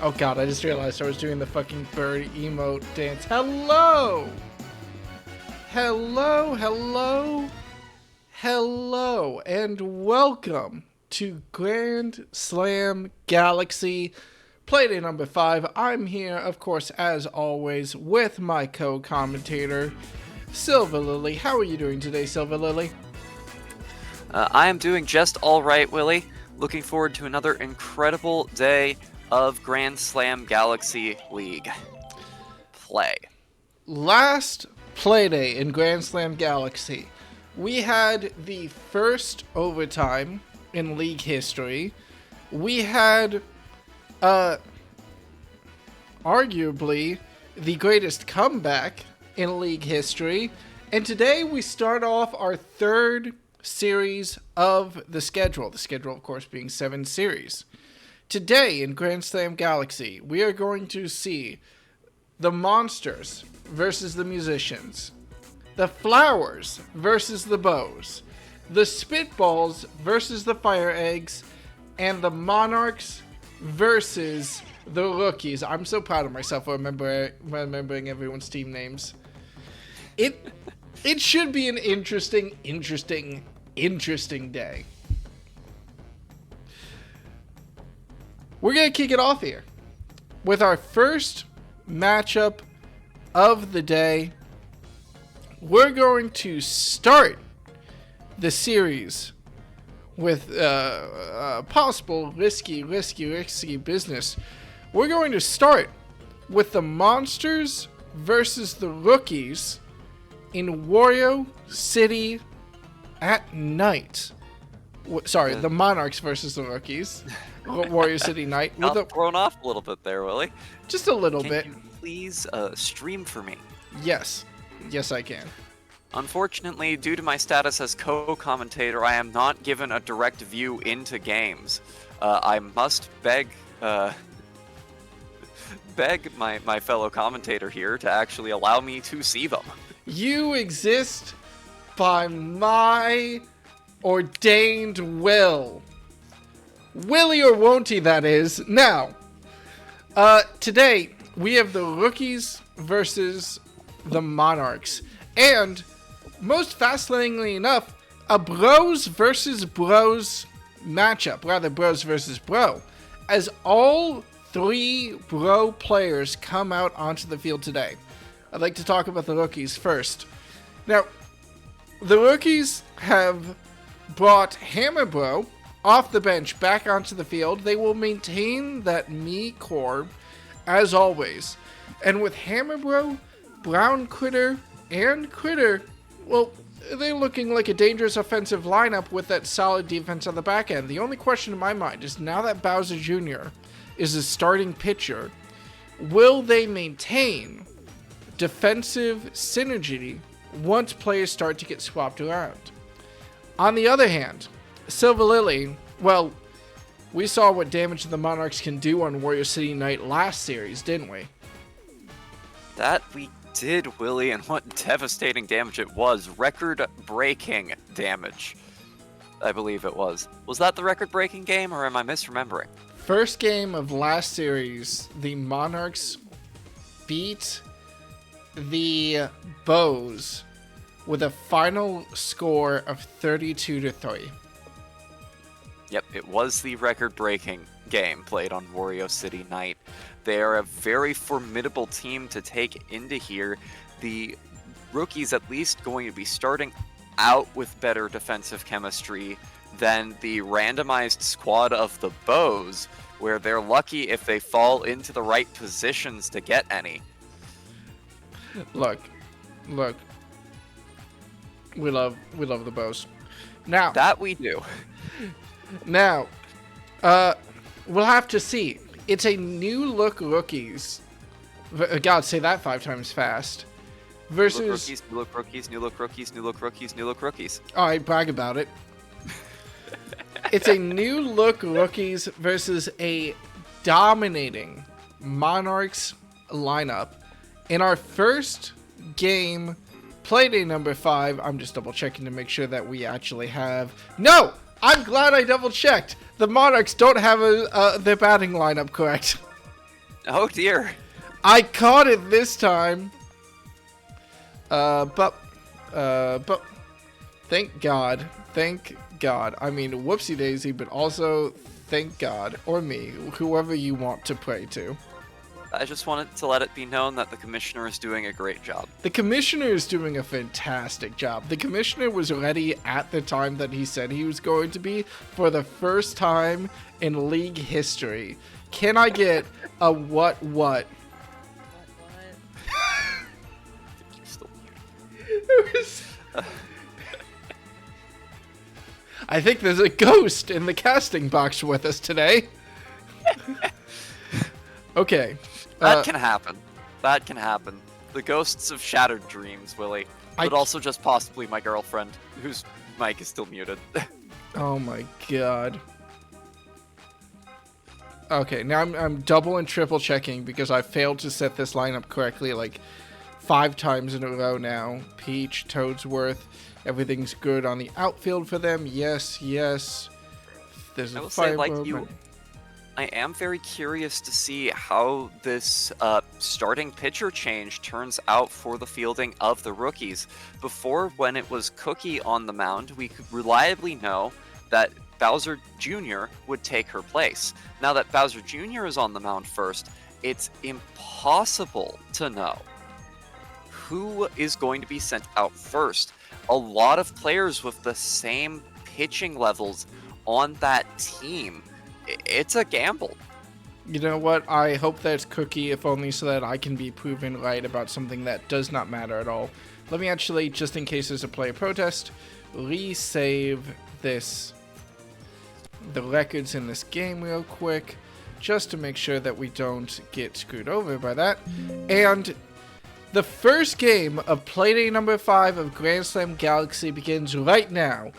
Oh god, I just realized I was doing the fucking bird emote dance. Hello! Hello, hello, hello, and welcome to Grand Slam Galaxy Playday number 5. I'm here, of course, as always, with my co-commentator, Silver Lily. How are you doing today, Silver Lily? I am doing just alright, Willie. Looking forward to another incredible day of Grand Slam Galaxy League play. Last Playday in Grand Slam Galaxy, we had the first overtime in League history. We had, arguably, the greatest comeback in League history. And today we start off our third series of the schedule. The schedule, of course, being 7 series. Today in Grand Slam Galaxy, we are going to see the Monsters versus the Musicians, the Flowers versus the Bows, the Spitballs versus the FireEggs, and the Monarchs versus the Rookies. I'm so proud of myself for remembering everyone's team names. It should be an interesting day. We're going to kick it off here with our first matchup of the day. We're going to start the series with possible risky business. We're going to start with the Monsters versus the Rookies in Wario City at night. Sorry, the Monarchs versus the Rookies. Wario City night. Got thrown off a little bit there, Willie. Just a little bit. Can you please stream for me? Yes. Yes, I can. Unfortunately, due to my status as co-commentator, I am not given a direct view into games. I must beg my fellow commentator here to actually allow me to see them. You exist by my ordained will. Willie or won't he, that is. Now, today, we have the Rookies versus the Monarchs. And, most fascinatingly enough, a Bros versus Bros matchup. Rather, Bros versus Bro. As all 3 Bro players come out onto the field today. I'd like to talk about the Rookies first. Now, the Rookies have brought Hammer Bro off the bench back onto the field. They will maintain that me core as always. And with Hammer Bro, Brown Critter, and Critter, well, they're looking like a dangerous offensive lineup with that solid defense on the back end. The only question in my mind is, now that Bowser Jr. is a starting pitcher, will they maintain defensive synergy once players start to get swapped around? On the other hand, Silver Lily, well, we saw what damage the Monarchs can do on Wario City Night last series, didn't we? That we did, Willie, and what devastating damage it was. Record-breaking damage, I believe it was. Was that the record-breaking game, or am I misremembering? First game of last series, the Monarchs beat the Bows with a final score of 32-3. Yep, it was the record-breaking game played on Wario City Night. They are a very formidable team to take into here. The Rookies at least going to be starting out with better defensive chemistry than the randomized squad of the Bows, where they're lucky if they fall into the right positions to get any. Look. We love the Bows. Now, that we do. Now, we'll have to see. It's a new look Rookies. God, say that 5 times fast. Versus New look Rookies, new look Rookies, new look Rookies, new look Rookies. Alright, brag about it. It's a new look Rookies versus a dominating Monarchs lineup. In our first game, Playday number 5, I'm just double checking to make sure that we actually have... No! I'm glad I double checked. The Monarchs don't have their batting lineup correct. Oh dear. I caught it this time. But thank God. Thank God. I mean, whoopsie daisy, but also thank God. Or me. Whoever you want to pray to. I just wanted to let it be known that the commissioner is doing a great job. The commissioner is doing a fantastic job. The commissioner was ready at the time that he said he was going to be for the first time in league history. Can I get a what? What? I think there's a ghost in the casting box with us today. Okay. That can happen. That can happen. The ghosts of shattered dreams, Willie. But also just possibly my girlfriend, whose mic is still muted. Oh my god. Okay, now I'm double and triple checking because I failed to set this lineup correctly like 5 times in a row now. Peach, Toadsworth, everything's good on the outfield for them. Yes, yes. There's I a will say, like fireball. you, I am very curious to see how this starting pitcher change turns out for the fielding of the rookies. Before, when it was Cookie on the mound, we could reliably know that Bowser Jr. would take her place. Now that Bowser Jr. is on the mound first, it's impossible to know who is going to be sent out first. A lot of players with the same pitching levels on that team. It's a gamble. You know what? I hope that's Cookie, if only so that I can be proven right about something that does not matter at all. Let me actually, just in case there's a player protest, resave this, the records in this game real quick, just to make sure that we don't get screwed over by that. And the first game of Playday number 5 of Grand Slam Galaxy begins right now.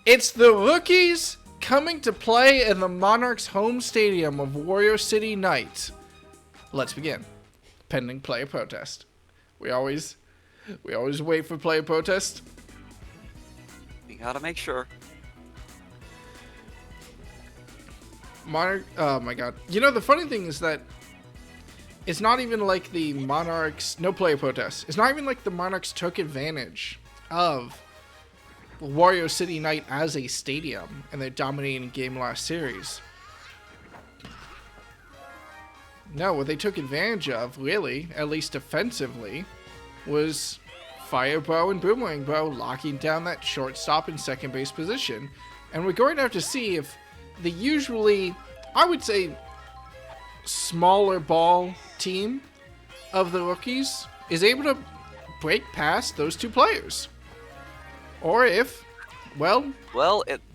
It's the rookies coming to play in the Monarchs home stadium of Wario City Night. Let's begin. Pending player protest. We always wait for player protest. You gotta make sure. Oh my god. You know, the funny thing is that it's not even like the Monarchs, no player protest. It's not even like the Monarchs took advantage of Wario City Night as a stadium and their dominating game last series. No, what they took advantage of, really, at least offensively, was Fire Bro and Boomerang Bro locking down that shortstop and second base position. And we're going to have to see if the usually, I would say, smaller ball team of the rookies is able to break past those two players. Or if, well,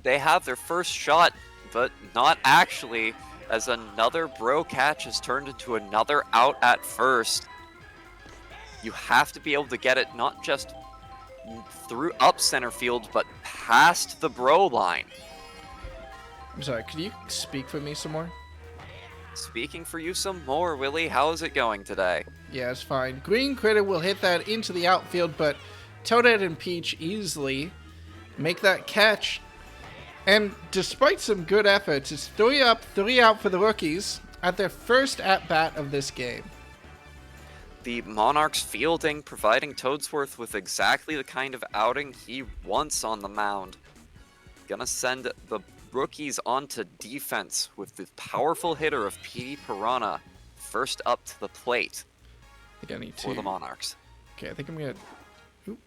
they have their first shot, but not actually, as another bro catch has turned into another out at first. You have to be able to get it not just through up center field, but past the bro line. I'm sorry, could you speak for me some more? Speaking for you some more, Willie, how is it going today? Yeah, it's fine. Green Critter will hit that into the outfield, but Toadette and Peach easily make that catch. And despite some good efforts, it's 3 up, 3 out for the rookies at their first at-bat of this game. The Monarchs fielding, providing Toadsworth with exactly the kind of outing he wants on the mound. Gonna send the rookies onto defense with the powerful hitter of Petey Piranha first up to the plate I think I need for to. the Monarchs. Okay, I think I'm gonna. Ooh.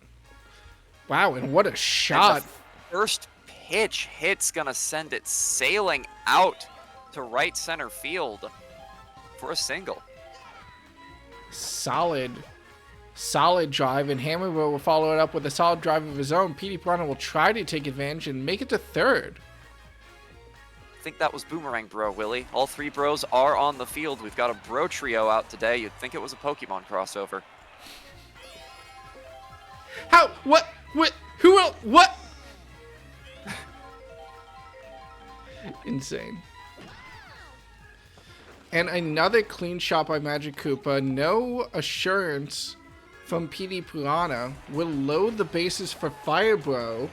Wow, and what a shot! And the first pitch hit's gonna send it sailing out to right center field for a single. Solid drive, and Hammerville will follow it up with a solid drive of his own. Petey Piranha will try to take advantage and make it to third. I think that was Boomerang Bro, Willie. All 3 bros are on the field. We've got a bro trio out today. You'd think it was a Pokemon crossover. How? What? Who will? What? Insane. And another clean shot by Magic Koopa. No assurance from Petey Piranha. Will load the bases for Fire Bro.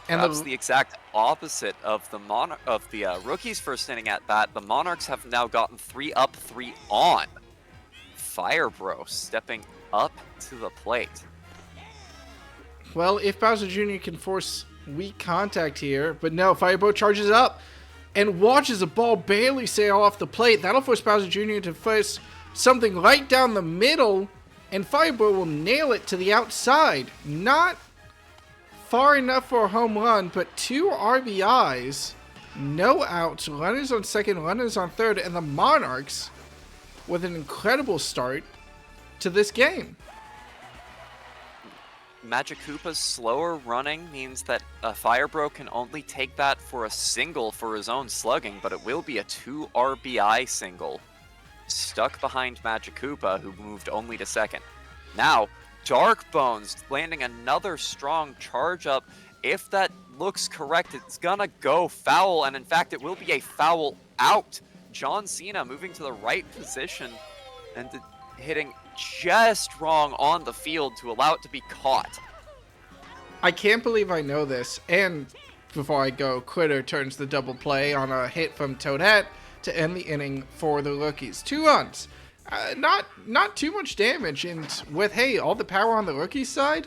And Perhaps the exact opposite of the rookies' first inning at bat. The Monarchs have now gotten 3 up, 3 on. Firebro stepping up to the plate. Well, if Bowser Jr. can force weak contact here, but no, Firebro charges up and watches a ball barely sail off the plate. That'll force Bowser Jr. to face something right down the middle, and Firebro will nail it to the outside. Not far enough for a home run, but 2 RBIs, no outs, runners on second, runners on third, and the Monarchs with an incredible start to this game. Magic Koopa's slower running means that Firebro can only take that for a single for his own slugging, but it will be a 2 RBI single. Stuck behind Magic Koopa, who moved only to second. Now, Dark Bones landing another strong charge up. If that looks correct, it's gonna go foul, and in fact, it will be a foul out. John Cena moving to the right position and hitting just wrong on the field to allow it to be caught. I can't believe I know this. And before I go, Quitter turns the double play on a hit from Toadette to end the inning for the rookies. 2 runs. Not too much damage, and with, hey, all the power on the rookies' side,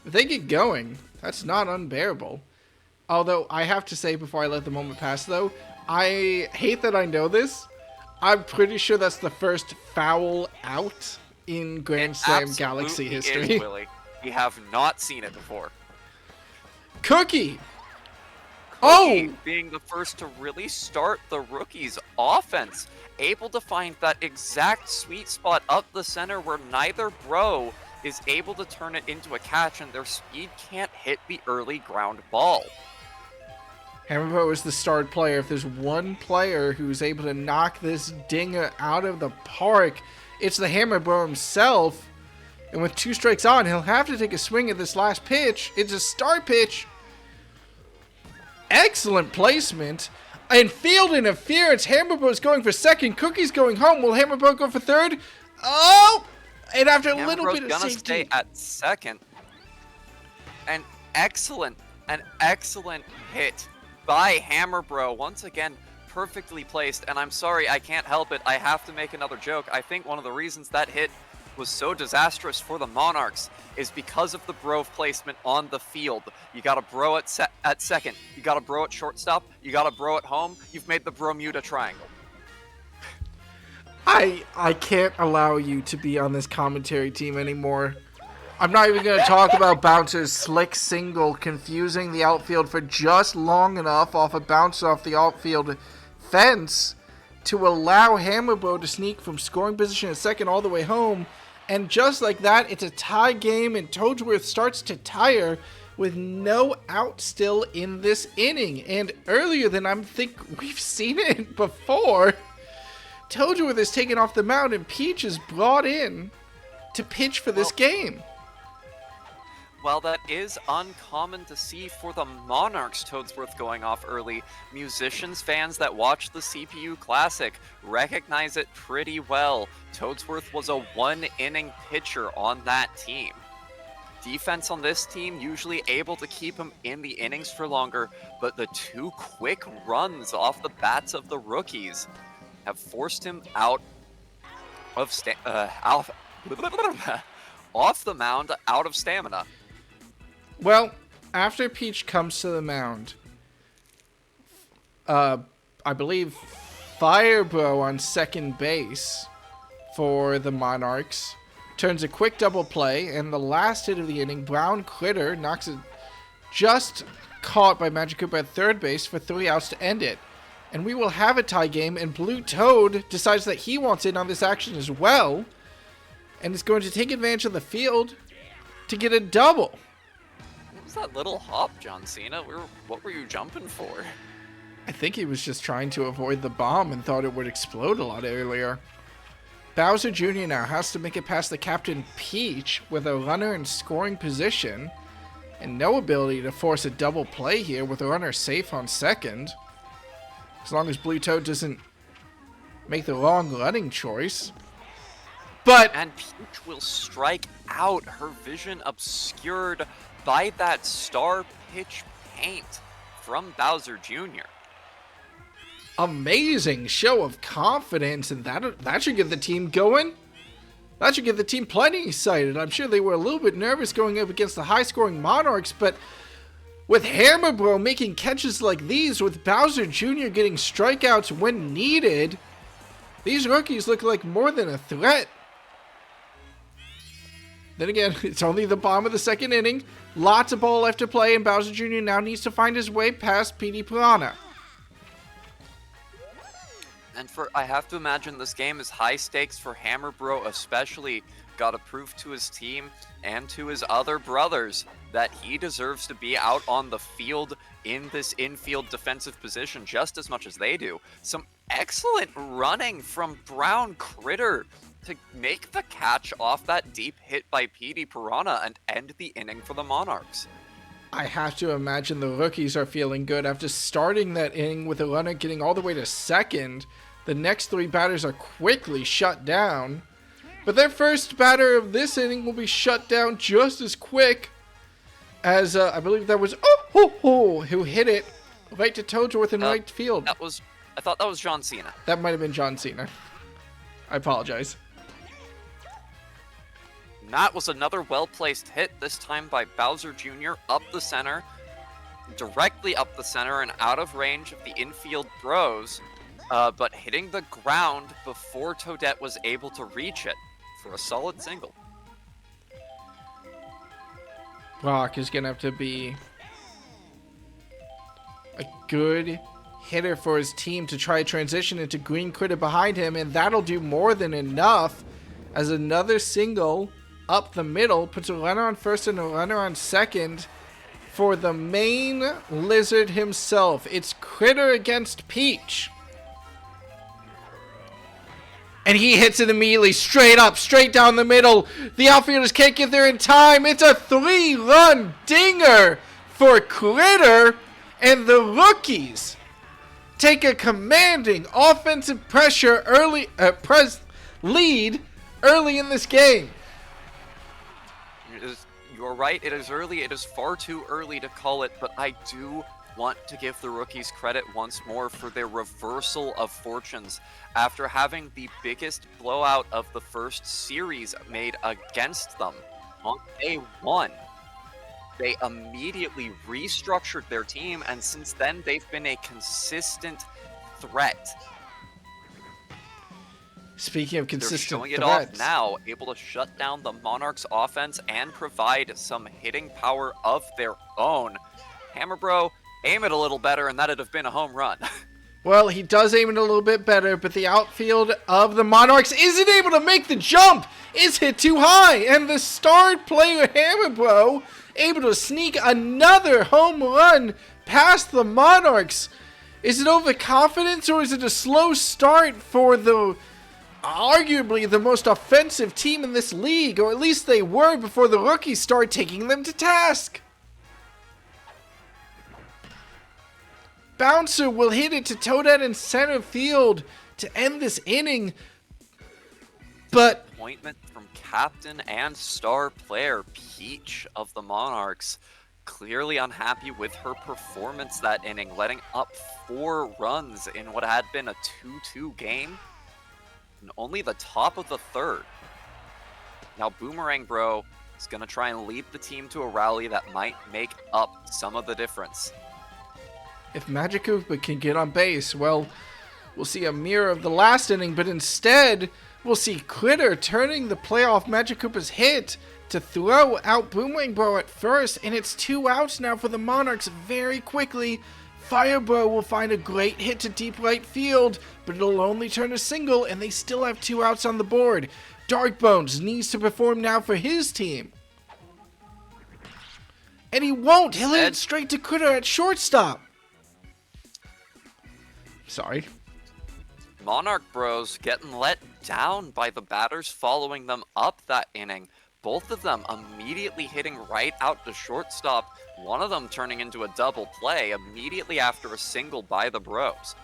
if they get going, that's not unbearable. Although, I have to say before I let the moment pass, though, I hate that I know this. I'm pretty sure that's the first foul out in Grand Slam Galaxy history. Is, Willie. We have not seen it before. Cookie! Cookie being the first to really start the rookies' offense. Able to find that exact sweet spot up the center where neither bro is able to turn it into a catch, and their speed can't hit the early ground ball. Hammerbo is the starred player. If there's one player who's able to knock this dinger out of the park, it's the Hammerbo himself. And with 2 strikes on, he'll have to take a swing at this last pitch. It's a start pitch. Excellent placement. And field interference. Hammerbo's going for second. Cookie's going home. Will Hammerbo go for third? Oh! And after a little bit of gonna safety. Stay at second. An excellent hit by Hammerbro. Once again, perfectly placed. And I'm sorry, I can't help it. I have to make another joke. I think one of the reasons that hit was so disastrous for the Monarchs is because of the bro placement on the field. You got a bro at second. You got a bro at shortstop. You got a bro at home. You've made the Bermuda Triangle. I can't allow you to be on this commentary team anymore. I'm not even going to talk about Bouncer's slick single confusing the outfield for just long enough off a bounce off the outfield fence to allow Hammerbo to sneak from scoring position at second all the way home. And just like that, it's a tie game, and Toadsworth starts to tire with no out still in this inning. And earlier than I think we've seen it before, Toadsworth is taken off the mound, and Peach is brought in to pitch for this game. While that is uncommon to see for the Monarchs, Toadsworth going off early, musicians, fans that watch the CPU Classic recognize it pretty well. Toadsworth was a 1-inning pitcher on that team. Defense on this team usually able to keep him in the innings for longer, but the 2 quick runs off the bats of the rookies have forced him out of off the mound, out of stamina. Well, after Peach comes to the mound, I believe Firebro on second base for the Monarchs turns a quick double play, and the last hit of the inning, Brown Critter knocks it just caught by Magic Koopa at third base for 3 outs to end it. And we will have a tie game, and Blue Toad decides that he wants in on this action as well, and is going to take advantage of the field to get a double. What was that little hop, John Cena? What were you jumping for? I think he was just trying to avoid the bomb and thought it would explode a lot earlier. Bowser Jr. now has to make it past the Captain Peach with a runner in scoring position and no ability to force a double play here with a runner safe on second. As long as Blue Toad doesn't make the wrong running choice. And Peach will strike out, her vision obscured by that star pitch paint from Bowser Jr. Amazing show of confidence, and that should get the team going. That should get the team plenty excited. I'm sure they were a little bit nervous going up against the high-scoring Monarchs, but with Hammer Bro making catches like these, with Bowser Jr. getting strikeouts when needed, these rookies look like more than a threat. Then again, it's only the bottom of the second inning. Lots of ball left to play, and Bowser Jr. now needs to find his way past PD Piranha. And I have to imagine this game is high stakes for Hammer Bro, especially. Got to prove to his team and to his other brothers that he deserves to be out on the field in this infield defensive position just as much as they do. Some excellent running from Brown Critter to make the catch off that deep hit by PD Piranha and end the inning for the Monarchs. I have to imagine the rookies are feeling good after starting that inning with a runner getting all the way to second. The next three batters are quickly shut down. But their first batter of this inning will be shut down just as quick as, I believe that was, who hit it right to Toadsworth in right field. I thought that was John Cena. That might have been John Cena. I apologize. That was another well-placed hit, this time by Bowser Jr. up the center, directly up the center and out of range of the infield throws, but hitting the ground before Toadette was able to reach it for a solid single. Brock is going to have to be a good hitter for his team to try to transition into Green Critter behind him, and that'll do more than enough as another single up the middle puts a runner on first and a runner on second for the main lizard himself. It's Critter against Peach. And he hits it immediately, straight up, straight down the middle. The outfielders can't get there in time. It's a 3-run dinger for Critter. And the rookies take a commanding offensive pressure lead early in this game. You're right, it is early. It is far too early to call it, but I do want to give the rookies credit once more for their reversal of fortunes. After having the biggest blowout of the first series made against them on day one, they immediately restructured their team, and since then they've been a consistent threat. Speaking of consistent threats, they're showing it off threats, now, able to shut down the Monarchs offense and provide some hitting power of their own. Hammer Bro, aim it a little better and that'd have been a home run. well, he does aim it a little bit better, but the outfield of the Monarchs isn't able to make the jump. It's hit too high, and the star player Hammer Bro able to sneak another home run past the Monarchs. Is it overconfidence, or is it a slow start for the arguably the most offensive team in this league, or at least they were before the rookies start taking them to task? Bouncer will hit it to Toadette in center field to end this inning, but Appointment from captain and star player Peach of the Monarchs, clearly unhappy with her performance that inning, letting up 4 runs in what had been a 2-2 game. And only the top of the third. Now Boomerang Bro is going to try and lead the team to a rally that might make up some of the difference. if Magic Koopa can get on base, well, we'll see a mirror of the last inning, but instead, we'll see Critter turning the playoff Magic Koopa's hit to throw out Boomerang Bro at first, and it's 2 outs now for the Monarchs very quickly. Fire Bro will find a great hit to deep right field, but it'll only turn a single, and they still have 2 outs on the board. Dark Bones needs to perform now for his team. And he won't! He'll hit it straight to Critter at shortstop. Sorry. Monarch Bros getting let down by the batters following them up that inning. Both of them immediately hitting right out to shortstop, one of them turning into a double play immediately after a single by the Bros.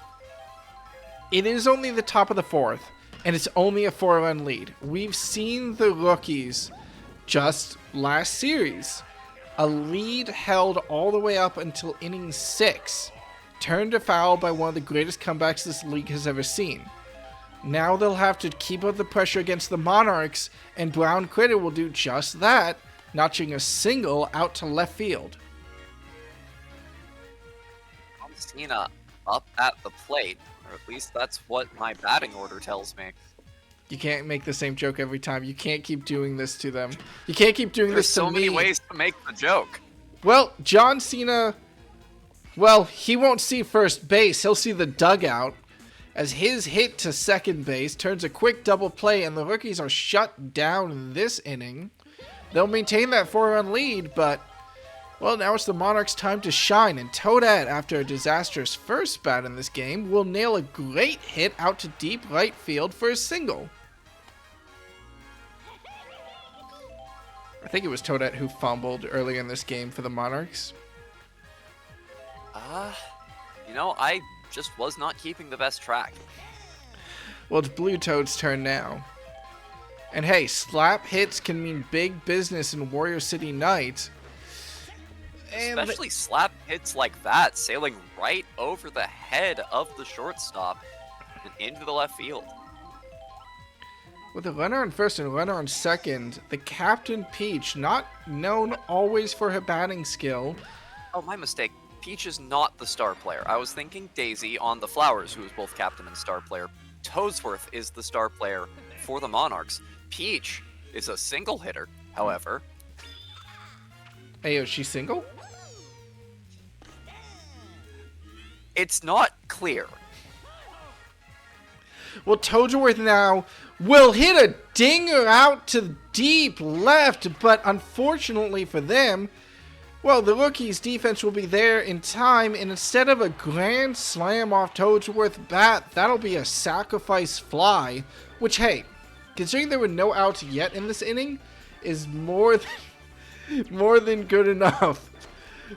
It is only the top of the 4th, and it's only a 4-run lead. We've seen the rookies just last series A lead held all the way up until inning 6, turned to foul by one of the greatest comebacks this league has ever seen. Now they'll have to keep up the pressure against the Monarchs, and Brown Critter will do just that, notching a single out to left field. Cena up at the plate, or at least that's what my batting order tells me. You can't make the same joke every time. You can't keep doing this to them. You can't keep doing There's this to me. so many ways to make the joke. Well, John Cena, well, he won't see first base. He'll see the dugout as his hit to second base turns a quick double play, and the rookies are shut down this inning. They'll maintain that 4-run lead, but, well, now it's the Monarchs' time to shine, and Toadette, after a disastrous first bat in this game, will nail a great hit out to deep right field for a single. I think it was Toadette who fumbled earlier in this game for the Monarchs. I just was not keeping the best track. Well, it's Blue Toad's turn now. And hey, slap hits can mean big business in Warrior City Night. Especially slap hits like that, sailing right over the head of the shortstop and into the left field. With a runner on first and a runner on second, the Captain Peach, not known always for her batting skill. Oh, my mistake. Peach is not the star player. I was thinking Daisy on the Flowers, who is both captain and star player. Toadsworth is the star player for the Monarchs. Peach is a single hitter, however. Hey, is she single? It's not clear. Well, Toadsworth now will hit a dinger out to deep left, but unfortunately for them, well, the rookies' defense will be there in time, and instead of a grand slam off Toadsworth's bat, that'll be a sacrifice fly, which, hey, considering there were no outs yet in this inning, is more than good enough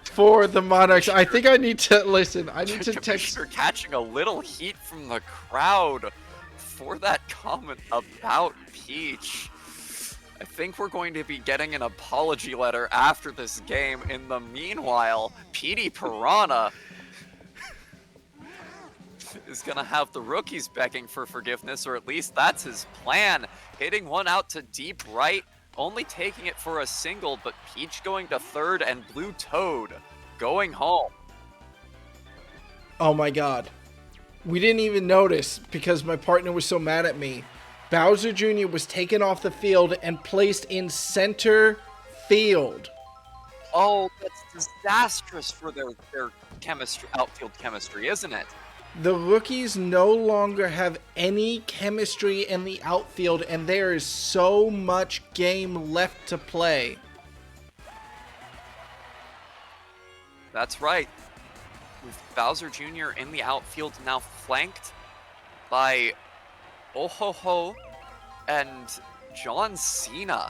for the Monarchs. I think I need to listen. I need to text. You're catching a little heat from the crowd for that comment about Peach. I think we're going to be getting an apology letter after this game. In the meanwhile, Petey Piranha is going to have the rookies begging for forgiveness, or at least that's his plan. Hitting one out to deep right, only taking it for a single, but Peach going to third and Blue Toad going home. Oh my god. We didn't even notice because my partner was so mad at me. Bowser Jr. was taken off the field and placed in center field. Oh, that's disastrous for their chemistry, outfield chemistry, isn't it? The rookies no longer have any chemistry in the outfield, and there is so much game left to play. That's right. With Bowser Jr. in the outfield, now flanked by Ohoho and John Cena.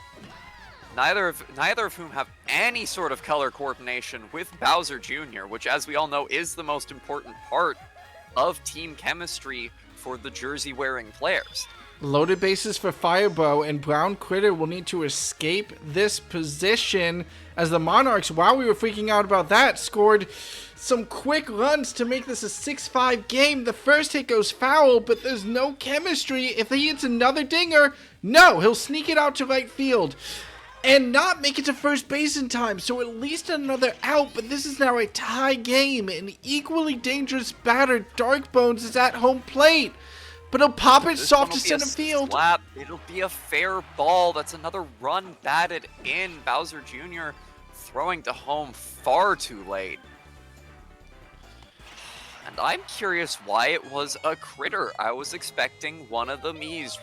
Neither of whom have any sort of color coordination with Bowser Jr., which, as we all know, is the most important part of team chemistry for the jersey-wearing players. Loaded bases for Firebow, and Brown Critter will need to escape this position as the Monarchs, while we were freaking out about that, scored some quick runs to make this a 6-5 game. The first hit goes foul, but there's no chemistry. If he hits another dinger, no, he'll sneak it out to right field and not make it to first base in time, so at least another out, but this is now a tie game. An equally dangerous batter, Dark Bones, is at home plate, but he'll pop it soft to center field. Slap. It'll be a fair ball. That's another run batted in. Bowser Jr. throwing to home far too late. And I'm curious why it was a Critter. I was expecting one of the Mii's,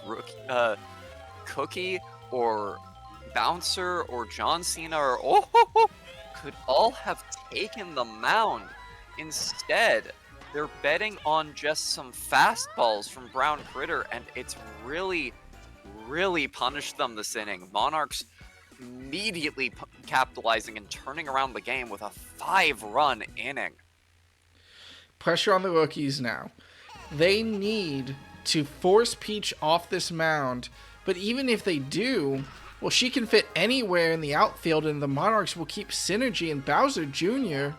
Cookie or Bouncer or John Cena or could all have taken the mound. Instead, they're betting on just some fastballs from Brown Critter, and it's really punished them this inning. Monarchs immediately capitalizing and turning around the game with a 5-run inning. Pressure on the rookies now. They need to force Peach off this mound, but even if they do, Well, she can fit anywhere in the outfield, and the Monarchs will keep synergy, and Bowser Jr.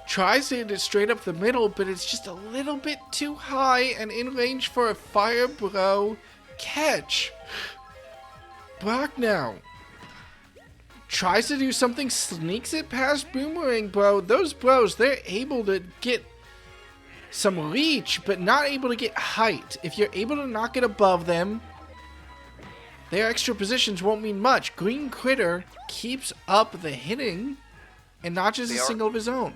tries to hit it straight up the middle, but it's just a little bit too high and in range for a Fire Bro catch. Brock now tries to do something, sneaks it past Boomerang Bro. Those bros, they're able to get some reach, but not able to get height. If you're able to knock it above them, their extra positions won't mean much. Green Critter keeps up the hitting and notches a single of his own.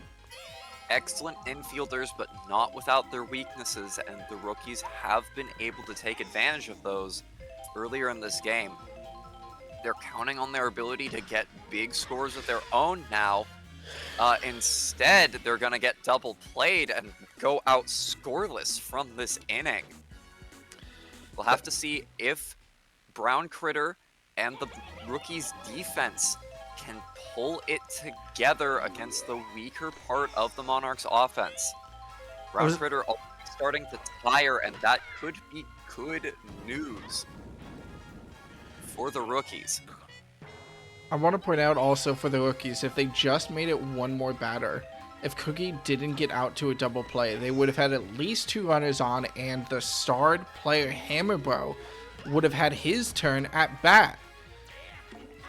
Excellent infielders, but not without their weaknesses, and the rookies have been able to take advantage of those earlier in this game. They're counting on their ability to get big scores of their own now. Instead, they're going to get double played and go out scoreless from this inning. We'll have to see if Brown Critter and the rookies' defense can pull it together against the weaker part of the Monarchs' offense. Brown Critter already starting to tire, and that could be good news for the rookies. I want to point out also for the rookies, if they just made it one more batter, if Cookie didn't get out to a double play, they would have had at least 2 runners on, and the starred player Hammerbro would have had his turn at bat.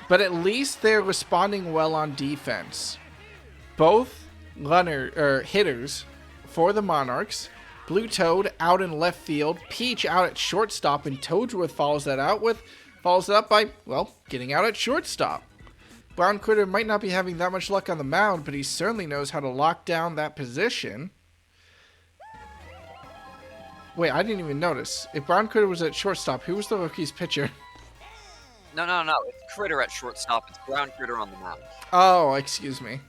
But at least they're responding well on defense. Both hitters for the Monarchs, Blue Toad out in left field, Peach out at shortstop, and Toadsworth follows it up by, well, getting out at shortstop. Brown Critter might not be having that much luck on the mound, but he certainly knows how to lock down that position. Wait, I didn't even notice. If Brown Critter was at shortstop, who was the rookie's pitcher? No. It's Critter at shortstop. It's Brown Critter on the mound. Oh, excuse me.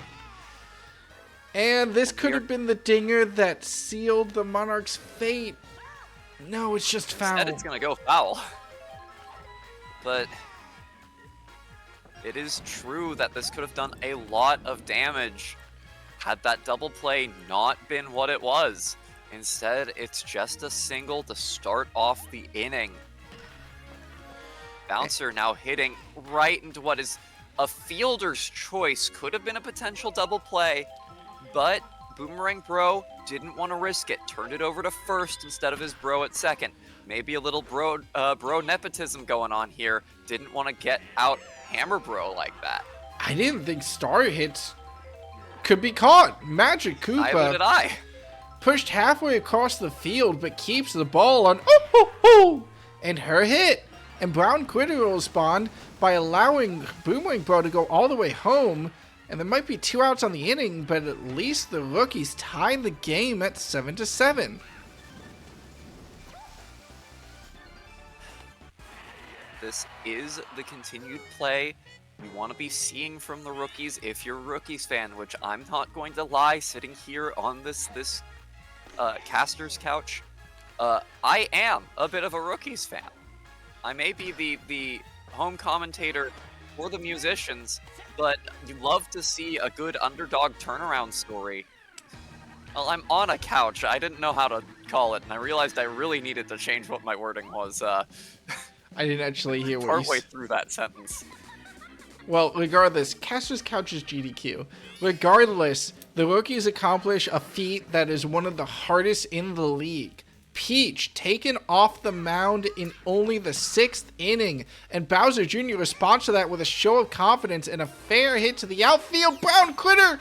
And this could have been the dinger that sealed the Monarchs' fate. No, it's just foul. Instead, it's going to go foul. But it is true that this could have done a lot of damage had that double play not been what it was. Instead, it's just a single to start off the inning. Bouncer now hitting right into what is a fielder's choice. Could have been a potential double play, but Boomerang Bro didn't want to risk it. Turned it over to first instead of his bro at second. Maybe a little bro nepotism going on here. Didn't want to get out Hammer Bro like that. I didn't think star hits could be caught. Magic Koopa. Neither did I. Pushed halfway across the field, but keeps the ball on and her hit. And Brown Critter will respond by allowing Boomerang Bro to go all the way home. And there might be 2 outs on the inning, but at least the rookies tied the game at 7-7. This is the continued play you want to be seeing from the rookies if you're a Rookies fan, which I'm not going to lie, sitting here on this caster's couch, I am a bit of a Rookies fan. I may be the home commentator for the musicians, but you love to see a good underdog turnaround story. Well, I'm on a couch. I didn't know how to call it, and I realized I really needed to change what my wording was. I didn't actually hear what partway through that sentence. Well, regardless, Caster's Couch is GDQ. Regardless, the rookies accomplish a feat that is one of the hardest in the league. Peach taken off the mound in only the 6th inning, and Bowser Jr. responds to that with a show of confidence and a fair hit to the outfield. Brown Critter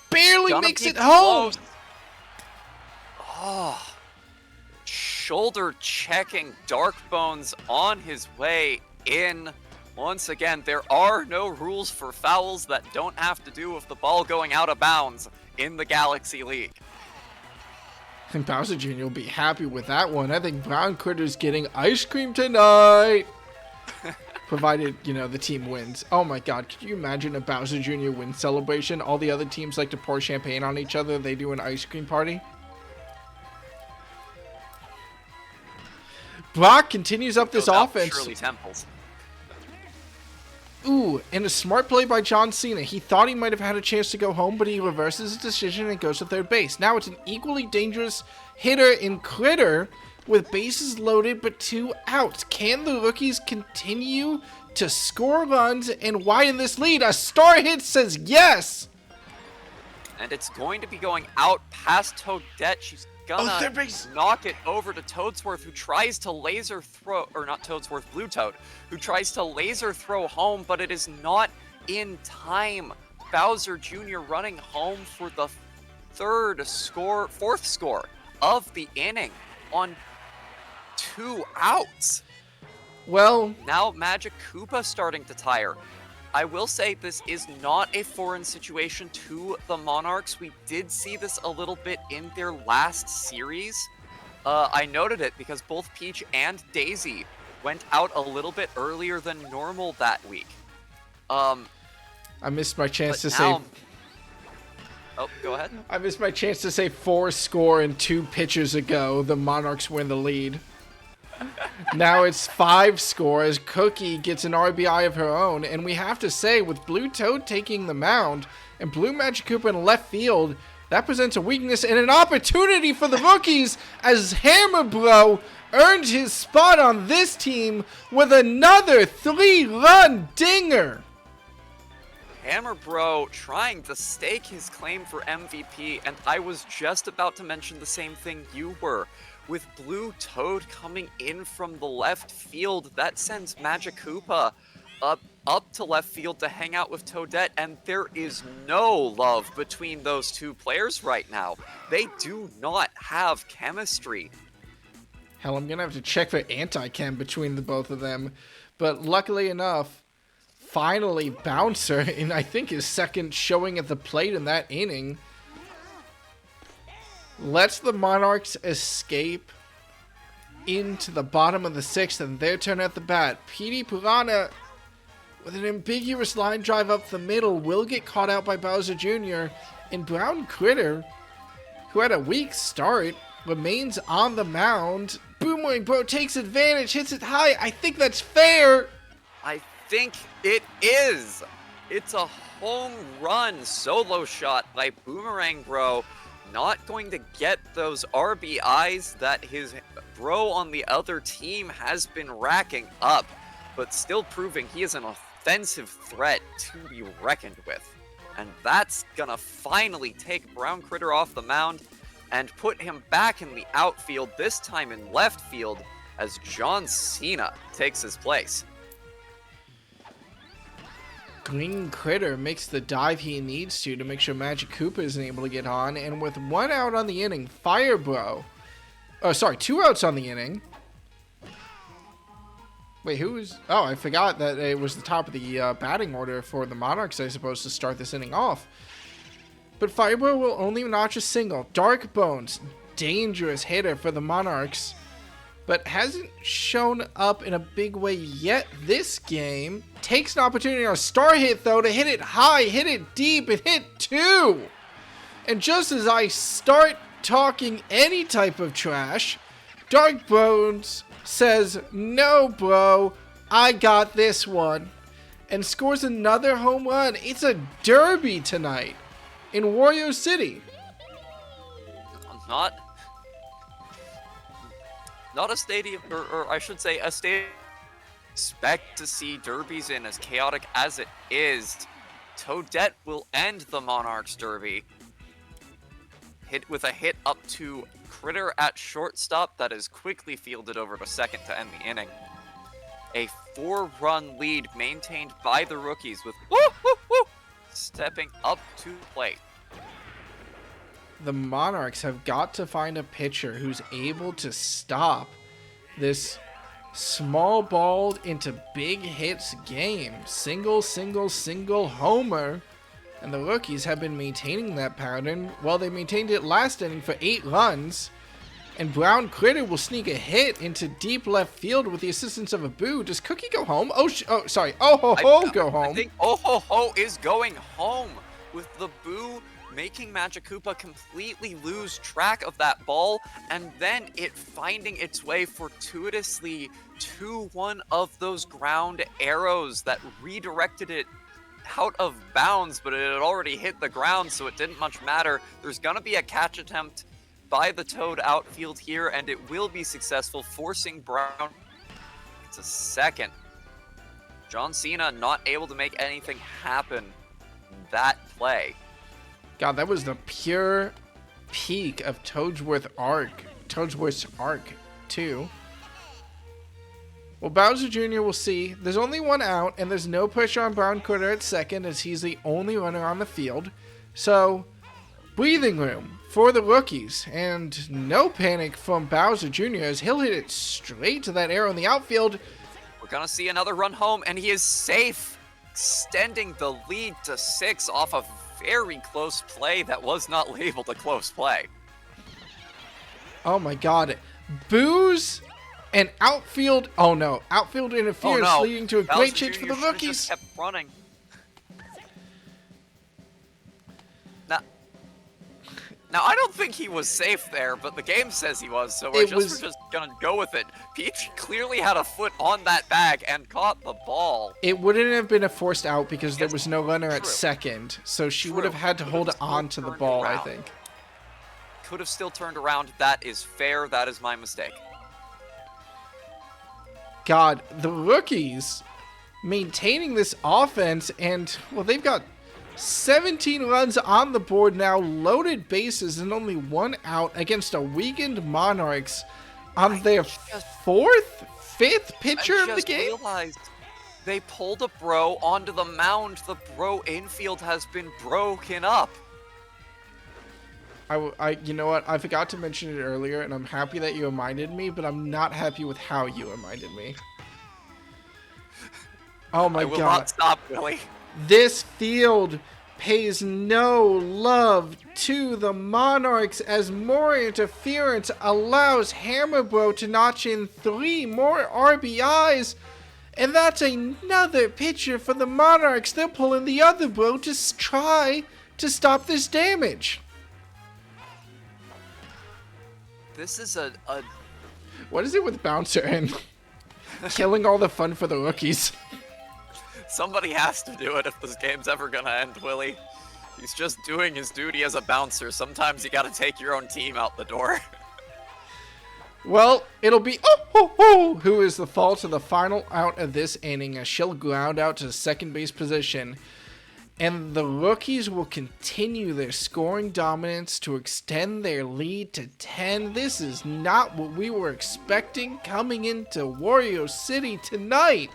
barely makes it home. Oh, shoulder checking Dark Bones on his way in. Once again, there are no rules for fouls that don't have to do with the ball going out of bounds in the Galaxy League. And Bowser Jr. will be happy with that one. I think Brown Critter's getting ice cream tonight. Provided, the team wins. Oh my god, could you imagine a Bowser Jr. win celebration? All the other teams like to pour champagne on each other. They do an ice cream party. Brock continues up this offense. Shirley Temples. Ooh, and a smart play by John Cena. He thought he might have had a chance to go home, but he reverses his decision and goes to third base. Now it's an equally dangerous hitter in Critter with bases loaded but 2 outs. Can the rookies continue to score runs and widen this lead. A star hit says yes. And it's going to be going out past Toadette. She's gonna knock it over to Toadsworth, who tries to laser throw, or not Toadsworth, Blue Toad, who tries to laser throw home, but it is not in time. Bowser Jr. running home for the fourth score of the inning on 2 outs. Well, now Magic Koopa starting to tire. I will say this is not a foreign situation to the Monarchs. We did see this a little bit in their last series. I noted it because both Peach and Daisy went out a little bit earlier than normal that week. I missed my chance to say... Oh, go ahead. I missed my chance to say 4 score and 2 pitches ago. The Monarchs win the lead. Now it's 5 score as Cookie gets an RBI of her own. And we have to say, with Blue Toad taking the mound and Blue Magic Koopa in left field, that presents a weakness and an opportunity for the rookies as Hammer Bro earned his spot on this team with another 3-run dinger. Hammer Bro trying to stake his claim for MVP, and I was just about to mention the same thing you were. With Blue Toad coming in from the left field, that sends Magic Koopa up to left field to hang out with Toadette, and there is no love between those two players right now. They do not have chemistry. Hell, I'm gonna have to check for anti-chem between the both of them, but luckily enough, finally, Bouncer, in I think his second showing at the plate in that inning, lets the Monarchs escape into the bottom of the 6th and their turn at the bat. Petey Piranha, with an ambiguous line drive up the middle, will get caught out by Bowser Jr. And Brown Critter, who had a weak start, remains on the mound. Boomerang Bro takes advantage, hits it high. I think that's fair. I think it is. It's a home run solo shot by Boomerang Bro. Not going to get those RBIs that his bro on the other team has been racking up, but still proving he is an offensive threat to be reckoned with. And that's gonna finally take Brown Critter off the mound and put him back in the outfield, this time in left field, as John Cena takes his place. Green Critter makes the dive he needs to make sure Magic Koopa isn't able to get on, and with 1 out on the inning, 2 outs on the inning. Wait, who was... Oh, I forgot that it was the top of the batting order for the Monarchs, I suppose, to start this inning off. But Firebro will only notch a single. Dark Bones, dangerous hitter for the Monarchs, but hasn't shown up in a big way yet this game. Takes an opportunity on a star hit, though, to hit it high, hit it deep, and hit 2. And just as I start talking any type of trash, Dark Bones says, "No, bro, I got this one," and scores another home run. It's a derby tonight in Wario City. Not a stadium, or I should say a stadium. Expect to see derbies in as chaotic as it is. Toadette will end the Monarchs derby. Hit with a hit up to Critter at shortstop that is quickly fielded over to second to end the inning. A 4-run lead maintained by the rookies with stepping up to the plate. The Monarchs have got to find a pitcher who's able to stop this small ball into big hits game. Single, homer. And the rookies have been maintaining that pattern. Well, they maintained it last inning for 8 runs. And Brown Critter will sneak a hit into deep left field with the assistance of a boo. Does Cookie go home? Sorry. Oh-ho-ho go home. I think Oh-ho-ho is going home with the boo making Magic Koopa completely lose track of that ball, and then it finding its way fortuitously to one of those ground arrows that redirected it out of bounds, but it had already hit the ground, so it didn't much matter. There's gonna be a catch attempt by the Toad outfield here, and it will be successful, forcing Brown to second. John Cena not able to make anything happen that play. God, that was the pure peak of Toadsworth's arc, too. Well, Bowser Jr. will see. There's only one out, and there's no pressure on Brown Critter at second, as he's the only runner on the field. So, breathing room for the rookies, and no panic from Bowser Jr. as he'll hit it straight to that arrow in the outfield. We're gonna see another run home, and he is safe, extending the lead to 6 off a very close play that was not labeled a close play. Oh my God. Boos and outfield. Oh no. Outfield interference leading to a great change for the rookies. Just kept running. Now, I don't think he was safe there, but the game says he was, so we're just gonna go with it. Peach clearly had a foot on that bag and caught the ball. It wouldn't have been a forced out because there was no runner at second, so she would have had to hold on to the ball, I think. Could have still turned around. That is fair. That is my mistake. God, the rookies maintaining this offense, and, well, they've got 17 runs on the board now, loaded bases, and only one out against a weakened Monarchs on their fifth pitcher of the game. I just realized they pulled a bro onto the mound. The bro infield has been broken up. You know what? I forgot to mention it earlier, and I'm happy that you reminded me, but I'm not happy with how you reminded me. Oh my God. I will not stop, Willie. This field pays no love to the Monarchs as more interference allows Hammer Bro to notch in 3 more RBIs. And that's another pitcher for the Monarchs. They're pulling the other bro to try to stop this damage. This is What is it with Bouncer and killing all the fun for the rookies? Somebody has to do it if this game's ever gonna end, Willie. He's just doing his duty as a bouncer. Sometimes you gotta take your own team out the door. Well, it'll be who is the fall to the final out of this inning as she'll ground out to second base position. And the rookies will continue their scoring dominance to extend their lead to 10. This is not what we were expecting coming into Wario City tonight.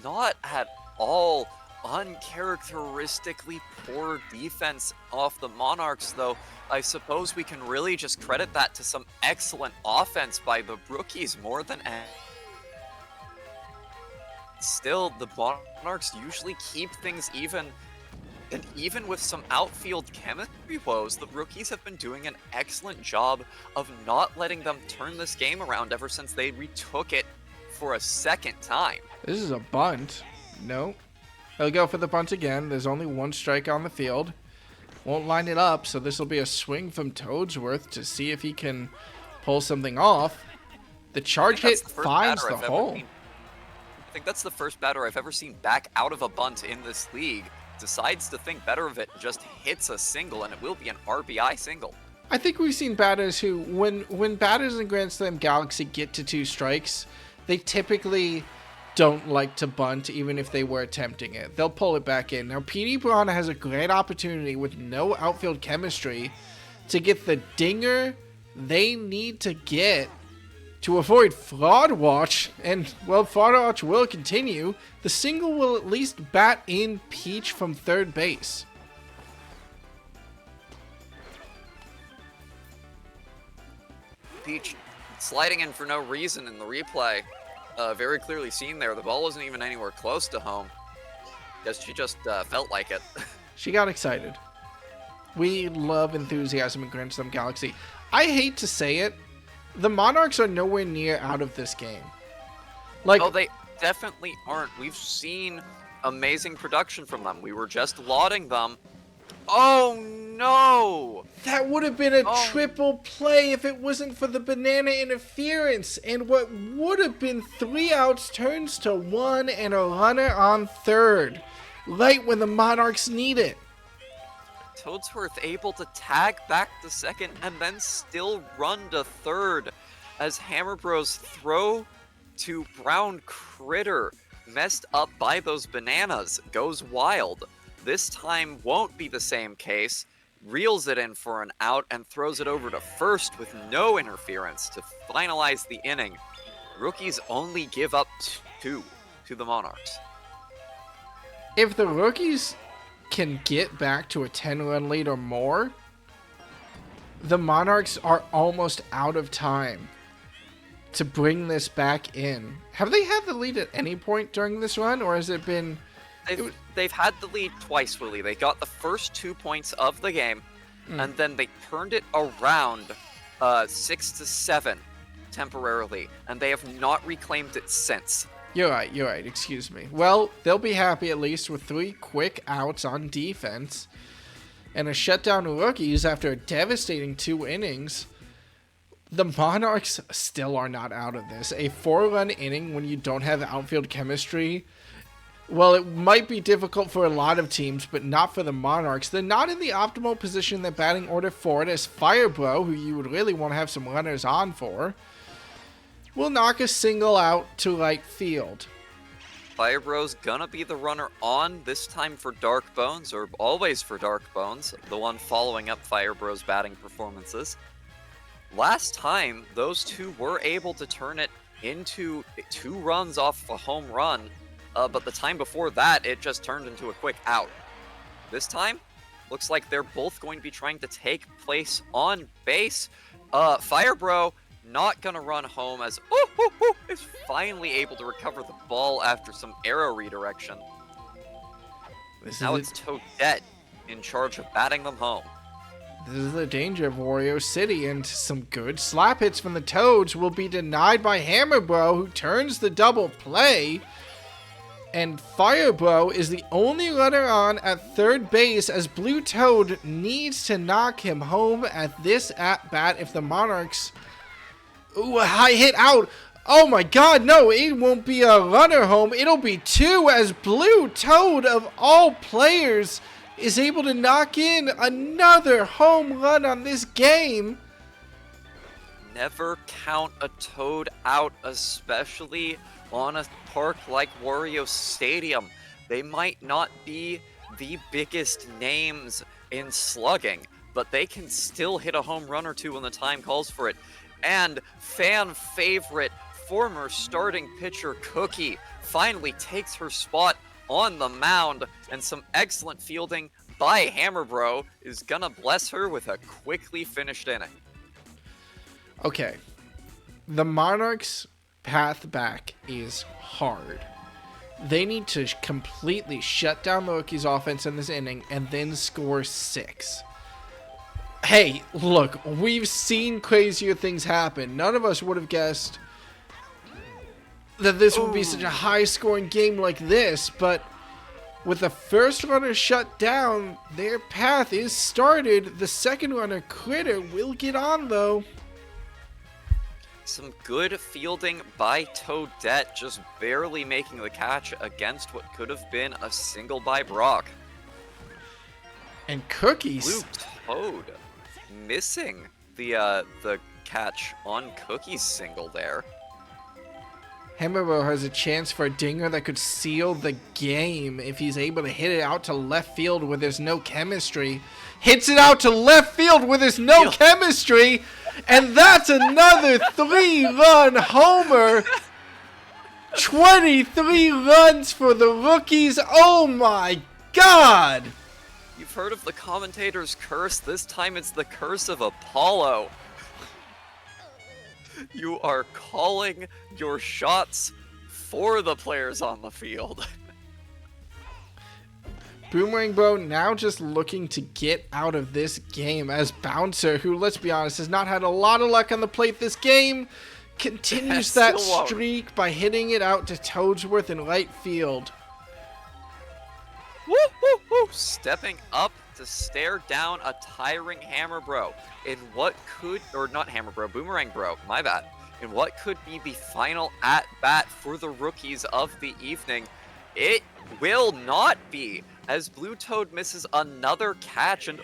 Not at all. Uncharacteristically poor defense off the Monarchs, though. I suppose we can really just credit that to some excellent offense by the rookies more than still, the Monarchs usually keep things even, and even with some outfield chemistry woes, the rookies have been doing an excellent job of not letting them turn this game around ever since they retook it for a second time. This is a bunt. No. He'll go for the bunt again. There's only one strike on the field. Won't line it up, so this will be a swing from Toadsworth to see if he can pull something off. The charge hit finds the hole. I think that's the first batter I've ever seen back out of a bunt in this league. Decides to think better of it, just hits a single, and it will be an RBI single. I think we've seen batters who, when batters in Grand Slam Galaxy get to 2 strikes, they typically don't like to bunt even if they were attempting it. They'll pull it back in. Now, PD Piranha has a great opportunity with no outfield chemistry to get the dinger they need to get to avoid Fraud Watch, and, well, Fraud Watch will continue. The single will at least bat in Peach from third base. Peach sliding in for no reason in the replay. Very clearly seen there. The ball wasn't even anywhere close to home. Guess she just felt like it. She got excited. We love enthusiasm in Grand Slam Galaxy. I hate to say it, the Monarchs are nowhere near out of this game. Oh, they definitely aren't. We've seen amazing production from them. We were just lauding them. Oh, no! That would have been a triple play if it wasn't for the banana interference. And what would have been 3 outs turns to 1 and a runner on third. Right when the Monarchs need it. Toadsworth able to tag back to second and then still run to third as Hammer Bros throw to Brown Critter messed up by those bananas, goes wild. This time won't be the same case, reels it in for an out and throws it over to first with no interference to finalize the inning. Rookies only give up 2 to the Monarchs. If the Rookies can get back to a 10-run lead or more, the Monarchs are almost out of time to bring this back in. Have they had the lead at any point during this run, or has it been... They've had the lead twice, Willie. They got the first 2 points of the game, and then they turned it around 6-7 temporarily, and they have not reclaimed it since. You're right, excuse me. Well, they'll be happy at least with 3 quick outs on defense and a shutdown of Rookies after a devastating 2 innings. The Monarchs still are not out of this. A 4-run inning when you don't have outfield chemistry, well, it might be difficult for a lot of teams, but not for the Monarchs. They're not in the optimal position in their batting order for it, as Firebro, who you would really want to have some runners on for, will knock a single out to right field. Firebro's gonna be the runner on, this time for Dark Bones, or always for Dark Bones, the one following up Firebro's batting performances. Last time, those two were able to turn it into 2 runs off a home run, but the time before that, it just turned into a quick out. This time, looks like they're both going to be trying to take place on base. Firebro not gonna run home as is finally able to recover the ball after some arrow redirection. Now it's Toadette in charge of batting them home. This is the danger of Wario City, and some good slap hits from the Toads will be denied by Hammerbro, who turns the double play. And Firebro is the only runner on at third base, as Blue Toad needs to knock him home at this at-bat if the Monarchs... Ooh, a high hit out. Oh my god, no, it won't be a runner home. It'll be 2, as Blue Toad, of all players, is able to knock in another home run on this game. Never count a Toad out, especially on a park like Wario Stadium. They might not be the biggest names in slugging, but they can still hit a home run or 2 when the time calls for it. And fan favorite former starting pitcher Cookie finally takes her spot on the mound, and some excellent fielding by Hammerbro is gonna bless her with a quickly finished inning. Okay, the Monarchs' path back is hard. They need to completely shut down the Rookies' offense in this inning and then score 6. Hey, look, we've seen crazier things happen. None of us would have guessed that this would be such a high-scoring game like this, but with the first runner shut down, their path is started. The second runner, Critter, will get on, though. Some good fielding by Toadette, just barely making the catch against what could have been a single by Brock. And Cookies... Blue Toad missing the catch on Cookie's single there. Hammerbro has a chance for a dinger that could seal the game if he's able to hit it out to left field where there's no chemistry. Hits it out to left field where there's no chemistry, and that's another 3-run homer. 23 runs for the Rookies. Oh my god! You've heard of the commentator's curse. This time it's the curse of Apollo. You are calling your shots for the players on the field. Boomerang Bro now just looking to get out of this game, as Bouncer, who, let's be honest, has not had a lot of luck on the plate this game, continues that streak by hitting it out to Toadsworth in right field. Woo, woo, woo. Stepping up to stare down a tiring Hammerbro in what could, or not Hammerbro, Boomerang Bro, my bad, in what could be the final at-bat for the Rookies of the evening. It will not be, as Blue Toad misses another catch and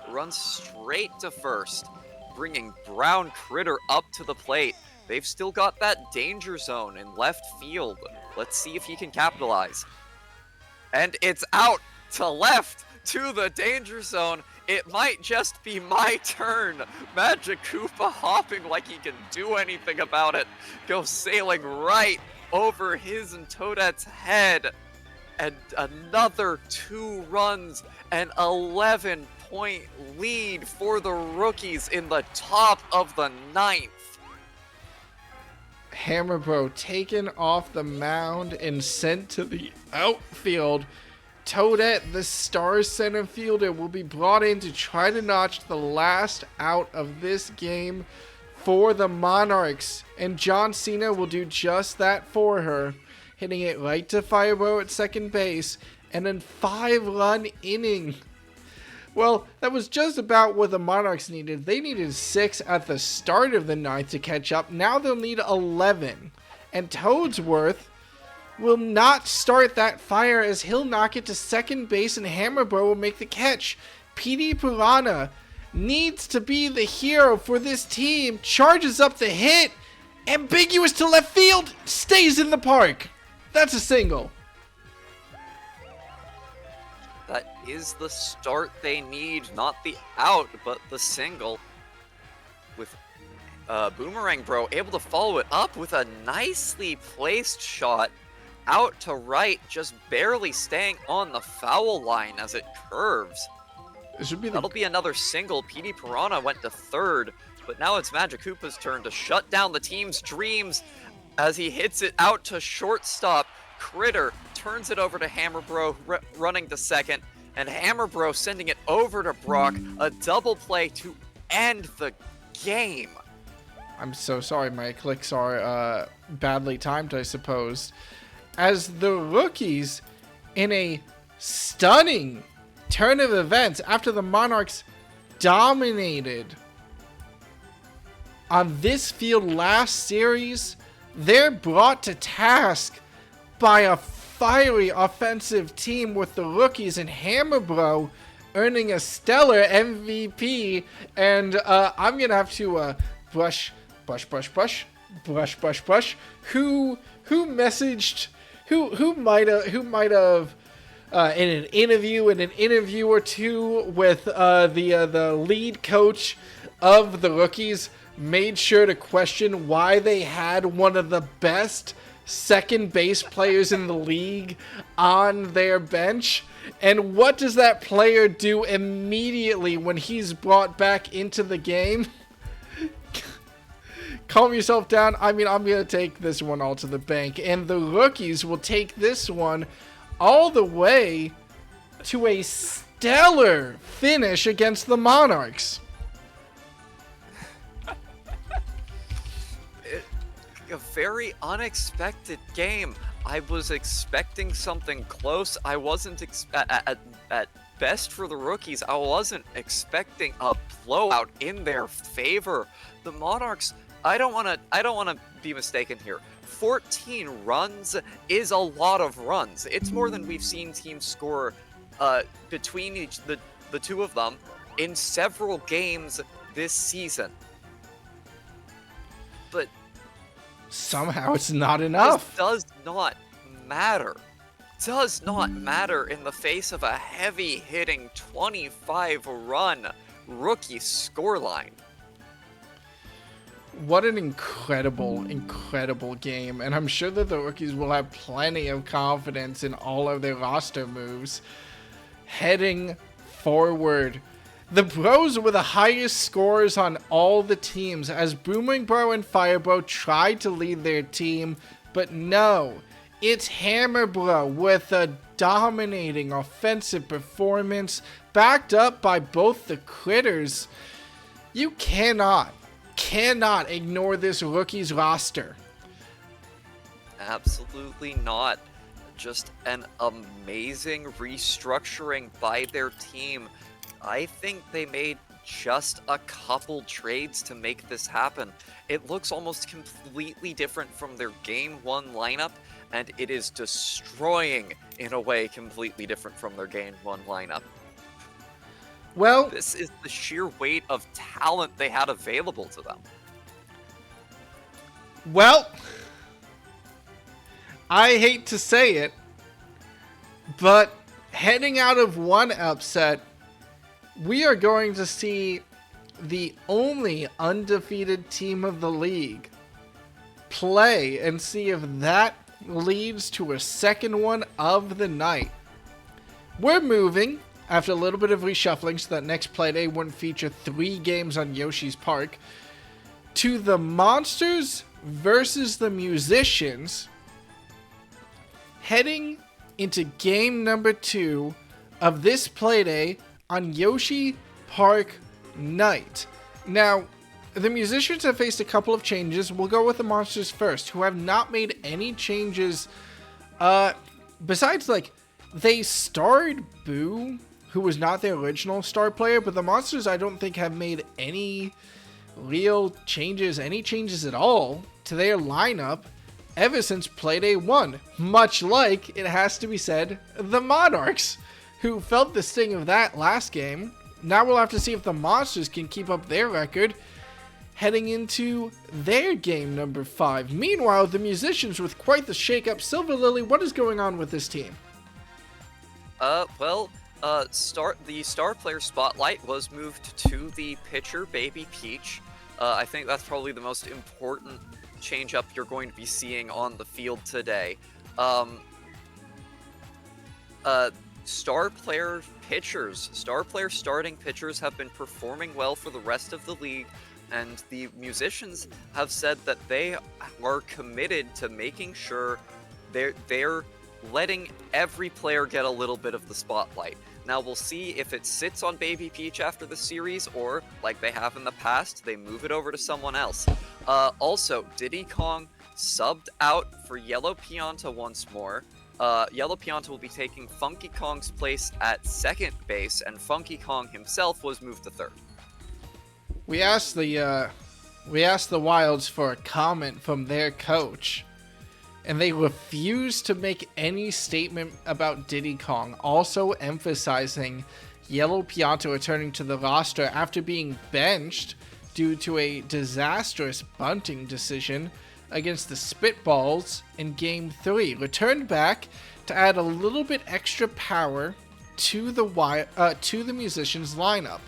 runs straight to first, bringing Brown Critter up to the plate. They've still got that danger zone in left field. Let's see if he can capitalize. And it's out to left to the danger zone. It might just be my turn. Magic Koopa hopping like he can do anything about it. Goes sailing right over his and Toadette's head. And another 2 runs, an 11-point lead for the rookies in the top of the 9th. Hammerbro taken off the mound and sent to the outfield. Toadette, the star center fielder, will be brought in to try to notch the last out of this game for the Monarchs. And John Cena will do just that for her, hitting it right to FireEggs at second base, and then 5-run inning. Well, that was just about what the Monarchs needed. They needed 6 at the start of the 9th to catch up. Now they'll need 11. And Toadsworth will not start that fire as he'll knock it to second base and Hammerbro will make the catch. PD Piranha needs to be the hero for this team. Charges up the hit. Ambiguous to left field. Stays in the park. That's a single. That is the start they need, not the out, but the single. With Boomerang Bro able to follow it up with a nicely placed shot out to right, just barely staying on the foul line as it curves. That'll be another single. PD Piranha went to third, but now it's Magic Koopa's turn to shut down the team's dreams as he hits it out to shortstop. Critter turns it over to Hammerbro, running to second, and Hammerbro sending it over to Brock. A double play to end the game. I'm so sorry, my clicks are badly timed, I suppose. As the rookies, in a stunning turn of events after the Monarchs dominated on this field last series, they're brought to task by a fiery offensive team with the rookies and Hammerbro earning a stellar MVP. And I'm gonna have to brush. Who messaged? Who might have in an interview or two with the lead coach of the rookies made sure to question why they had one of the best second base players in the league on their bench. And what does that player do immediately when he's brought back into the game? Calm yourself down. I mean, I'm going to take this one all to the bank. And the rookies will take this one all the way to a stellar finish against the Monarchs. A very unexpected game. I was expecting something close. I wasn't at best for the rookies. I wasn't expecting a blowout in their favor. The Monarchs, I don't want to be mistaken here. 14 runs is a lot of runs. It's more than we've seen teams score between the two of them in several games this season. But somehow it's not enough. This does not matter. Does not matter in the face of a heavy-hitting 25-run rookie scoreline. What an incredible game. And I'm sure that the rookies will have plenty of confidence in all of their roster moves heading forward. The Bros were the highest scorers on all the teams as Boomerang Bro and FireBro tried to lead their team, but no, it's Hammerbro with a dominating offensive performance backed up by both the Critters. You cannot ignore this rookie's roster. Absolutely not. Just an amazing restructuring by their team. I think they made just a couple trades to make this happen. It looks almost completely different from their Game 1 lineup, and it is destroying, in a way, completely different from their Game 1 lineup. Well, this is the sheer weight of talent they had available to them. Well, I hate to say it, but heading out of one upset, we are going to see the only undefeated team of the league play and see if that leads to a second one of the night. We're moving, after a little bit of reshuffling so that next Playday wouldn't feature 3 games on Yoshi's Park, to the Monsters versus the Musicians, heading into game number 2 of this Playday on Yoshi Park Night. Now, the Musicians have faced a couple of changes. We'll go with the Monsters first, who have not made any changes, besides, like, they starred Boo, who was not their original star player, but the Monsters, I don't think, have made any real changes, any changes at all, to their lineup ever since Playday 1. Much like, it has to be said, the Monarchs, who felt the sting of that last game. Now we'll have to see if the Monsters can keep up their record heading into their game number 5. Meanwhile, the Musicians with quite the shakeup. Silver Lily, what is going on with this team? The star player spotlight was moved to the pitcher, Baby Peach. I think that's probably the most important change-up you're going to be seeing on the field today. Star player starting pitchers have been performing well for the rest of the league, and the Musicians have said that they are committed to making sure they're letting every player get a little bit of the spotlight. Now we'll see if it sits on Baby Peach after the series, or, like they have in the past, they move it over to someone else. Also, Diddy Kong subbed out for Yellow Pianta once more. Yellow Pianta will be taking Funky Kong's place at second base, and Funky Kong himself was moved to third. We asked the Wilds for a comment from their coach, and they refused to make any statement about Diddy Kong, also emphasizing Yellow Pianta returning to the roster after being benched due to a disastrous bunting decision against the Spitballs in Game 3. Returned back to add a little bit extra power to the Musicians lineup.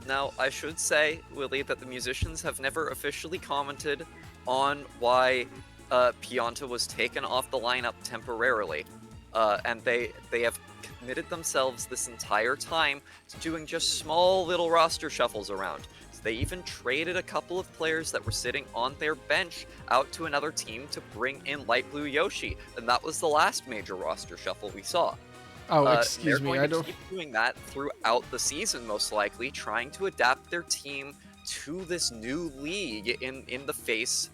Now, I should say, Willie, that the Musicians have never officially commented on why Pianta was taken off the lineup temporarily. And they have committed themselves this entire time to doing just small little roster shuffles around. So they even traded a couple of players that were sitting on their bench out to another team to bring in Light Blue Yoshi, and that was the last major roster shuffle we saw. Oh, excuse me, I don't. They're going to keep doing that throughout the season, most likely, trying to adapt their team to this new league in the face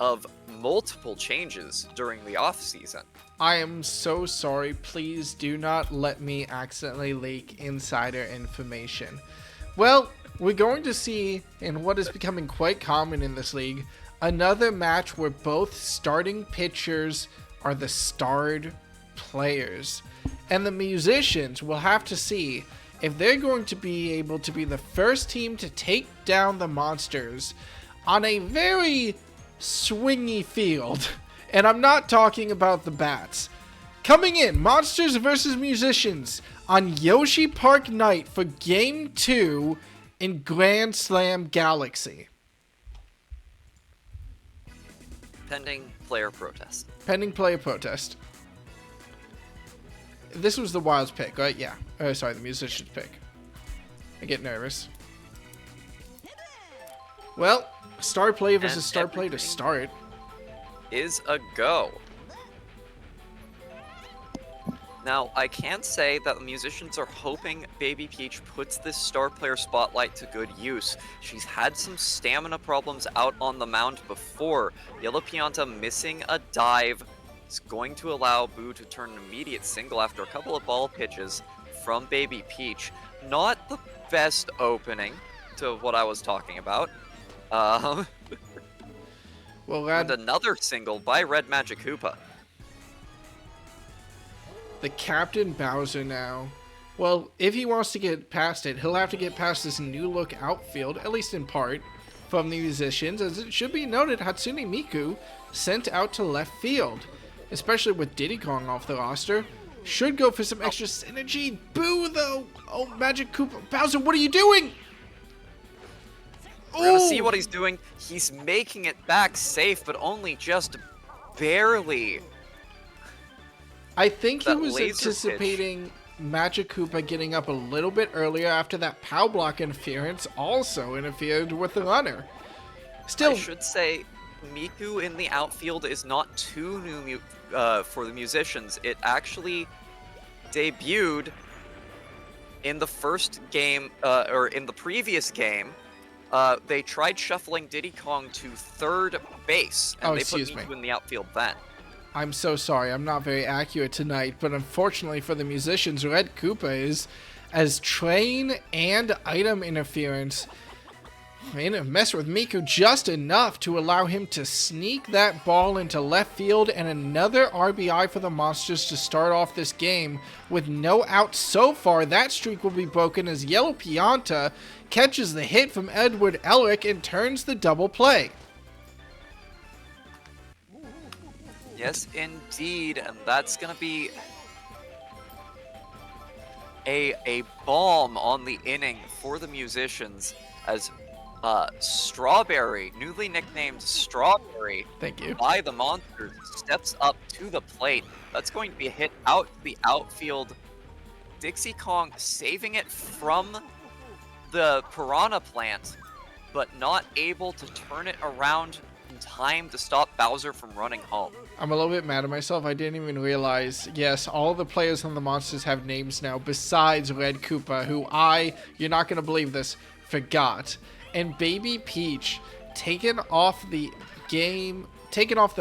of multiple changes during the off-season. I am so sorry. Please do not let me accidentally leak insider information. Well, we're going to see, in what is becoming quite common in this league, another match where both starting pitchers are the starred players. And the Musicians will have to see if they're going to be able to be the first team to take down the Monsters on a very swingy field. And I'm not talking about the bats. Coming in, Monsters versus Musicians on Yoshi Park Night for Game 2 in Grand Slam Galaxy. Pending player protest. Pending player protest. This was the Wilds pick, right? Yeah. Sorry, the Musicians pick. I get nervous. Well, star play versus star play to start. Is a go. Now, I can say that the Musicians are hoping Baby Peach puts this star player spotlight to good use. She's had some stamina problems out on the mound before. Yellow Pianta missing a dive is going to allow Boo to turn an immediate single after a couple of ball pitches from Baby Peach. Not the best opening to what I was talking about. Well, and another single by Red Magic Koopa. The Captain Bowser now. Well, if he wants to get past it, he'll have to get past this new look outfield, at least in part, from the Musicians, as it should be noted, Hatsune Miku sent out to left field, especially with Diddy Kong off the roster. Should go for some extra synergy. Boo, though. Oh, Magic Koopa. Bowser, what are you doing? We're gonna see what he's doing. He's making it back safe, but only just barely. I think he That was laser anticipating Magic Koopa getting up a little bit earlier after that POW block interference also interfered with the runner. Still, I should say, Miku in the outfield is not too new for the Musicians. It actually debuted in the first game, or in the previous game. They tried shuffling Diddy Kong to third base, and they put Miku in the outfield then. I'm so sorry, I'm not very accurate tonight, but unfortunately for the Musicians, Red Koopa is as train and item interference mess with Miku just enough to allow him to sneak that ball into left field, and another RBI for the Monsters to start off this game with no outs so far. That streak will be broken as Yellow Pianta catches the hit from Edward Elric and turns the double play. Yes, indeed, and that's gonna be a balm on the inning for the Musicians as Strawberry, newly nicknamed Strawberry, thank you, by the Monsters, steps up to the plate. That's going to be a hit out to the outfield. Dixie Kong saving it from the Piranha Plant, but not able to turn it around in time to stop Bowser from running home. I'm a little bit mad at myself. I didn't even realize, yes, all the players on the Monsters have names now besides Red Koopa, who you're not going to believe this, forgot. And Baby Peach taken off the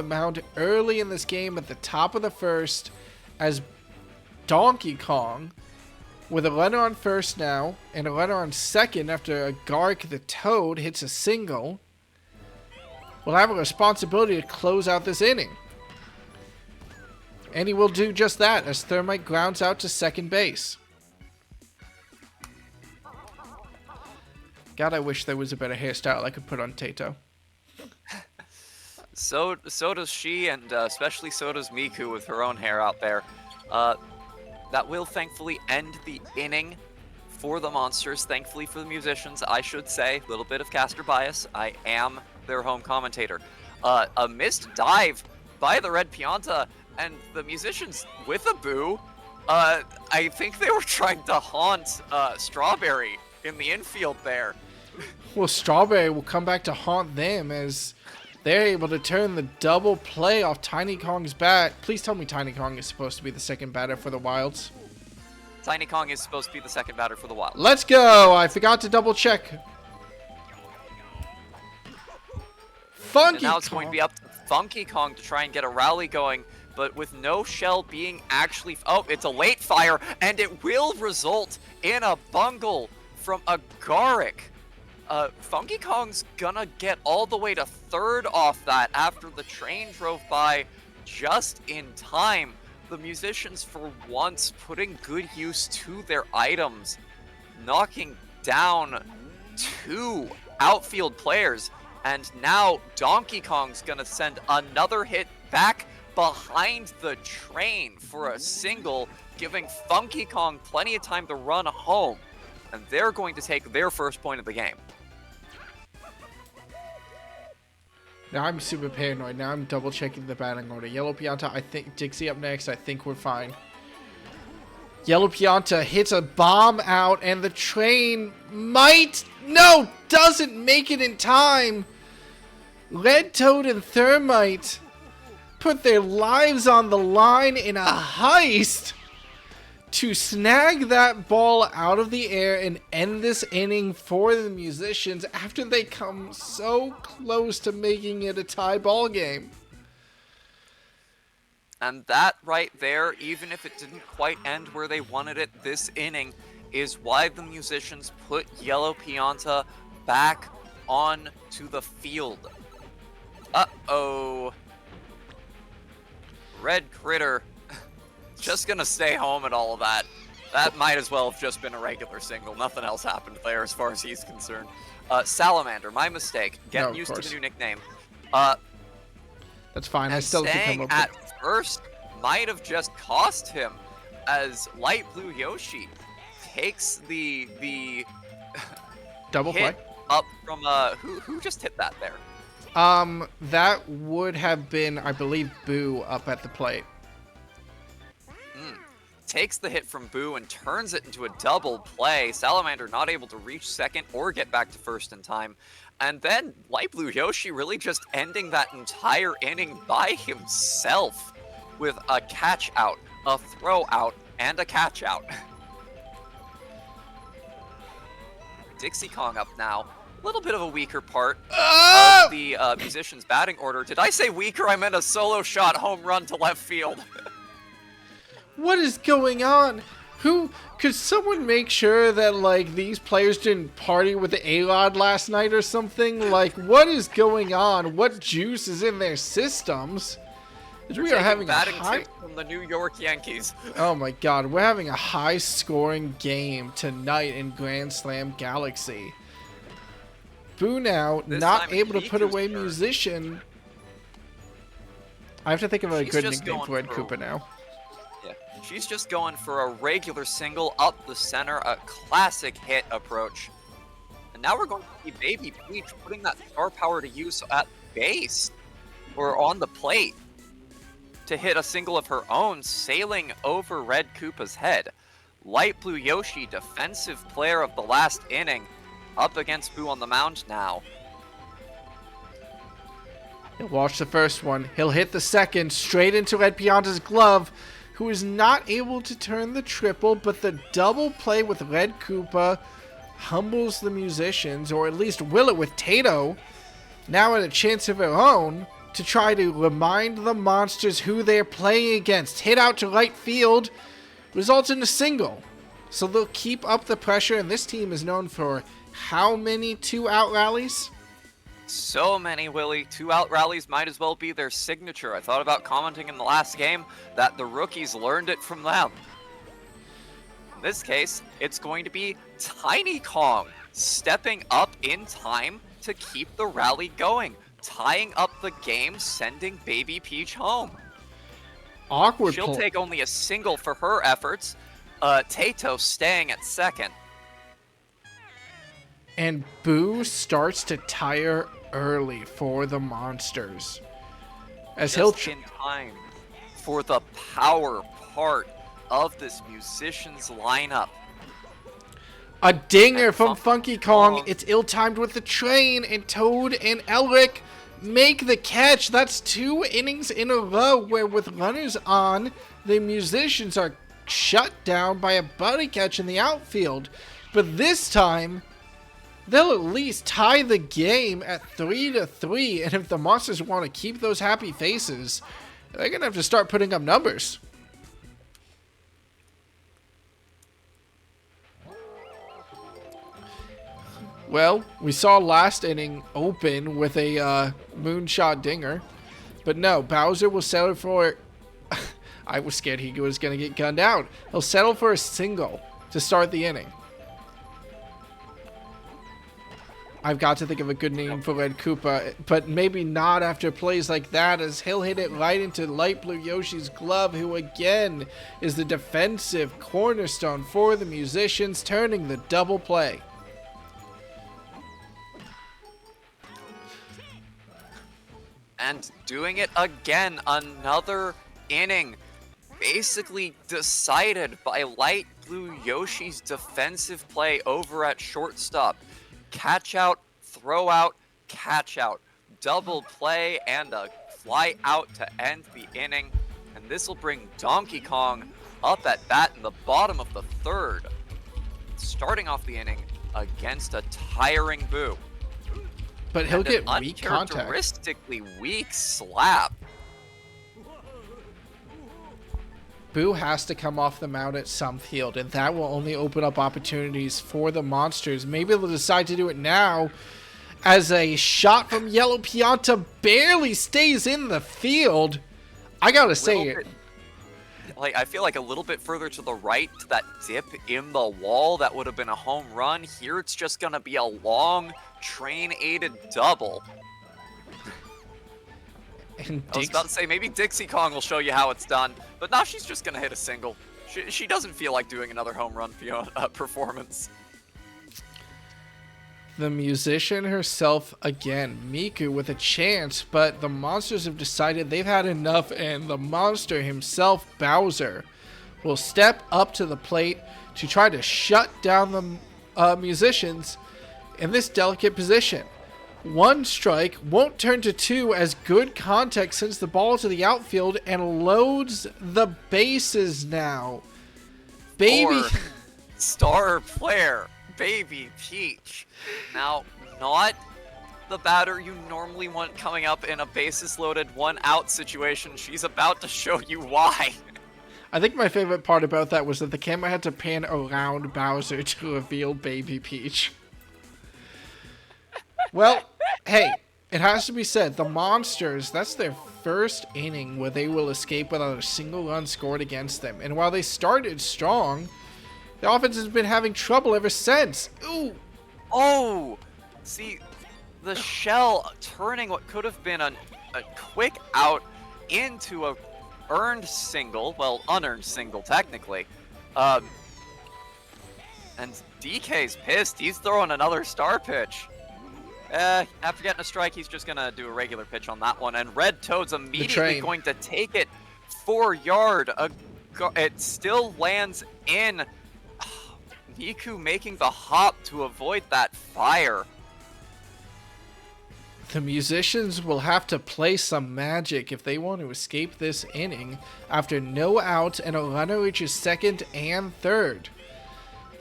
mound early in this game at the top of the first as Donkey Kong, with a runner on first now and a runner on second after Gark the Toad hits a single, will have a responsibility to close out this inning. And he will do just that as Thermite grounds out to second base. God, I wish there was a better hairstyle I could put on Tato. So does she, and especially so does Miku with her own hair out there. That will thankfully end the inning for the Monsters. Thankfully for the Musicians, I should say. A little bit of caster bias. I am their home commentator. A missed dive by the Red Pianta, and the Musicians with a boo. I think they were trying to haunt Strawberry in the infield there. Well, Strawberry will come back to haunt them as they're able to turn the double play off Tiny Kong's bat. Please tell me Tiny Kong is supposed to be the second batter for the Wilds. Tiny Kong is supposed to be the second batter for the Wilds. Let's go! I forgot to double check. Funky and now it's Kong. going to be up to Funky Kong to try and get a rally going, but with no shell being actually... Oh, it's a late fire, and it will result in a bungle from Agaric. Funky Kong's gonna get all the way to third off that after the train drove by just in time. The Musicians, for once, putting good use to their items, knocking down 2 outfield players, and now Donkey Kong's gonna send another hit back behind the train for a single, giving Funky Kong plenty of time to run home, and they're going to take their first point of the game. Now I'm super paranoid. Now I'm double checking the batting order. Yellow Pianta, I think Dixie up next. I think we're fine. Yellow Pianta hits a bomb out, and the train doesn't make it in time. Red Toad and Thermite put their lives on the line in a heist to snag that ball out of the air and end this inning for the Musicians after they come so close to making it a tie ball game. And that right there, even if it didn't quite end where they wanted it this inning, is why the Musicians put Yellow Pianta back on to the field. Uh-oh. Red Critter just gonna stay home and all of that. That might as well have just been a regular single. Nothing else happened there as far as he's concerned. Salamander, my mistake. No, Getting of used to course. the new nickname. That's fine. I And still can staying come up at with... first might have just cost him, as Light Blue Yoshi takes the Double play. hit up from who just hit that there? That would have been, I believe, Boo up at the plate. Takes the hit from Boo and turns it into a double play. Salamander not able to reach second or get back to first in time. And then Light Blue Yoshi really just ending that entire inning by himself with a catch out, a throw out, and a catch out. Dixie Kong up now. A little bit of a weaker part of the musician's batting order. Did I say weaker? I meant a solo shot home run to left field. What is going on? Could someone make sure that, like, these players didn't party with the A-Rod last night or something? Like, what is going on? What juice is in their systems? We are having a batting high... tip from the New York Yankees. Oh my god, we're having a high-scoring game tonight in Grand Slam Galaxy. Boo now, This not time able to it's put away Miku's turn. musician. I have to think of a She's good just nickname going for Red for- Koopa now. Yeah, she's just going for a regular single up the center, a classic hit approach. And now we're going to see Baby Peach putting that star power to use at base, or on the plate, to hit a single of her own, sailing over Red Koopa's head. Light Blue Yoshi, defensive player of the last inning, up against Boo on the mound now. He'll watch the first one. He'll hit the second straight into Red Pianta's glove, who is not able to turn the triple, but the double play with Red Koopa humbles the musicians, or at least will it with Tato, now at a chance of her own, to try to remind the monsters who they're playing against. Hit out to right field, results in a single. So they'll keep up the pressure, and this team is known for how many 2-out rallies? So many, Willie. 2-out rallies might as well be their signature. I thought about commenting in the last game that the rookies learned it from them. In this case, it's going to be Tiny Kong stepping up in time to keep the rally going, tying up the game, sending Baby Peach home. Awkward She'll pull. take only a single for her efforts. Tato staying at second. And Boo starts to tire early for the monsters. As he'll... Just in time for the power part of this musician's lineup. A dinger And from Funky Kong. Kong. It's ill-timed with the train, and Toad and Elric make the catch. That's 2 innings in a row where with runners on, the musicians are shut down by a buddy catch in the outfield. But this time, they'll at least tie the game at 3-3, and if the monsters want to keep those happy faces, they're going to have to start putting up numbers. Well, we saw last inning open with a moonshot dinger. But no, Bowser will settle for... I was scared he was going to get gunned out. He'll settle for a single to start the inning. I've got to think of a good name for Red Koopa, but maybe not after plays like that, as he'll hit it right into Light Blue Yoshi's glove, who again is the defensive cornerstone for the musicians, turning the double play. And doing it again, another inning, basically decided by Light Blue Yoshi's defensive play over at shortstop. Catch out, throw out, catch out, double play, and a fly out to end the inning. And this will bring Donkey Kong up at bat in the bottom of the third, starting off the inning against a tiring Boo. But he'll And get an weak contact. uncharacteristically weak slap. Boo has to come off the mound at some field, and that will only open up opportunities for the monsters. Maybe they'll decide to do it now, as a shot from Yellow Pianta barely stays in the field. I gotta say it. like, I feel like a little bit further to the right, to that dip in the wall, that would have been a home run. Here it's just gonna be a long, train-aided double. And I was about to say, maybe Dixie Kong will show you how it's done, but now she's just gonna hit a single. She doesn't feel like doing another home run performance. The musician herself again, Miku, with a chance, but the monsters have decided they've had enough, and the monster himself, Bowser, will step up to the plate to try to shut down the musicians in this delicate position. One strike won't turn to two as good contact sends the ball to the outfield and loads the bases now. Baby. Or star player, Baby Peach. Now, not the batter you normally want coming up in a bases loaded 1-out situation. She's about to show you why. I think my favorite part about that was that the camera had to pan around Bowser to reveal Baby Peach. Well, hey, it has to be said, the monsters, that's their first inning where they will escape without a single run scored against them. And while they started strong, the offense has been having trouble ever since. Ooh. Oh! See, the shell turning what could have been a quick out into a earned single, well, unearned single, technically. And DK's pissed. He's throwing another star pitch. After getting a strike, he's just gonna do a regular pitch on that one, and Red Toad's immediately going to take it 4-yard. It still lands in. Miku making the hop to avoid that fire. The musicians will have to play some magic if they want to escape this inning after no outs and a runner reaches second and third.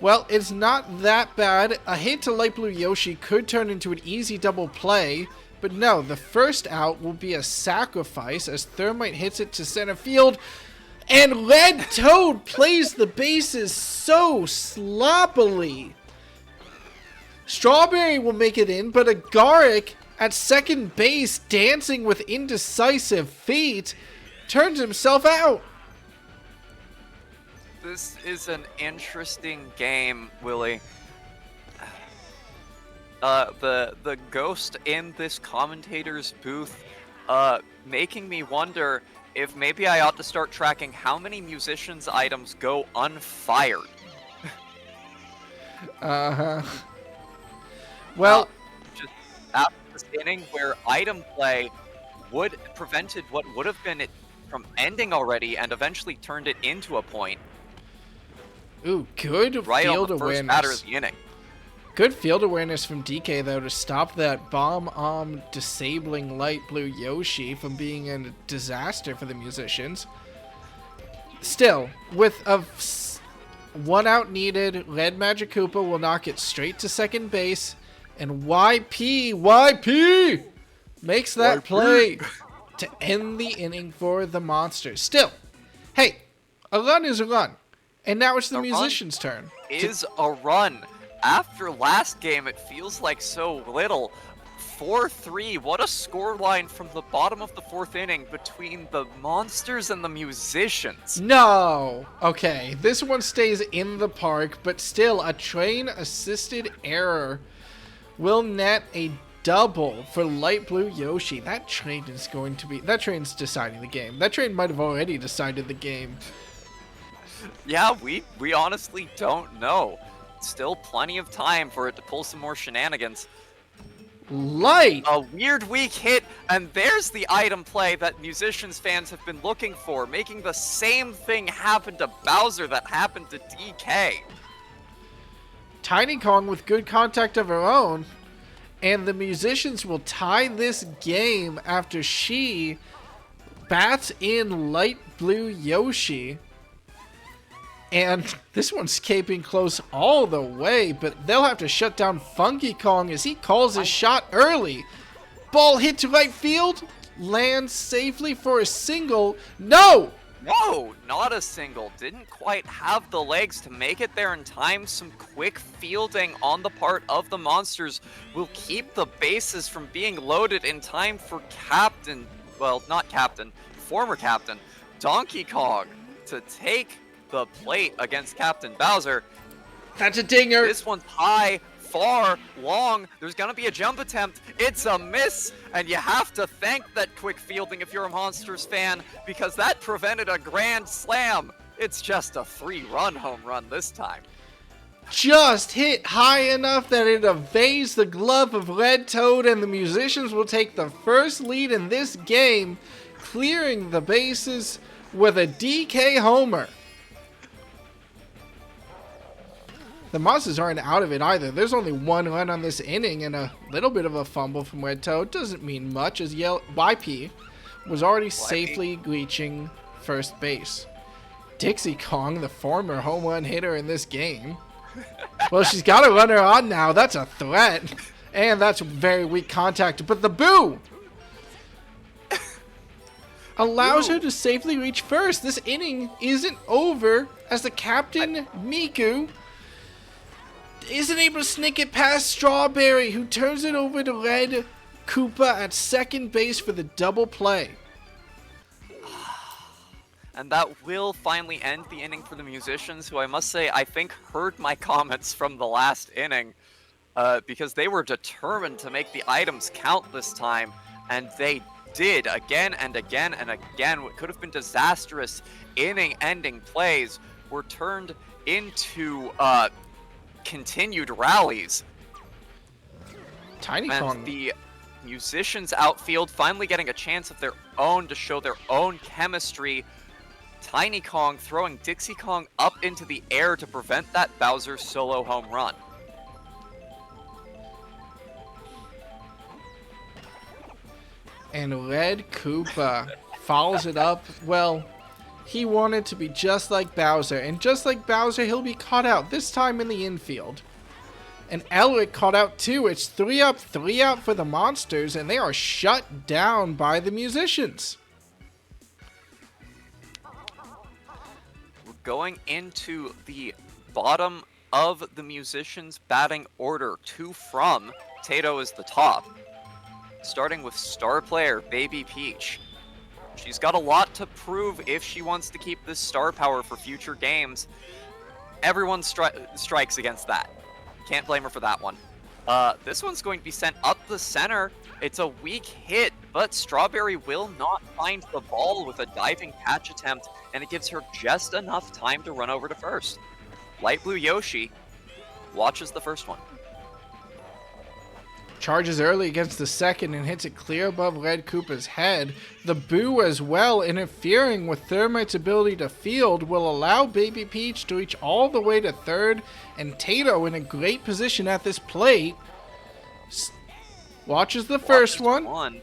Well, it's not that bad. A hit to Light Blue Yoshi could turn into an easy double play, but no, the first out will be a sacrifice as Thermite hits it to center field, and Red Toad plays the bases so sloppily. Strawberry will make it in, but Agaric at second base, dancing with indecisive feet, turns himself out. This is an interesting game, Willie. The ghost in this commentator's booth, making me wonder if maybe I ought to start tracking how many musicians' items go unfired. Uh-huh. Well, just after this inning where item play would prevented what would have been it from ending already and eventually turned it into a point. Ooh, good right field on the awareness. First batter of the inning. Good field awareness from DK, though, to stop that bomb disabling Light Blue Yoshi from being a disaster for the musicians. Still, with a 1 out needed, Red Magic Koopa will knock it straight to second base, and YP makes that play to end the inning for the monsters. Still, hey, a run is a run. And now it's the musicians' turn. Is a run. After last game, it feels like so little. 4-3, what a scoreline from the bottom of the 4th inning between the monsters and the musicians. No! Okay, this one stays in the park, but still, a train-assisted error will net a double for Light Blue Yoshi. That train is going to be... That train's deciding the game. That train might have already decided the game. Yeah, we honestly don't know. Still plenty of time for it to pull some more shenanigans. Light! A weird weak hit, and there's the item play that musicians fans have been looking for, making the same thing happen to Bowser that happened to DK. Tiny Kong with good contact of her own, and the musicians will tie this game after she bats in Light Blue Yoshi. And this one's caping close all the way, but they'll have to shut down Funky Kong as he calls his shot early. Ball hit to right field, lands safely for a single. No! No, not a single. Didn't quite have the legs to make it there in time. Some quick fielding on the part of the monsters will keep the bases from being loaded in time for former captain, Donkey Kong to take the plate against Captain Bowser. That's a dinger. This one's high, far, long. There's gonna be a jump attempt. It's a miss, and you have to thank that quick fielding if you're a Monsters fan, because that prevented a grand slam. It's just a 3-run home run this time. Just hit high enough that it evades the glove of Red Toad, and the musicians will take the first lead in this game, clearing the bases with a DK homer. The Monsters aren't out of it either. There's only 1 run on this inning and a little bit of a fumble from Red Toad. Doesn't mean much, as YP was already safely reaching first base. Dixie Kong, the former home run hitter in this game. Well, she's got a runner on now. That's a threat. And that's very weak contact. But the boo allows her to safely reach first. This inning isn't over as the captain, Miku, isn't able to sneak it past Strawberry, who turns it over to Red Koopa at second base for the double play. And that will finally end the inning for the musicians, who I must say I think heard my comments from the last inning, because they were determined to make the items count this time, and they did again and again and again. What could have been disastrous inning-ending plays were turned into continued rallies. Tiny and Kong. The musicians outfield finally getting a chance of their own to show their own chemistry. Tiny Kong throwing Dixie Kong up into the air to prevent that Bowser solo home run. And Red Koopa follows it up. Well, he wanted to be just like Bowser, and just like Bowser, he'll be caught out, this time in the infield. And Elric caught out too. It's 3 up, 3 out for the Monsters, and they are shut down by the musicians. We're going into the bottom of the musicians' batting order. To from. Tato is the top. Starting with star player Baby Peach. She's got a lot to prove if she wants to keep this star power for future games. Everyone strikes against that. Can't blame her for that one. This one's going to be sent up the center. It's a weak hit, but Strawberry will not find the ball with a diving catch attempt, and it gives her just enough time to run over to first. Light Blue Yoshi watches the first one. Charges early against the second and hits it clear above Red Koopa's head. The boo as well, interfering with Thermite's ability to field, will allow Baby Peach to reach all the way to third, and Tato in a great position at this plate. Watches the first one.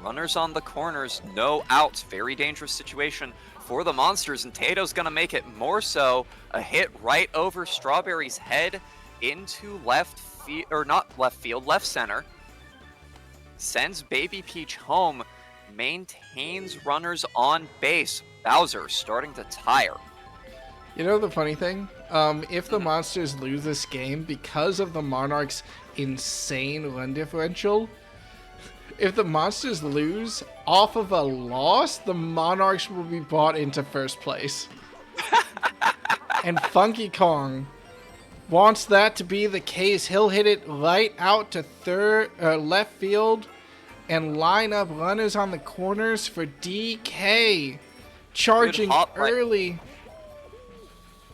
Runners on the corners, no outs. Very dangerous situation for the Monsters, and Tato's gonna make it more so. A hit right over Strawberry's head into left center. Sends Baby Peach home. Maintains runners on base. Bowser starting to tire. You know the funny thing? If the Monsters lose this game because of the Monarchs' insane run differential, if the Monsters lose off of a loss, the Monarchs will be brought into first place. And Funky Kong wants that to be the case. He'll hit it right out to left field and line up runners on the corners for DK. Charging early.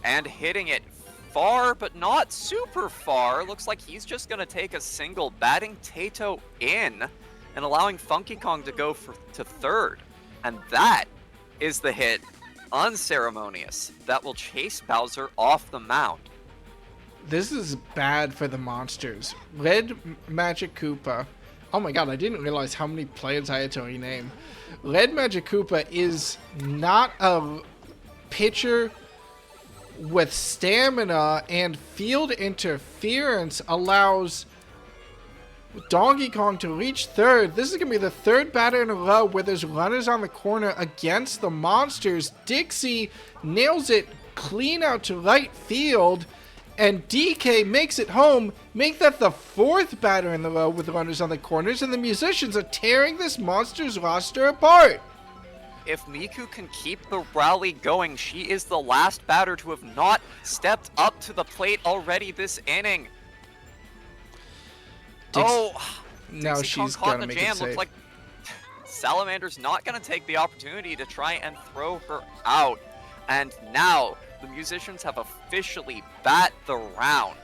And hitting it far, but not super far. Looks like he's just going to take a single, batting Tato in and allowing Funky Kong to go to third. And that is the hit, unceremonious, that will chase Bowser off the mound. This is bad for the Monsters. Red Magic Koopa. Oh my god, I didn't realize how many players I had to rename. Red Magic Koopa is not a pitcher with stamina, and field interference allows Donkey Kong to reach third. This is going to be the third batter in a row where there's runners on the corner against the Monsters. Dixie nails it clean out to right field, and DK makes it home. Make that the fourth batter in the row with runners on the corners, and the musicians are tearing this Monsters roster apart. if Miku can keep the rally going, she is the last batter to have not stepped up to the plate already this inning. Now Dixie Kong she's caught in gonna the make jam. it safe. Looks like Salamander's not going to take the opportunity to try and throw her out. And now the musicians have officially bat the round.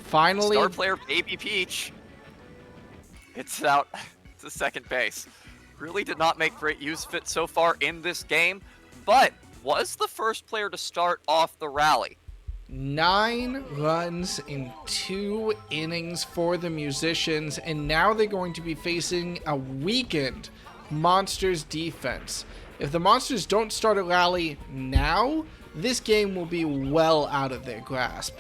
Finally, Star player Baby Peach hits it out to second base. Really did not make great use of it so far in this game, but was the first player to start off the rally. 9 runs in 2 innings for the musicians, and now they're going to be facing a weakened Monsters defense. If the Monsters don't start a rally now, this game will be well out of their grasp.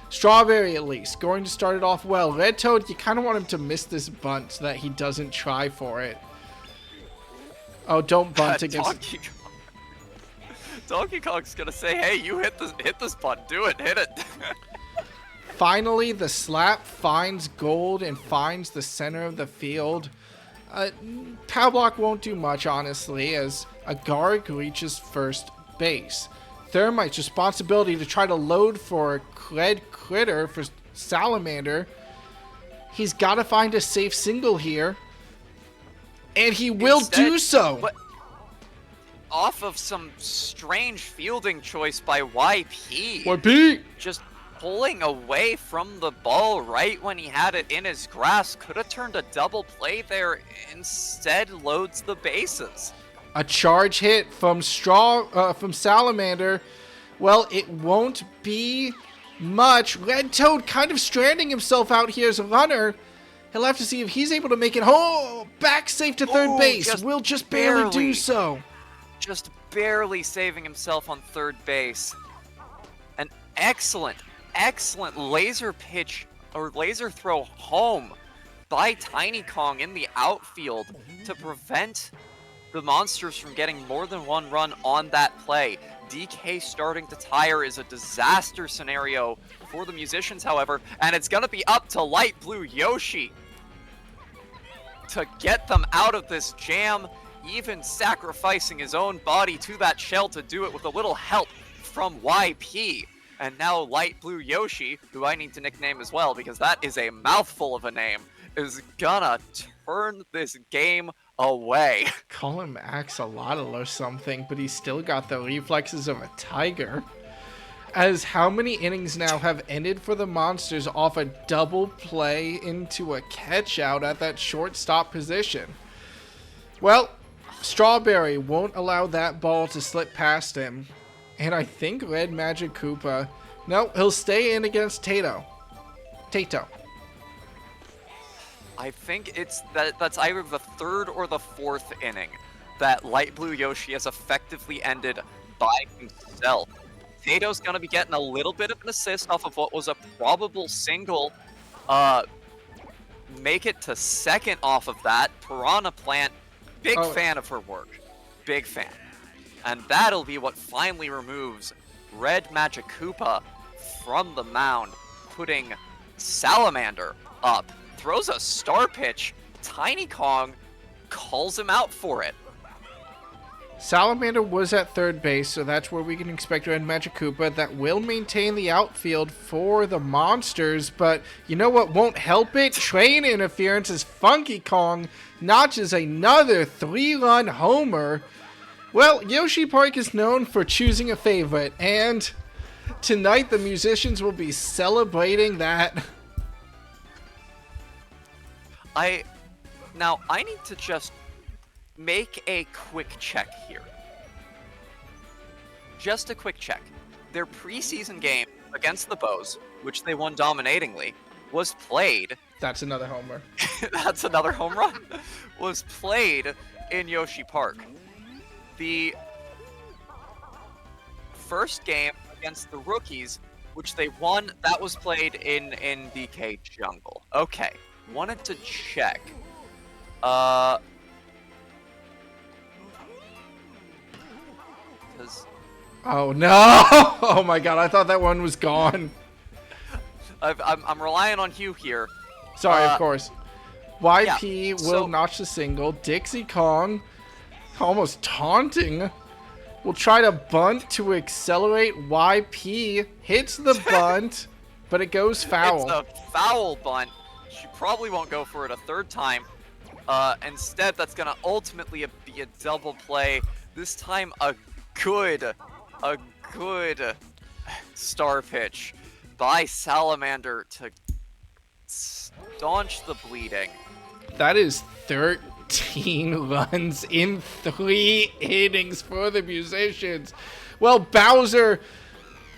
Strawberry, at least, going to start it off well. Red Toad, you kind of want him to miss this bunt so that he doesn't try for it. Oh, don't bunt against... Donkey Kong's gonna say, "Hey, you hit this bunt. Do it. Hit it." Finally, the slap finds gold and finds the center of the field. Power block won't do much, honestly, as Agarg reaches first base. Thermite's responsibility to try to load for Critter for Salamander. He's got to find a safe single here, and he will do so. But off of some strange fielding choice by YP. YP! Just pulling away from the ball right when he had it in his grasp. Could have turned a double play there. Instead, loads the bases. A charge hit from Salamander. Well, it won't be much. Red Toad kind of stranding himself out here as a runner. He'll have to see if he's able to make it home. Back safe to third base. Will just barely do so. Just barely saving himself on third base. An excellent laser pitch or laser throw home by Tiny Kong in the outfield to prevent the Monsters from getting more than one run on that play. DK starting to tire is a disaster scenario for the musicians, however, and it's going to be up to Light Blue Yoshi to get them out of this jam, even sacrificing his own body to that shell to do it with a little help from YP. And now Light Blue Yoshi, who I need to nickname as well because that is a mouthful of a name, is gonna turn this game away. Call him Axolotl or something, but he's still got the reflexes of a tiger. As how many innings now have ended for the Monsters off a double play into a catch out at that shortstop position? Well, Strawberry won't allow that ball to slip past him. And I think Red Magic Koopa... No, he'll stay in against Tato. I think that's either the third or the fourth inning that Light Blue Yoshi has effectively ended by himself. Tato's going to be getting a little bit of an assist off of what was a probable single. Make it to second off of that. Piranha Plant, big fan of her work. Big fan. And that'll be what finally removes Red Magic Koopa from the mound, putting Salamander up. Throws a star pitch. Tiny Kong calls him out for it. Salamander was at third base, so that's where we can expect Red Magic Koopa. That will maintain the outfield for the Monsters, but you know what won't help it? Train interference as Funky Kong notches another 3-run homer. Well, Yoshi Park is known for choosing a favorite, and tonight the musicians will be celebrating that. Now, I need to just make a quick check here. Just a quick check. Their preseason game against the Bows, which they won dominatingly, was played... That's another homer. That's another home run. Was played in Yoshi Park. The first game against the Rookies, which they won, that was played in DK Jungle. Okay, wanted to check. Oh no! Oh my god, I thought that one was gone. I'm relying on Hugh here. Sorry, of course. YP will notch the single. Dixie Kong Almost taunting. We'll try to bunt to accelerate. YP hits the bunt, but it goes foul. It's a foul bunt. She probably won't go for it a third time. Instead, that's going to ultimately be a double play. This time, a good star pitch by Salamander to staunch the bleeding. That is 13 runs in 3 innings for the Musicians. Well, Bowser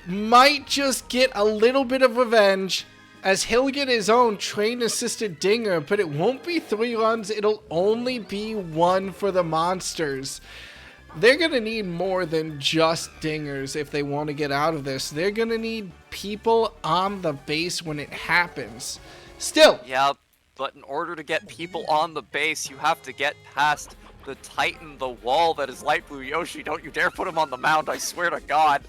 might just get a little bit of revenge as he'll get his own train-assisted dinger, but it won't be 3 runs, it'll only be 1 for the Monsters. They're going to need more than just dingers if they want to get out of this. They're going to need people on the base when it happens. Still. Yeah, but in order to get people on the base, you have to get past the Titan, the wall that is Light Blue Yoshi. Don't you dare put him on the mound, I swear to God.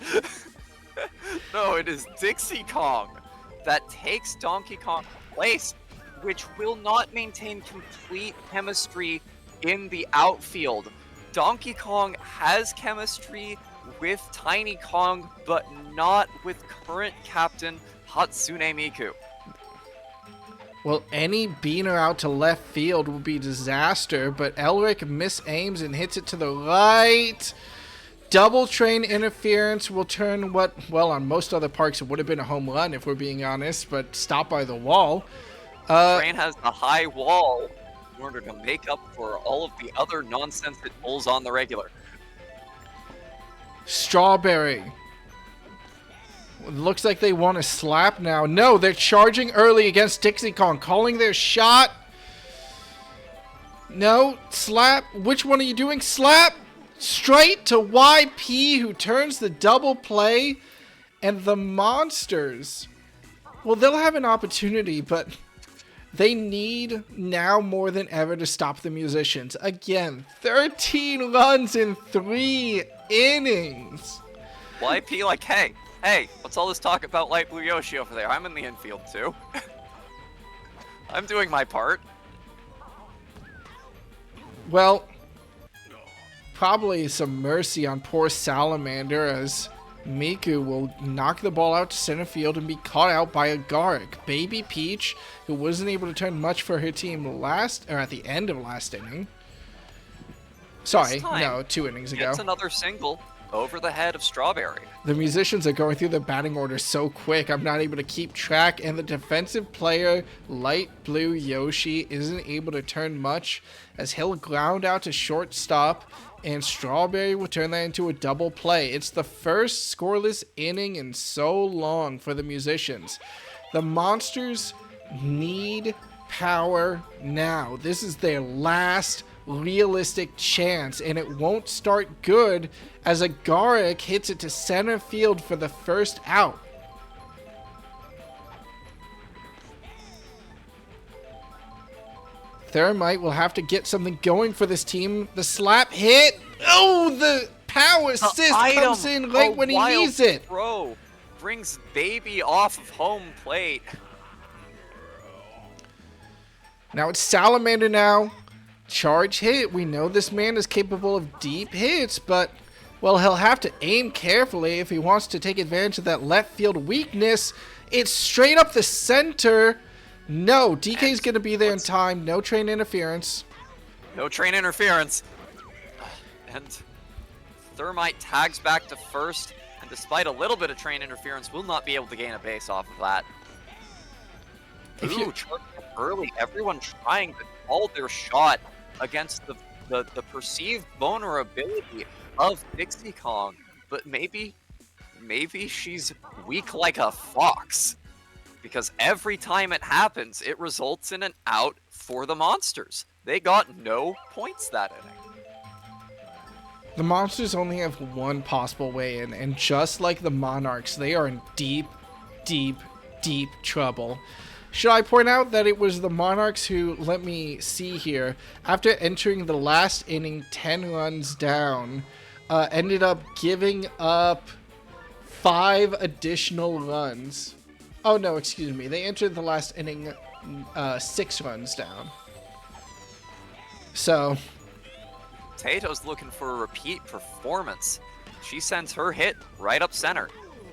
No, it is Dixie Kong that takes Donkey Kong's place, which will not maintain complete chemistry in the outfield. Donkey Kong has chemistry with Tiny Kong, but not with current captain Hatsune Miku. Well, any beaner out to left field will be disaster, but Elric misaims and hits it to the right. Double train interference will turn what, well, on most other parks it would have been a home run if we're being honest, but stopped by the wall. Train has a high wall in order to make up for all of the other nonsense it pulls on the regular. Strawberry. Looks like they want to slap now. No, they're charging early against Dixie Kong, calling their shot. No, slap. Which one are you doing? Slap. Straight to YP, who turns the double play. And the Monsters, well, they'll have an opportunity, but they need now more than ever to stop the Musicians. Again, 13 runs in 3 innings. YP like, hey, what's all this talk about Light Blue Yoshi over there? I'm in the infield too. I'm doing my part. Well, probably some mercy on poor Salamander as Miku will knock the ball out to center field and be caught out by a Garrick. Baby Peach, who wasn't able to turn much for her team at the end of last inning. Sorry, no, 2 innings ago. It's another single over the head of Strawberry. The Musicians are going through the batting order so quick, I'm not able to keep track, and the defensive player, Light Blue Yoshi, isn't able to turn much as he'll ground out to shortstop, and Strawberry will turn that into a double play. It's the first scoreless inning in so long for the Musicians. The Monsters need power now. This is their last realistic chance, and it won't start good as a Garrick hits it to center field for the first out. Thermite will have to get something going for this team. The slap hit. Oh, the power assist comes in right when he needs it. Throw brings Baby off of home plate. Now it's Salamander now. Charge hit. We know this man is capable of deep hits, but, well, he'll have to aim carefully if he wants to take advantage of that left field weakness. It's straight up the center. No, DK's going to be there in time. No train interference. No train interference. And Thermite tags back to first, and despite a little bit of train interference, will not be able to gain a base off of that. Ooh, charging early. Everyone trying to call their shot against the perceived vulnerability of Dixie Kong. But maybe she's weak like a fox. Because every time it happens, it results in an out for the Monsters. They got no points that inning. The Monsters only have one possible way in, and just like the Monarchs, they are in deep, deep, deep trouble. Should I point out that it was the Monarchs who, let me see here, after entering the last inning 10 runs down, ended up giving up 5 additional runs. Oh, no, excuse me. They entered the last inning 6 runs down. So, Potato's looking for a repeat performance. She sends her hit right up center.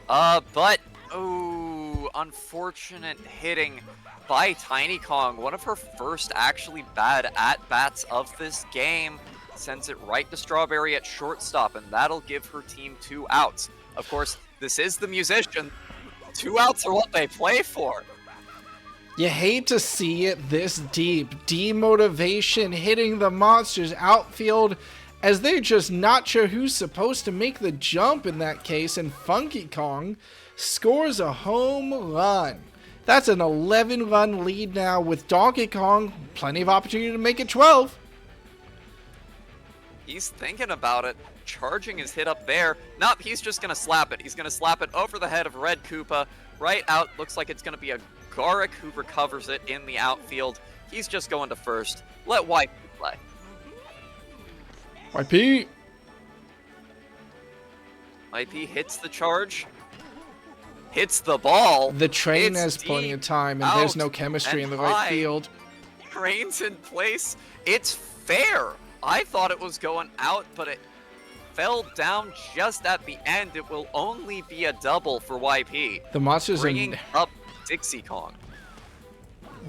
But, oh, unfortunate hitting by Tiny Kong. One of her first actually bad at-bats of this game. Sends it right to Strawberry at shortstop, and that'll give her team 2 outs. Of course, this is the Musician. 2 outs are what they play for. You hate to see it this deep. Demotivation hitting the Monsters outfield as they're just not sure who's supposed to make the jump in that case, and Funky Kong scores a home run. That's an 11-run lead now with Donkey Kong. Plenty of opportunity to make it 12. He's thinking about it, charging his hit up there. Nope, he's just going to slap it. He's going to slap it over the head of Red Koopa, right out. Looks like it's going to be a Garrick who recovers it in the outfield. He's just going to first. Let YP play. YP. YP hits the charge. Hits the ball. The train It's has plenty of time, and out there's no chemistry in and the right high. field. Train's in place. It's fair. I thought it was going out, but it fell down just at the end. It will only be a double for YP. The Monsters Bringing are up Dixie Kong.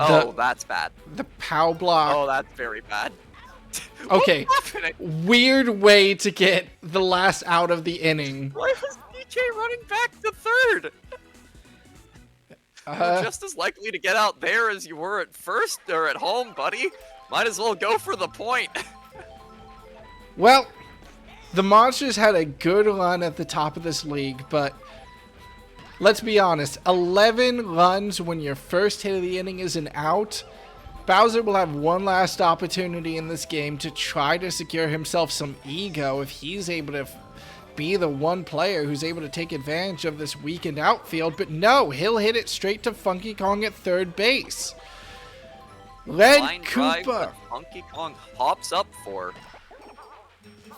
Oh, that's bad. the POW block. Oh, that's very bad. Okay, What's happening? weird way to get the last out of the inning. Why was DJ running back to third? You're just as likely to get out there as you were at first or at home, buddy. Might as well go for the point. Well, the Monsters had a good run at the top of this league, but let's be honest, 11 runs when your first hit of the inning is an out. Bowser will have one last opportunity in this game to try to secure himself some ego if he's able to be the one player who's able to take advantage of this weakened outfield, but no, he'll hit it straight to Funky Kong at third base. Red Line drive Koopa, that Funky Kong hops up for.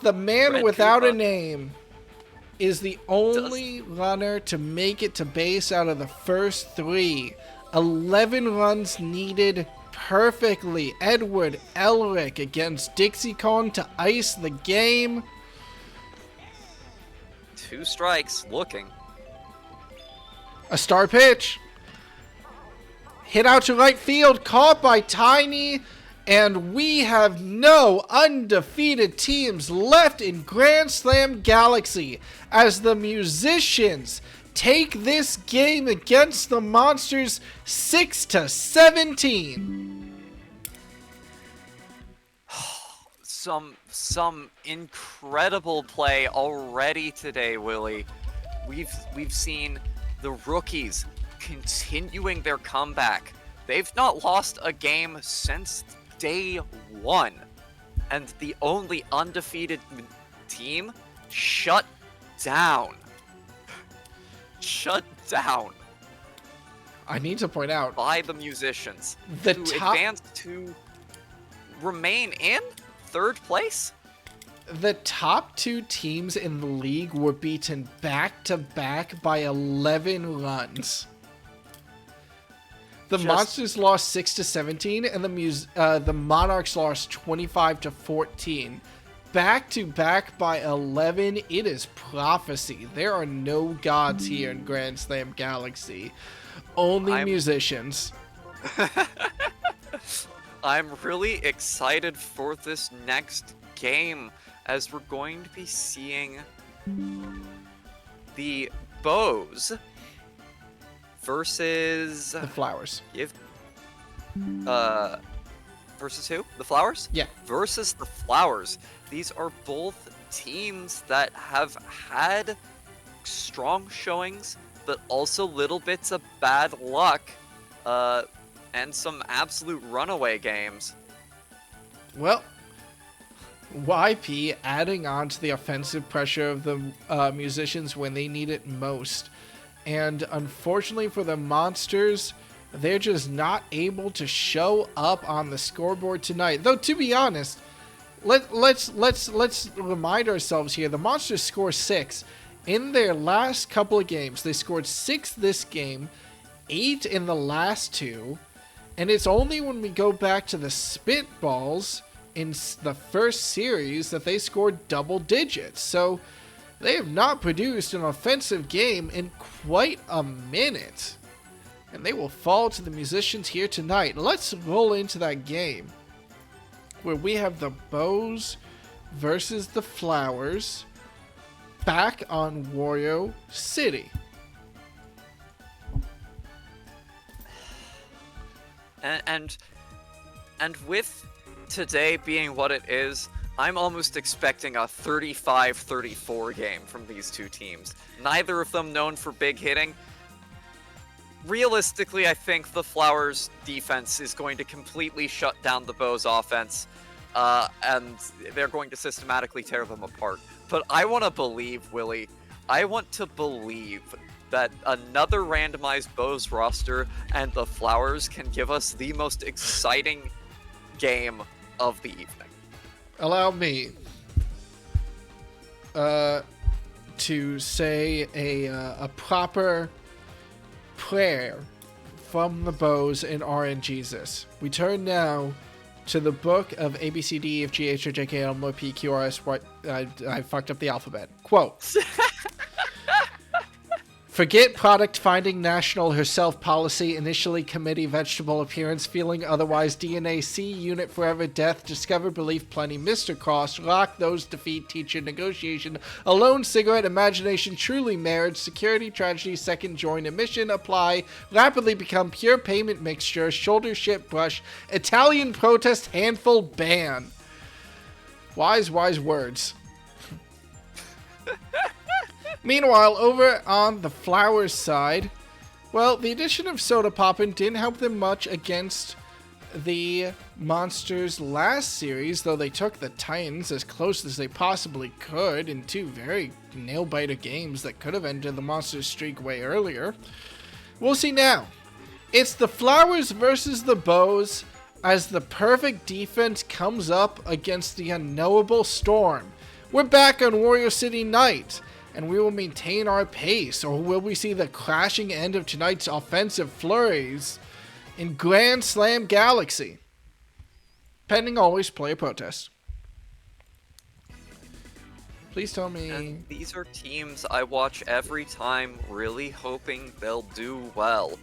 the man Red without a Koopa name, is the only runner to make it to base out of the first 3. 11 runs needed perfectly. Edward Elric against Dixie Kong to ice the game. 2 strikes, looking. A star pitch. Hit out to right field, caught by Tiny, and we have no undefeated teams left in Grand Slam Galaxy as the Musicians take this game against the Monsters 6-17. Some incredible play already today, Willie. We've seen the rookies continuing their comeback. They've not lost a game since day 1, and the only undefeated team shut down. Shut down I need to point out, by the Musicians the to top advance to remain in third place. the top 2 teams in the league were beaten back-to-back by 11 runs. The Monsters lost 6-17, and the Monarchs lost 25-14. Back-to-back by 11. It is prophecy. There are no gods here in Grand Slam Galaxy. Only musicians. I'm really excited for this next game, as we're going to be seeing the Bows versus The Flowers. Versus who? The Flowers? Yeah. Versus the Flowers. These are both teams that have had strong showings, but also little bits of bad luck, and some absolute runaway games. Well, YP adding on to the offensive pressure of the Musicians when they need it most. And unfortunately for the Monsters, they're just not able to show up on the scoreboard tonight. Though, to be honest, let's remind ourselves here. The Monsters score 6 in their last couple of games. They scored 6 this game, 8 in the last 2, and it's only when we go back to the Spitballs in the first series that they scored double digits. So they have not produced an offensive game in quite a minute. And they will fall to the musicians here tonight. Let's roll into that game where we have the Bows versus the Flowers back on Wario City. And with today being what it is, I'm almost expecting a 35-34 game from these two teams. Neither of them known for big hitting. Realistically, I think the Flowers defense is going to completely shut down the Bows offense, and they're going to systematically tear them apart. But I want to believe, Willie, I want to believe that another randomized Bows roster and the Flowers can give us the most exciting game of the evening. Allow me to say a proper prayer from the Bows in RNGesus. We turn now to the book of A, B, C, D, E, F, G, H, I, J, K, L, M, N, O, P, Q, R, S, Y. I fucked up the alphabet. Quote. Forget product finding national herself policy, initially committee vegetable appearance, feeling otherwise DNA, C unit forever death, discover belief plenty, Mr. Cross, lock those defeat teacher, negotiation, alone cigarette, imagination, truly marriage, security, tragedy, second join, emission, apply, rapidly become pure payment mixture, shoulder ship brush, Italian protest, handful, ban. Wise words. Meanwhile, over on the Flowers side, well, the addition of Soda Poppin' didn't help them much against the Monsters last series, though they took the Titans as close as they possibly could in two very nail-biter games that could have ended the Monsters streak way earlier. We'll see now. It's the Flowers versus the Bows as the perfect defense comes up against the unknowable Storm. We're back on Wario City Night, and we will maintain our pace, or will we see the crashing end of tonight's offensive flurries in Grand Slam Galaxy? Pending always player protest. Please tell me. And these are teams I watch every time, really hoping they'll do well.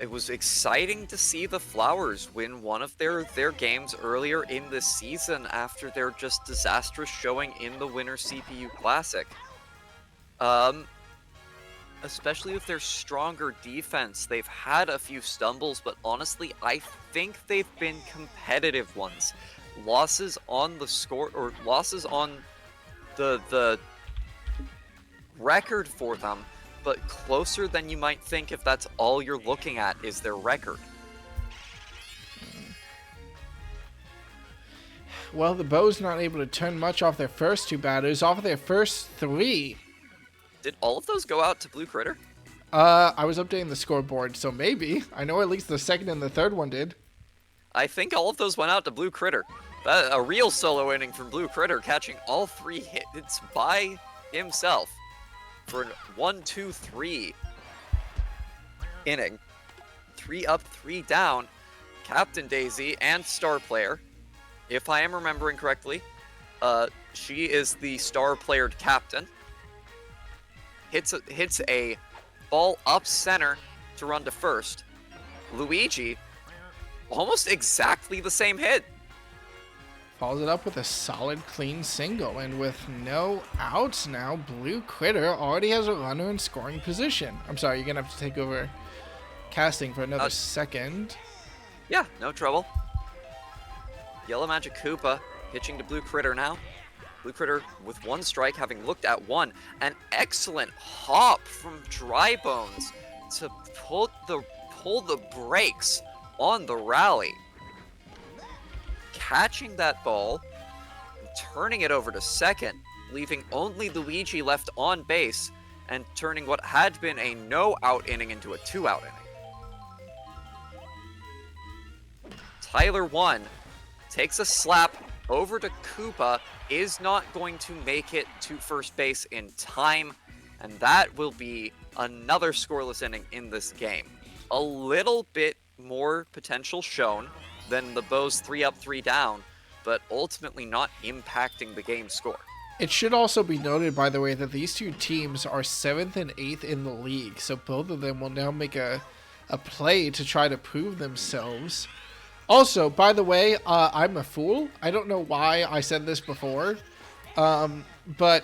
It was exciting to see the Flowers win one of their games earlier in the season after their just disastrous showing in the Winter CPU Classic. Especially with their stronger defense, they've had a few stumbles, but honestly, I think they've been competitive ones. Losses on the score, or losses on the record for them, but closer than you might think if that's all you're looking at is their record. Well, the Bows not able to turn much off their first two batters, off of their first three. Did all of those go out to Blue Critter? I was updating the scoreboard, so maybe. I know at least the second and the third one did. I think all of those went out to Blue Critter. A real solo inning from Blue Critter, catching all three hits by himself for an 1-2-3 inning. 3 up, 3 down. Captain Daisy and star player, if I am remembering correctly, she is the star playered captain. Hits a ball up center to run to first. Luigi, almost exactly the same hit. Follows it up with a solid, clean single, and with no outs now, Blue Critter already has a runner in scoring position. I'm sorry, you're going to have to take over casting for another second. Yeah, no trouble. Yellow Magic Koopa pitching to Blue Critter now. Blue Critter with one strike, having looked at one. An excellent hop from Dry Bones to pull the brakes on the rally. Catching that ball, turning it over to second, leaving only Luigi left on base, and turning what had been a no-out inning into a 2-out inning. Tyler 1 takes a slap over to Koopa, is not going to make it to first base in time, and that will be another scoreless inning in this game. A little bit more potential shown than the Bows 3 up, 3 down, but ultimately not impacting the game score. It should also be noted, by the way, that these two teams are 7th and 8th in the league, so both of them will now make a play to try to prove themselves. Also, by the way, I'm a fool. I don't know why I said this before, but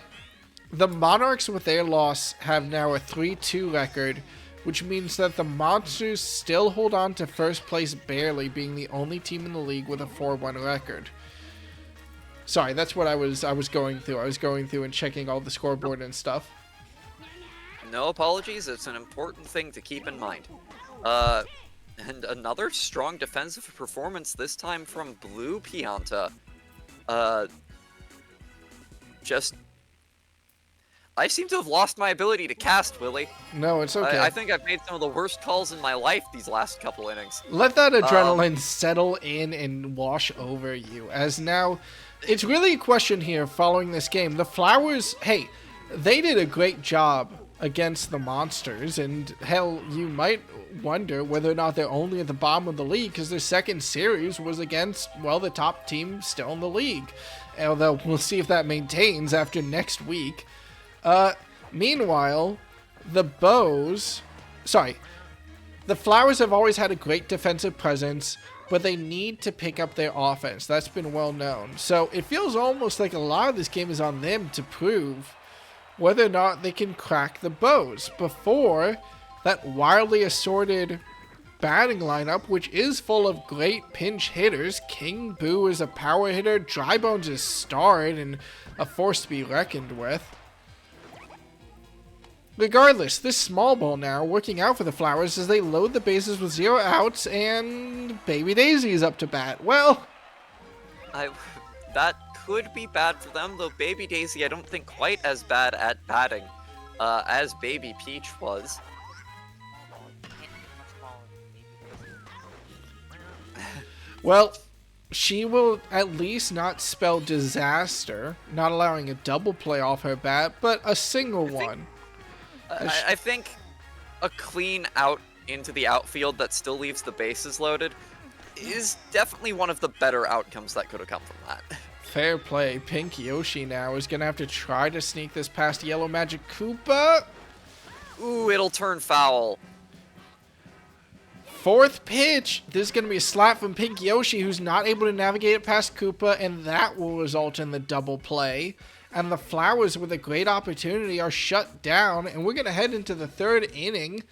the Monarchs with their loss have now a 3-2 record, which means that the Monsters still hold on to first place barely, being the only team in the league with a 4-1 record. Sorry, that's what I was going through. I was going through and checking all the scoreboard and stuff. No apologies, it's an important thing to keep in mind. And another strong defensive performance, this time from Blue Pianta. I seem to have lost my ability to cast, Willie. No, it's okay. I think I've made some of the worst calls in my life these last couple innings. Let that adrenaline settle in and wash over you, as now it's really a question here following this game. The Flowers, hey, they did a great job against the Monsters, and hell, you might wonder whether or not they're only at the bottom of the league because their second series was against, well, the top team still in the league. Although we'll see if that maintains after next week. Meanwhile, the Flowers have always had a great defensive presence, but they need to pick up their offense. That's been well known. So it feels almost like a lot of this game is on them to prove whether or not they can crack the Bows before that wildly assorted batting lineup, which is full of great pinch hitters. King Boo is a power hitter, Drybones is starred and a force to be reckoned with. Regardless, this small ball now working out for the Flowers as they load the bases with 0 outs, and Baby Daisy is up to bat. Well, that could be bad for them, though Baby Daisy I don't think quite as bad at batting as Baby Peach was. Well, she will at least not spell disaster, not allowing a double play off her bat, but a single one. I think a clean out into the outfield that still leaves the bases loaded is definitely one of the better outcomes that could have come from that. Fair play. Pink Yoshi now is going to have to try to sneak this past Yellow Magic Koopa. Ooh, it'll turn foul. Fourth pitch. This is going to be a slap from Pink Yoshi, who's not able to navigate it past Koopa, and that will result in the double play. And the Flowers, with a great opportunity, are shut down, and we're going to head into the third inning.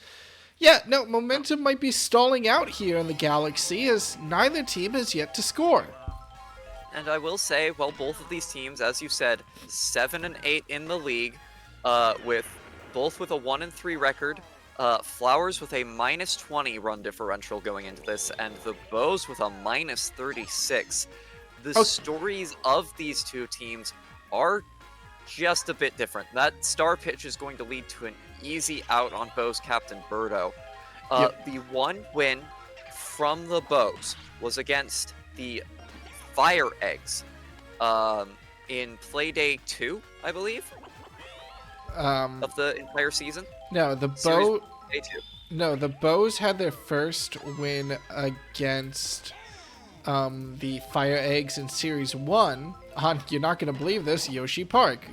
Yeah, no, momentum might be stalling out here in the Galaxy, as neither team has yet to score. And I will say, well, both of these teams, as you said, 7 and 8 in the league, with both with a 1-3 record. Flowers with a -20 run differential going into this, and the Bows with a -36. The stories of these two teams are just a bit different. That star pitch is going to lead to an easy out on Bows captain Birdo. The one win from the Bows was against the FireEggs in Playday 2, I believe, of the entire season. No, the Bows had their first win against the FireEggs in Series 1 on, you're not going to believe this, Yoshi Park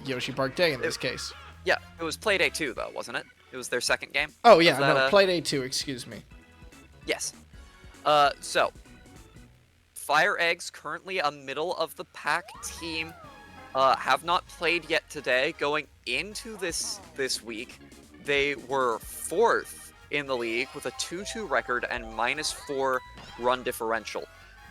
Day in this case. Yeah, it was Playday 2 though, wasn't it? It was their second game? Oh yeah, no, Playday 2, excuse me. Yes. So, FireEggs, currently a middle of the pack team, have not played yet today. Going into this week, they were 4th in the league with a 2-2 record and -4 run differential.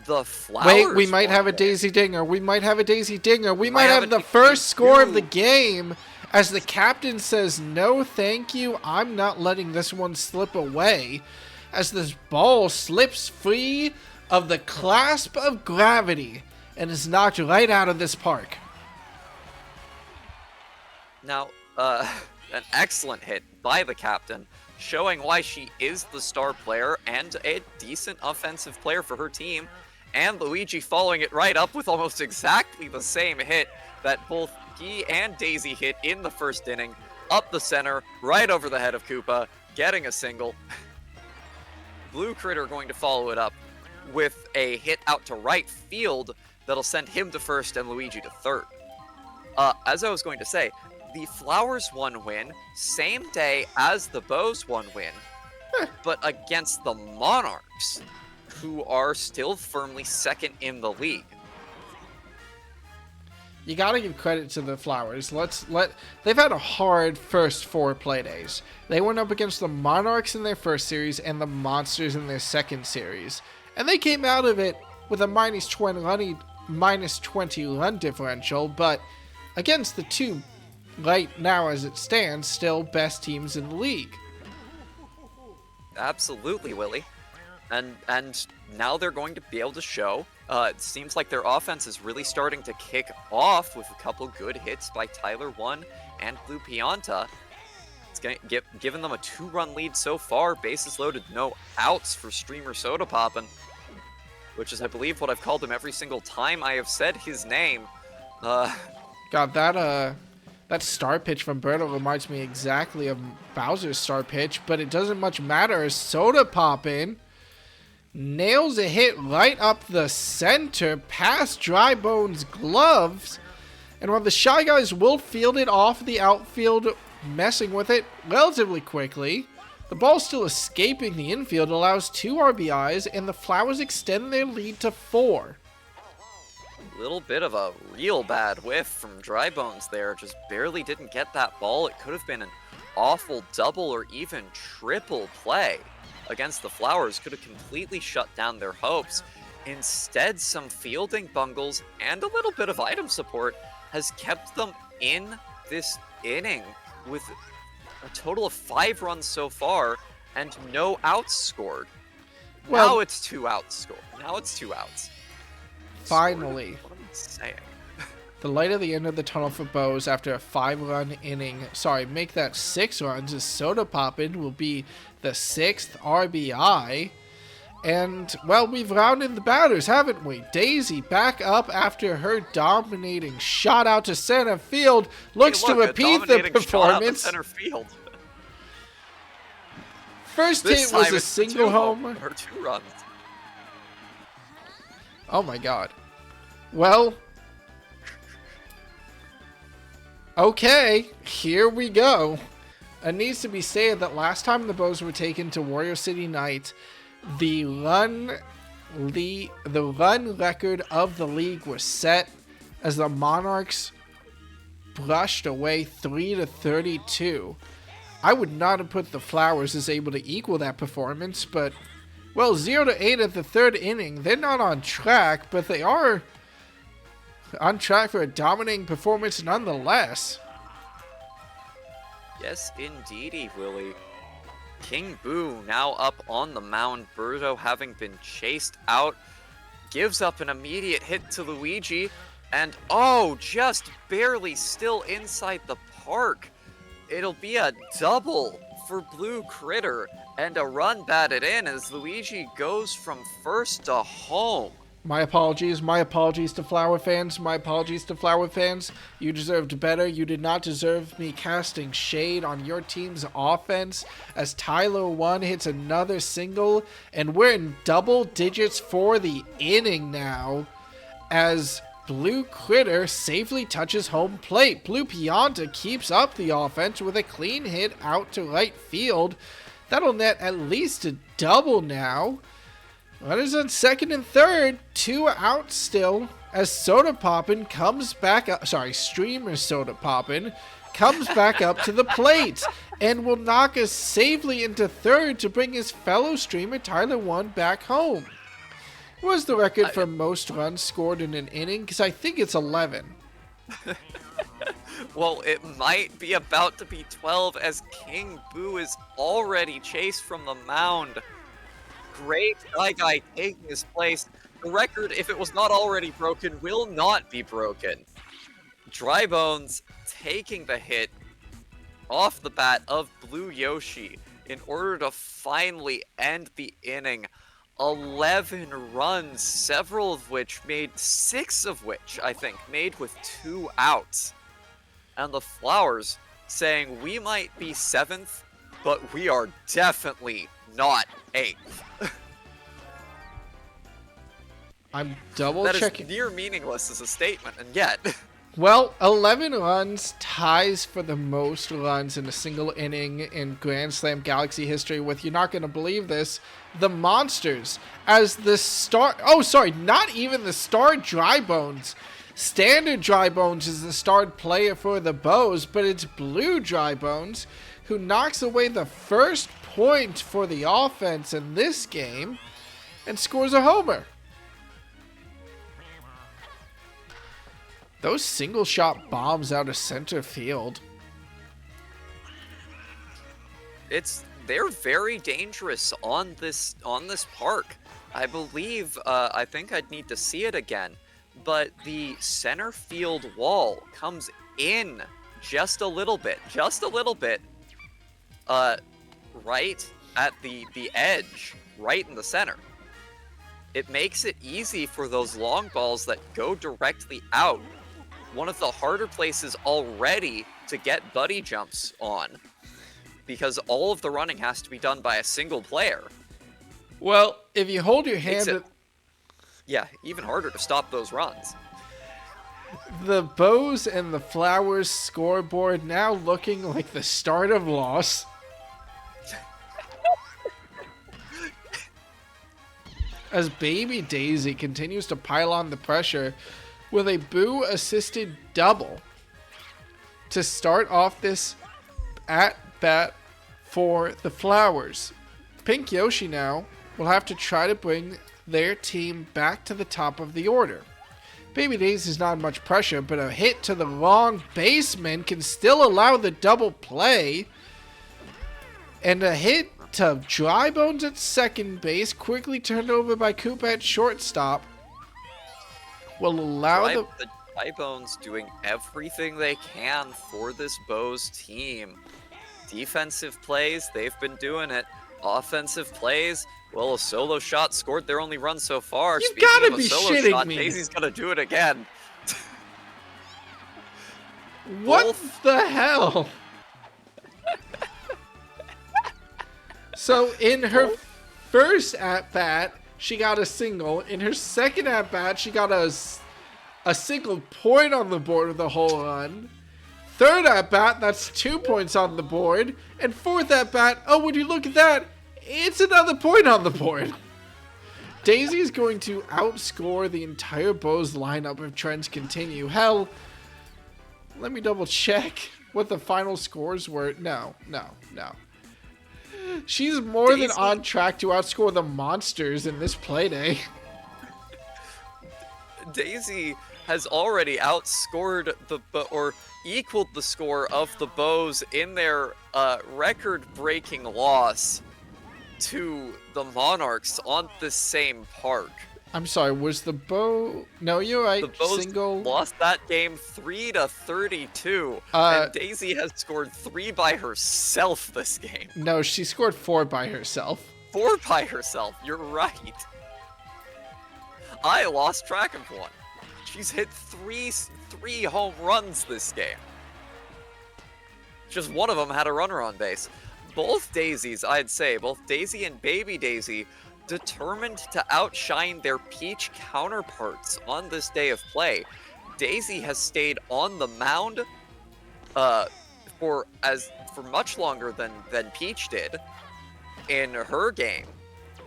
The Flowers. Wait, we might have a Daisy Dinger. We might have the first score of the game as the captain says, no, thank you. I'm not letting this one slip away. As this ball slips free of the clasp of gravity and is knocked right out of this park. Now, an excellent hit by the captain, showing why she is the star player and a decent offensive player for her team. And Luigi following it right up with almost exactly the same hit that both he and Daisy hit in the first inning, up the center, right over the head of Koopa, getting a single. Blue Critter going to follow it up with a hit out to right field that'll send him to first and Luigi to third. As I was going to say, the Flowers won win, same day as the Bows won win, but against the Monarchs, who are still firmly second in the league. You gotta give credit to the Flowers. They've had a hard first 4 Playdays. They went up against the Monarchs in their first series and the Monsters in their second series, and they came out of it with a minus 20 run differential. But against the two, right now as it stands, still best teams in the league. Absolutely, Willie. And now they're going to be able to show. It seems like their offense is really starting to kick off with a couple good hits by Tyler 1 and Blue Pianta. It's given them a 2-run lead so far. Bases loaded, no outs for Streamer Soda Poppin', which is, I believe, what I've called him every single time I have said his name. God, that star pitch from Berto reminds me exactly of Bowser's star pitch, but it doesn't much matter as Soda Poppin' nails a hit right up the center past Dry Bones' gloves, and while the Shy Guys will field it off the outfield, messing with it relatively quickly, the ball still escaping the infield allows 2 RBIs, and the Flowers extend their lead to 4. Little bit of a real bad whiff from Dry Bones there, just barely didn't get that ball. It could have been an awful double or even triple play against the Flowers, could have completely shut down their hopes. Instead, some fielding bungles and a little bit of item support has kept them in this inning with a total of 5 runs so far and no outs scored. Well, now it's 2 outs scored. Now it's 2 outs. Finally. What am I saying? The light at the end of the tunnel for Bows after a 5-run inning, make that 6 runs, as Soda Poppin' will be the 6th RBI. And, well, we've rounded the batters, haven't we? Daisy back up after her dominating shot out to center field. Looks to repeat the performance. Center field. First hit was a single home. Or 2 runs. Oh my god. Well, okay, here we go. It needs to be said that last time the Bows were taken to Warrior City Night, the run record of the league was set as the Monarchs brushed away 3-32. I would not have put the Flowers as able to equal that performance, but, well, 0-8 at the 3rd inning. They're not on track, but they are on track for a dominating performance nonetheless. Yes, indeedy, Willie. King Boo now up on the mound. Berto, having been chased out, gives up an immediate hit to Luigi, and just barely still inside the park. It'll be a double for Blue Critter, and a run batted in as Luigi goes from first to home. My apologies to Flower fans. You deserved better. You did not deserve me casting shade on your team's offense as Tyler 1 hits another single, and we're in double digits for the inning now as Blue Critter safely touches home plate. Blue Pianta keeps up the offense with a clean hit out to right field. That'll net at least a double now. Runners on second and third, 2 outs still, as Soda Poppin' comes back up, Streamer Soda Poppin' comes back up to the plate and will knock us safely into third to bring his fellow streamer Tyler 1 back home. What was the record for most runs scored in an inning? Because I think it's 11. Well, it might be about to be 12 as King Boo is already chased from the mound. Great guy taking his place. The record, if it was not already broken, will not be broken. Dry Bones taking the hit off the bat of Blue Yoshi in order to finally end the inning. 11 runs, several of which made, 6 of which, I think, made with 2 outs. And the Flowers saying, we might be 7th, but we are definitely not 8th. I'm double That is checking. near meaningless as a statement, and yet... Well, 11 runs ties for the most runs in a single inning in Grand Slam Galaxy history with, you're not going to believe this, the Monsters as the star... Oh, sorry, not even the star Dry Bones. Standard Dry Bones is the starred player for the Bows, but it's Blue Dry Bones who knocks away the first point for the offense in this game and scores a homer. Those single shot bombs out of center field. They're very dangerous on this park. I believe I think I'd need to see it again, but the center field wall comes in just a little bit, right at the edge, right in the center. It makes it easy for those long balls that go directly out. One of the harder places already to get buddy jumps on, because all of the running has to be done by a single player. Well, if you hold your hand... Yeah, even harder to stop those runs. The Bows and the Flowers scoreboard now looking like the start of loss. As Baby Daisy continues to pile on the pressure with a Boo-assisted double to start off this at-bat for the Flowers. Pink Yoshi now will have to try to bring their team back to the top of the order. Baby Daisy is not much pressure, but a hit to the wrong baseman can still allow the double play. And a hit to Dry Bones at second base, quickly turned over by Koopa at shortstop, will allow the Dry Bones doing everything they can for this Bows team. Defensive plays, they've been doing it. Offensive plays, well, a solo shot scored their only run so far. You gotta be shitting me. Daisy's gonna do it again. What the hell? So in her first at-bat, she got a single. In her second at-bat, she got a single point on the board with a whole run. Third at-bat, that's 2 points on the board. And fourth at-bat, oh, would you look at that? It's another point on the board. Daisy is going to outscore the entire Bows lineup if trends continue. Hell, let me double check what the final scores were. No. She's more than on track to outscore the Monsters in this Playday. Daisy has already outscored or equaled the score of the Bows in their record-breaking loss to the Monarchs on the same park. I'm sorry, was the Bow... No, you're right. The Bows lost that game 3-32, and Daisy has scored 3 by herself this game. No, she scored 4 by herself. 4 by herself, you're right. I lost track of one. She's hit three home runs this game. Just one of them had a runner on base. Both Daisies, I'd say, both Daisy and Baby Daisy, determined to outshine their Peach counterparts on this day of play. Daisy has stayed on the mound for much longer than Peach did in her game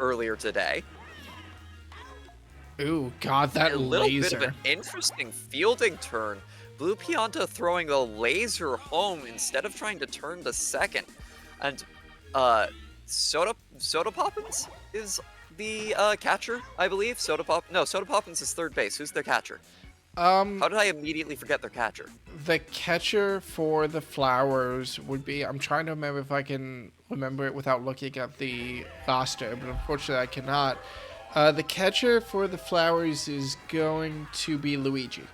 earlier today. Ooh, God, that laser. A little bit of an interesting fielding turn. Blue Pianta throwing the laser home instead of trying to turn to second. And Soda Poppins is the catcher, I believe. Soda Poppins is third base. Who's their catcher? How did I immediately forget their catcher? The catcher for the Flowers would be... I'm trying to remember if I can remember it without looking at the roster, but unfortunately I cannot. The catcher for the Flowers is going to be Luigi.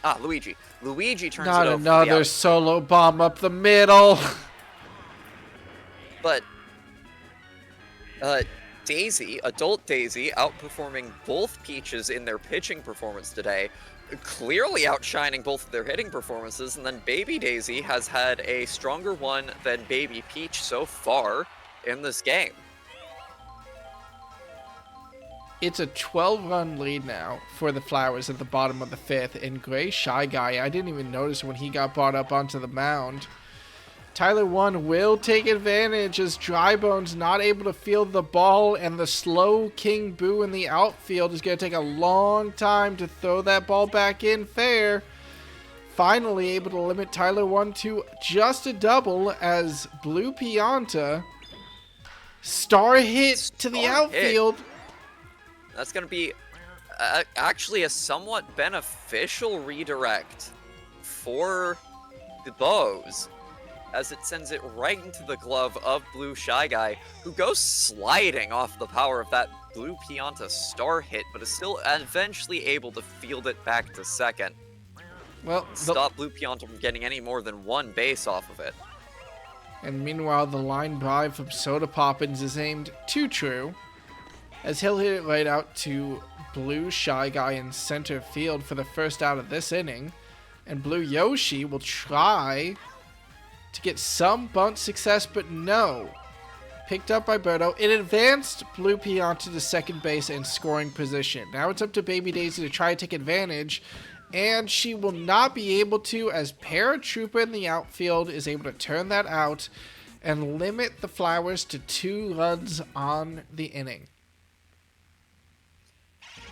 Ah, Luigi. Luigi turns Not it over. Not another solo bomb up the middle. But Daisy, adult Daisy, outperforming both Peaches in their pitching performance today, clearly outshining both of their hitting performances, and then Baby Daisy has had a stronger one than Baby Peach so far in this game. it's a 12-run lead now for the Flowers at the bottom of the 5th. And Gray Shy Guy, I didn't even notice when he got brought up onto the mound. Tyler 1 will take advantage as Drybone's not able to field the ball, and the slow King Boo in the outfield is going to take a long time to throw that ball back in fair. Finally able to limit Tyler 1 to just a double as Blue Pianta star hit to the outfield. That's going to be actually a somewhat beneficial redirect for the Bows, as it sends it right into the glove of Blue Shy Guy, who goes sliding off the power of that Blue Pianta star hit, but is still eventually able to field it back to second. Well, stop Blue Pianta from getting any more than one base off of it. And meanwhile, the line drive from Soda Poppins is aimed to True, as he'll hit it right out to Blue Shy Guy in center field for the first out of this inning. And Blue Yoshi will try to get some bunt success, but no. Picked up by Birdo. It advanced Blue Pianta to second base and scoring position. Now it's up to Baby Daisy to try to take advantage, and she will not be able to, as Paratrooper in the outfield is able to turn that out and limit the Flowers to 2 runs on the inning.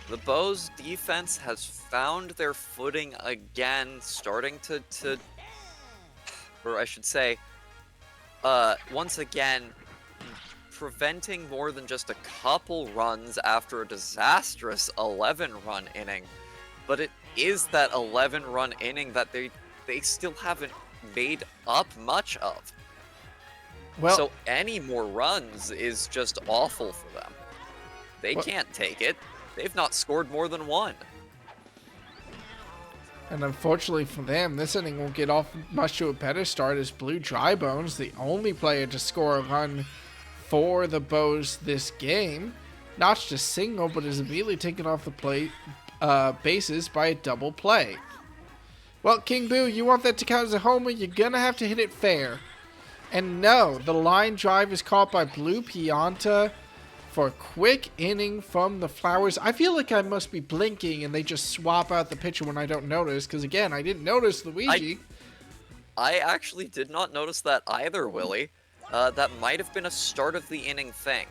The Bows defense has found their footing again, starting to or I should say, once again, preventing more than just a couple runs after a disastrous 11-run inning. But it is that 11-run inning that they still haven't made up much of. Well, so any more runs is just awful for them. They can't take it. They've not scored more than 1. And unfortunately for them, this inning won't get off much to a better start as Blue Drybones, the only player to score a run for the Bows this game, notched a single but is immediately taken off the bases by a double play. Well, King Boo, you want that to count as a homer, you're going to have to hit it fair. And no, the line drive is caught by Blue Pianta for a quick inning from the Flowers. I feel like I must be blinking and they just swap out the pitcher when I don't notice, because again, I didn't notice Luigi. I actually did not notice that either, Willie. That might have been a start of the inning thing.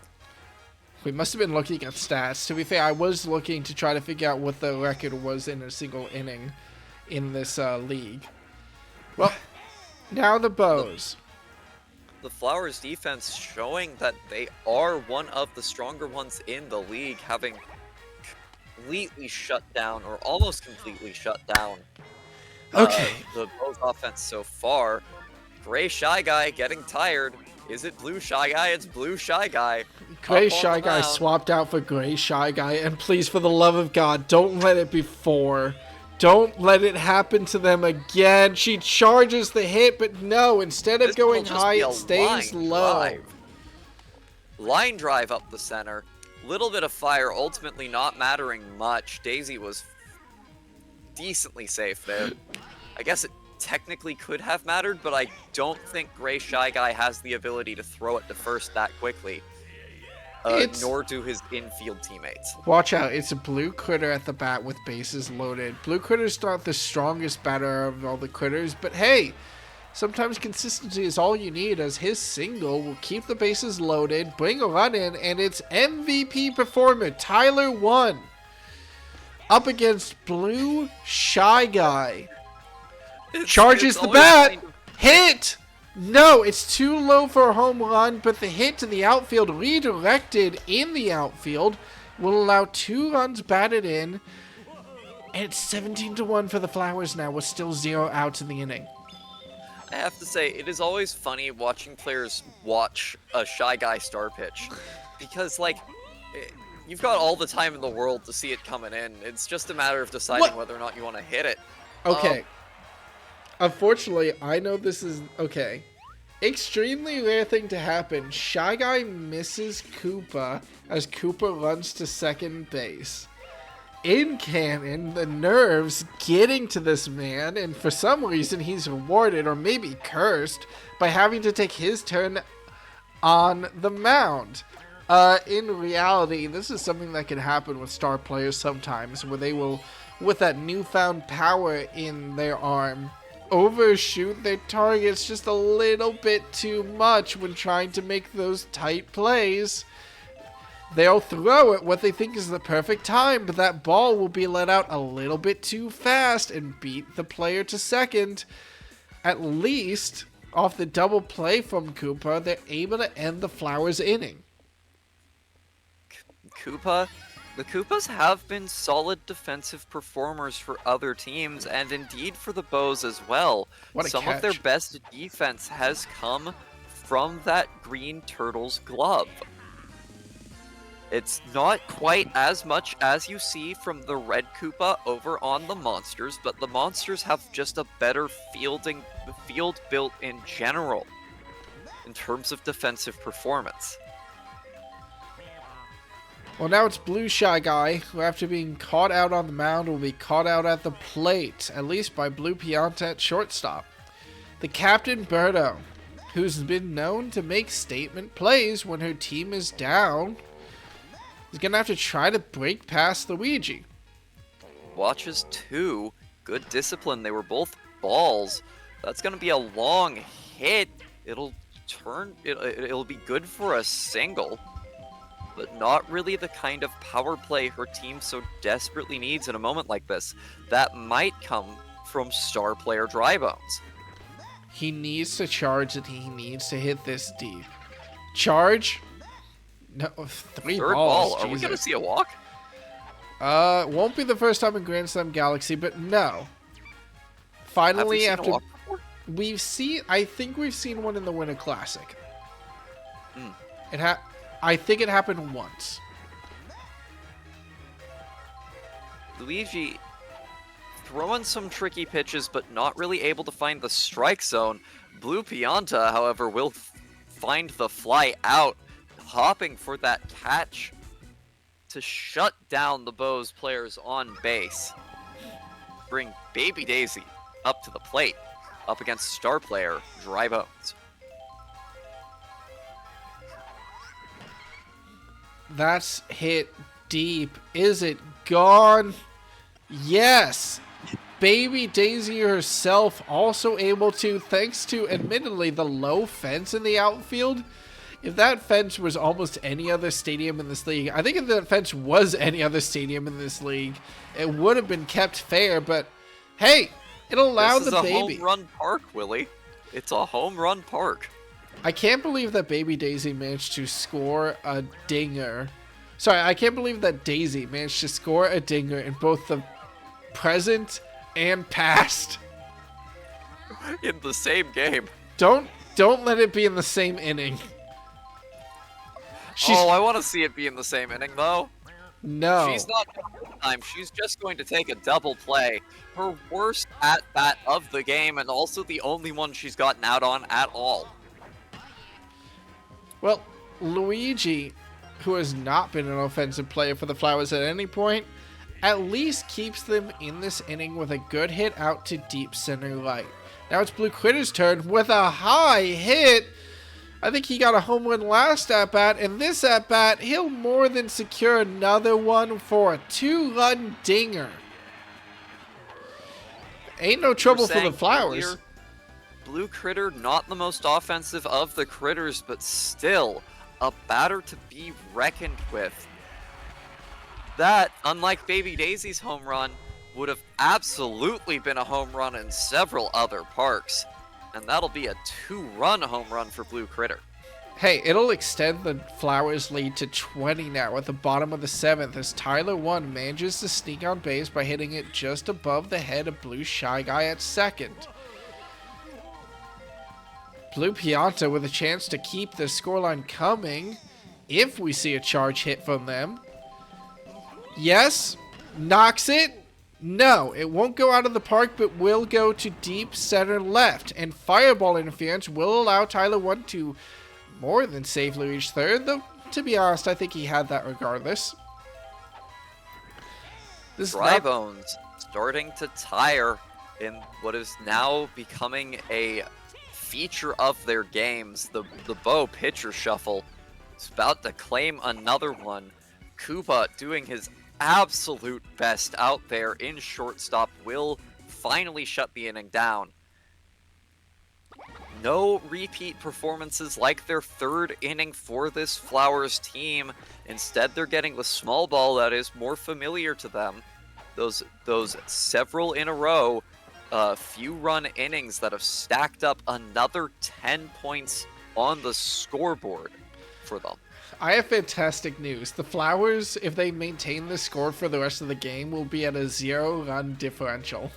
We must have been looking at stats. To be fair, I was looking to try to figure out what the record was in a single inning in this league. Well, now the Bows. The Flowers defense showing that they are one of the stronger ones in the league, having completely shut down, or almost completely shut down, the Bows offense so far. Gray Shy Guy getting tired. Is it Blue Shy Guy? It's Blue Shy Guy. Gray Shy Guy swapped out for Gray Shy Guy, and please, for the love of God, don't let it be 4. Don't let it happen to them again. She charges the hit, but no, instead of going high, it stays low. Line drive up the center. Little bit of fire, ultimately not mattering much. Daisy was decently safe there. I guess it technically could have mattered, but I don't think Gray Shy Guy has the ability to throw it to first that quickly. Nor do his infield teammates. Watch out, it's a Blue Critter at the bat with bases loaded. Blue Critter's not the strongest batter of all the critters, but hey, sometimes consistency is all you need, as his single will keep the bases loaded, bring a run in, and it's MVP performer Tyler 1 up against Blue Shy Guy. Charges the bat, hit! No, it's too low for a home run, but the hit to the outfield, redirected in the outfield, will allow 2 runs batted in. And it's 17-1 for the Flowers now, with still 0 outs in the inning. I have to say, it is always funny watching players watch a Shy Guy star pitch. Because, like, you've got all the time in the world to see it coming in. It's just a matter of deciding whether or not you want to hit it. Okay. Unfortunately, I know this is... Okay. Extremely rare thing to happen. Shy Guy misses Koopa as Koopa runs to second base. In canon, the nerves getting to this man, and for some reason he's rewarded, or maybe cursed, by having to take his turn on the mound. In reality, this is something that can happen with star players sometimes, where they will, with that newfound power in their arm, overshoot their targets just a little bit too much when trying to make those tight plays. They'll throw at what they think is the perfect time, but that ball will be let out a little bit too fast and beat the player to second. At least, off the double play from Koopa, they're able to end the Flowers inning. The Koopas have been solid defensive performers for other teams, and indeed for the Bows as well. What a Some catch. of their best defense has come from that green turtle's glove. It's not quite as much as you see from the red Koopa over on the Monsters, but the Monsters have just a better field built in general in terms of defensive performance. Well, now it's Blue Shy Guy, who after being caught out on the mound will be caught out at the plate, at least by Blue Pianta at shortstop. The Captain Birdo, who's been known to make statement plays when her team is down, is going to have to try to break past Luigi. Watches 2, good discipline, they were both balls. That's going to be a long hit. It'll be good for a single, but not really the kind of power play her team so desperately needs in a moment like this. That might come from star player Drybones. He needs to charge it. He needs to hit this deep. Charge? No, 3 Third balls. ball. Are we going to see a walk? Won't be the first time in Grand Slam Galaxy, but no. Finally, Have we seen a walk before? I think we've seen one in the Winter Classic. Hmm. I think it happened once. Luigi throwing some tricky pitches, but not really able to find the strike zone. Blue Pianta, however, will find the fly out, hopping for that catch to shut down the Bows players on base. Bring Baby Daisy up to the plate, up against star player Drybones. That's hit deep. Is it gone? Yes. Baby Daisy herself also able to, thanks to admittedly the low fence in the outfield. If that fence was almost any other stadium in this league, I think if that fence was any other stadium in this league, it would have been kept fair, but hey, it allowed the baby. This is a home run park, Willie. It's a home run park. I can't believe that Baby Daisy managed to score a dinger. Sorry, I can't believe that Daisy managed to score a dinger in both the present and past. In the same game. Don't let it be in the same inning. I want to see it be in the same inning, though. No. She's not time. She's just going to take a double play. Her worst at-bat of the game, and also the only one she's gotten out on at all. Well, Luigi, who has not been an offensive player for the Flowers at any point, at least keeps them in this inning with a good hit out to deep center right. Now it's Blue Critter's turn with a high hit. I think he got a home run last at-bat, and this at-bat, he'll more than secure another one for a 2-run dinger. Ain't no trouble for the Flowers. Earlier, Blue Critter, not the most offensive of the critters, but still a batter to be reckoned with. That, unlike Baby Daisy's home run, would have absolutely been a home run in several other parks. And that'll be a 2-run home run for Blue Critter. Hey, it'll extend the Flowers lead to 20 now at the bottom of the 7th as Tyler 1 manages to sneak on base by hitting it just above the head of Blue Shy Guy at second. Blue Pianta with a chance to keep the scoreline coming if we see a charge hit from them. Yes, knocks it. No, it won't go out of the park, but will go to deep center left. And fireball interference will allow Tyler 1 to more than safely reach third, though, to be honest, I think he had that regardless. Drybones starting to tire in what is now becoming a feature of their games, the Bow pitcher shuffle. He's about to claim another one. Koopa doing his absolute best out there in shortstop will finally shut the inning down. No repeat performances like their third inning for this Flowers team. Instead, they're getting the small ball that is more familiar to them. Those several in a row, few run innings that have stacked up another 10 points on the scoreboard for them. I have fantastic news. The Flowers, if they maintain this score for the rest of the game, will be at a 0-run differential.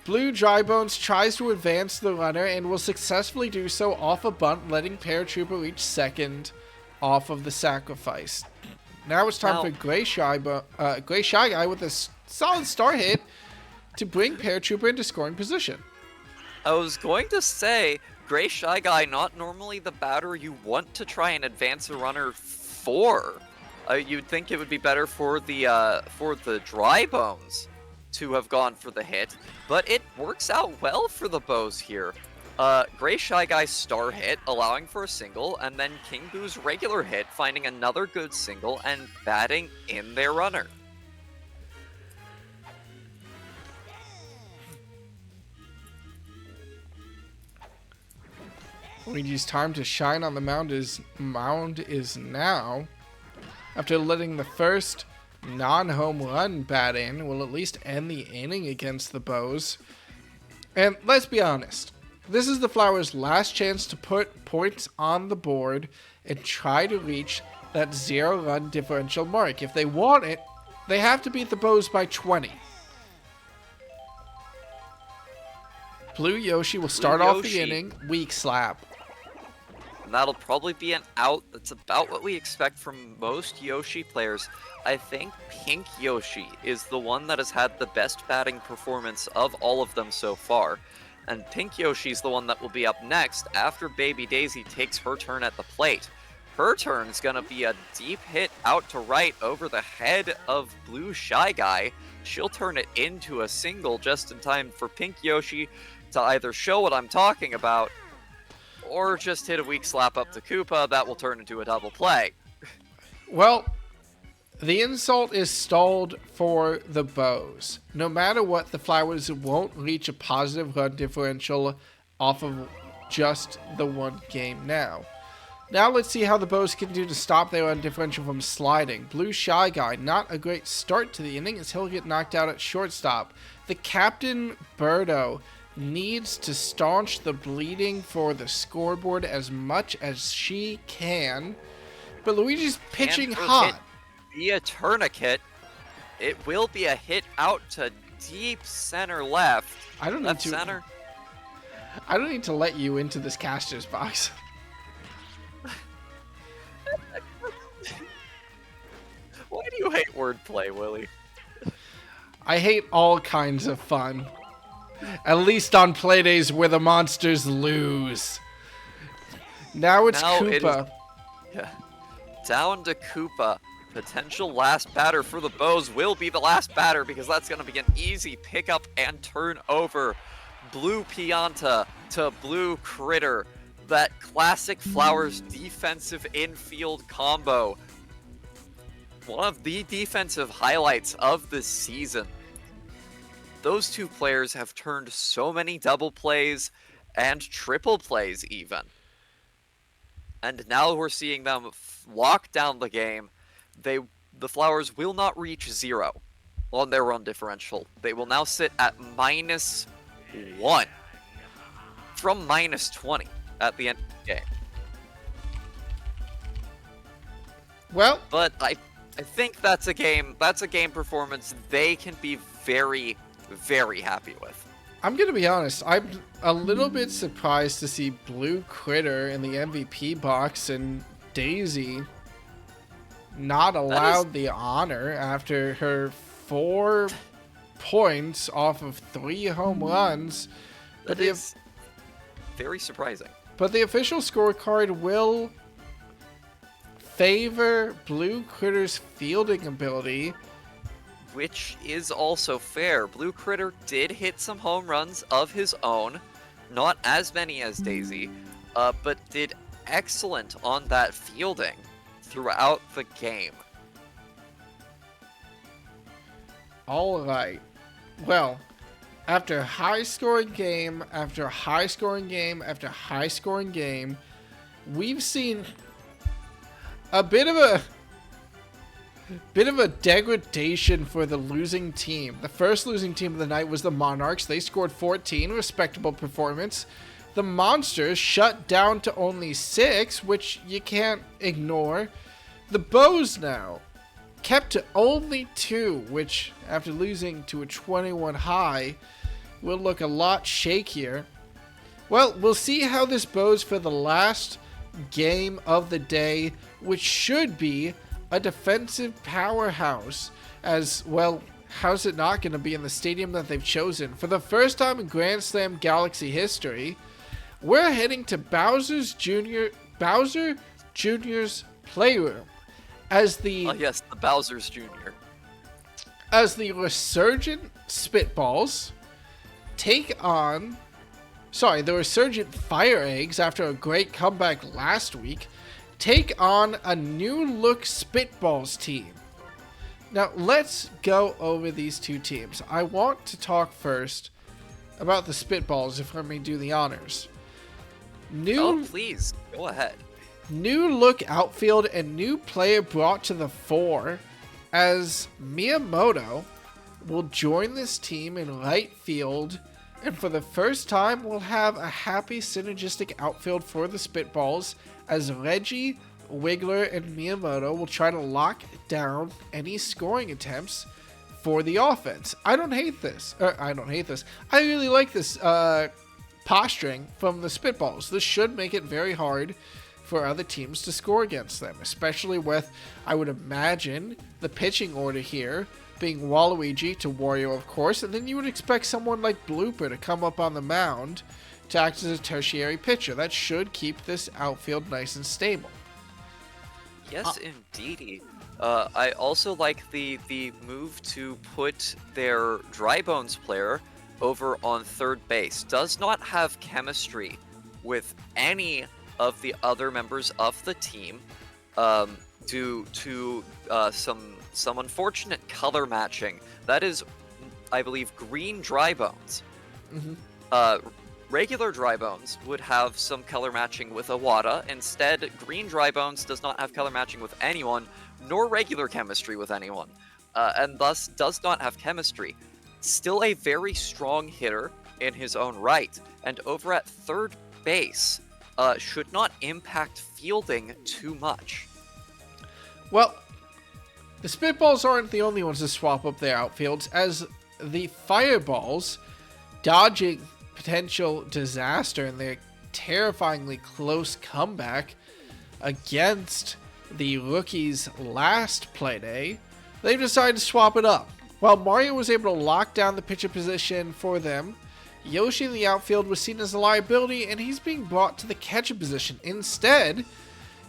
Blue Drybones tries to advance the runner and will successfully do so off a bunt, letting Paratrooper reach second off of the sacrifice. Now it's time for Gray Shy Guy with a solid start hit to bring Paratrooper into scoring position. I was going to say, Gray Shy Guy, not normally the batter you want to try and advance a runner for. You'd think it would be better for the Drybones to have gone for the hit, but it works out well for the Bows here. Gray Shy Guy's star hit, allowing for a single, and then King Boo's regular hit, finding another good single and batting in their runner. Luigi's time to shine on the mound is now. After letting the first non-home run bat in, will at least end the inning against the Bows. And let's be honest, this is the Flowers' last chance to put points on the board and try to reach that 0-run differential mark. If they want it, they have to beat the Bows by 20. Blue Yoshi will start off the inning, weak slap. And that'll probably be an out. That's about what we expect from most Yoshi players. I think Pink Yoshi is the one that has had the best batting performance of all of them so far. And Pink Yoshi's the one that will be up next after Baby Daisy takes her turn at the plate. Her turn's gonna be a deep hit out to right over the head of Blue Shy Guy. She'll turn it into a single just in time for Pink Yoshi to either show what I'm talking about or just hit a weak slap up to Koopa that will turn into a double play. Well, the insult is stalled for the Bows. No matter what, the Flowers won't reach a positive run differential off of just the one game now. Now let's see how the Bows can do to stop their run differential from sliding. Blue Shy Guy, not a great start to the inning as he'll get knocked out at shortstop. The Captain Birdo needs to staunch the bleeding for the scoreboard as much as she can. But Luigi's pitching hot. Be a tourniquet. It will be a hit out to deep center left. I don't need to. Center. I don't need to let you into this caster's box. Why do you hate wordplay, Willie? I hate all kinds of fun. At least on Playdays where the monsters lose. Now it's Koopa. Down to Koopa. Potential last batter for the Bows will be the last batter because that's going to be an easy pickup and turn over. Blue Pianta to Blue Critter. That classic Flowers defensive infield combo. One of the defensive highlights of this season. Those two players have turned so many double plays and triple plays even. And now we're seeing them lock down the game. The Flowers will not reach 0 on their run differential. They will now sit at -1 from -20 at the end of the game. Well, but I think that's a game performance they can be very, very happy with. I'm going to be honest. I'm a little bit surprised to see Blue Critter in the MVP box and Daisy not allowed the honor after her 4 points off of 3 home runs. That is very surprising. But the official scorecard will favor Blue Critter's fielding ability, which is also fair. Blue Critter did hit some home runs of his own, not as many as Daisy, but did excellent on that fielding throughout the game. All right. Well, after high-scoring game after high-scoring game after high-scoring game, we've seen a bit of a degradation for the losing team. The first losing team of the night was the Monarchs. They scored 14, respectable performance. The Monsters shut down to only 6, which you can't ignore. The Bows now kept to only 2, which after losing to a 21 high will look a lot shakier. Well, we'll see how this bows for the last game of the day, which should be a defensive powerhouse. As well, how's it not going to be in the stadium that they've chosen? For the first time in Grand Slam Galaxy history, we're heading to Bowser Jr.'s Playroom as the yes, the Bowser's Jr. as the resurgent Spitballs take on the resurgent FireEggs, after a great comeback last week, take on a new look Spitballs team. Now let's go over these two teams. I want to talk first about the Spitballs, if I may do the honors. Please go ahead. New look outfield and new player brought to the fore, as Miyamoto will join this team in right field, and for the first time we'll have a happy synergistic outfield for the Spitballs, as Reggie, Wiggler, and Miyamoto will try to lock down any scoring attempts for the offense. I don't hate this. I really like this posturing from the Spitballs. This should make it very hard for other teams to score against them, especially with, I would imagine, the pitching order here being Waluigi to Wario, of course, and then you would expect someone like Blooper to come up on the mound to act as a tertiary pitcher. That should keep this outfield nice and stable. Yes, indeedy. I also like the move to put their Dry Bones player over on third base. Does not have chemistry with any of the other members of the team, due to some unfortunate color matching. That is, I believe, green Dry Bones. Mm-hmm. Regular Dry Bones would have some color matching with Iwata. Instead, green Dry Bones does not have color matching with anyone, nor regular chemistry with anyone, and thus does not have chemistry. Still a very strong hitter in his own right, and over at third base, should not impact fielding too much. Well, the Spitballs aren't the only ones to swap up their outfields, as the Fireballs, dodging potential disaster in their terrifyingly close comeback against the Rookies' last Playday, they've decided to swap it up. While Mario was able to lock down the pitcher position for them, Yoshi in the outfield was seen as a liability, and he's being brought to the catcher position. Instead,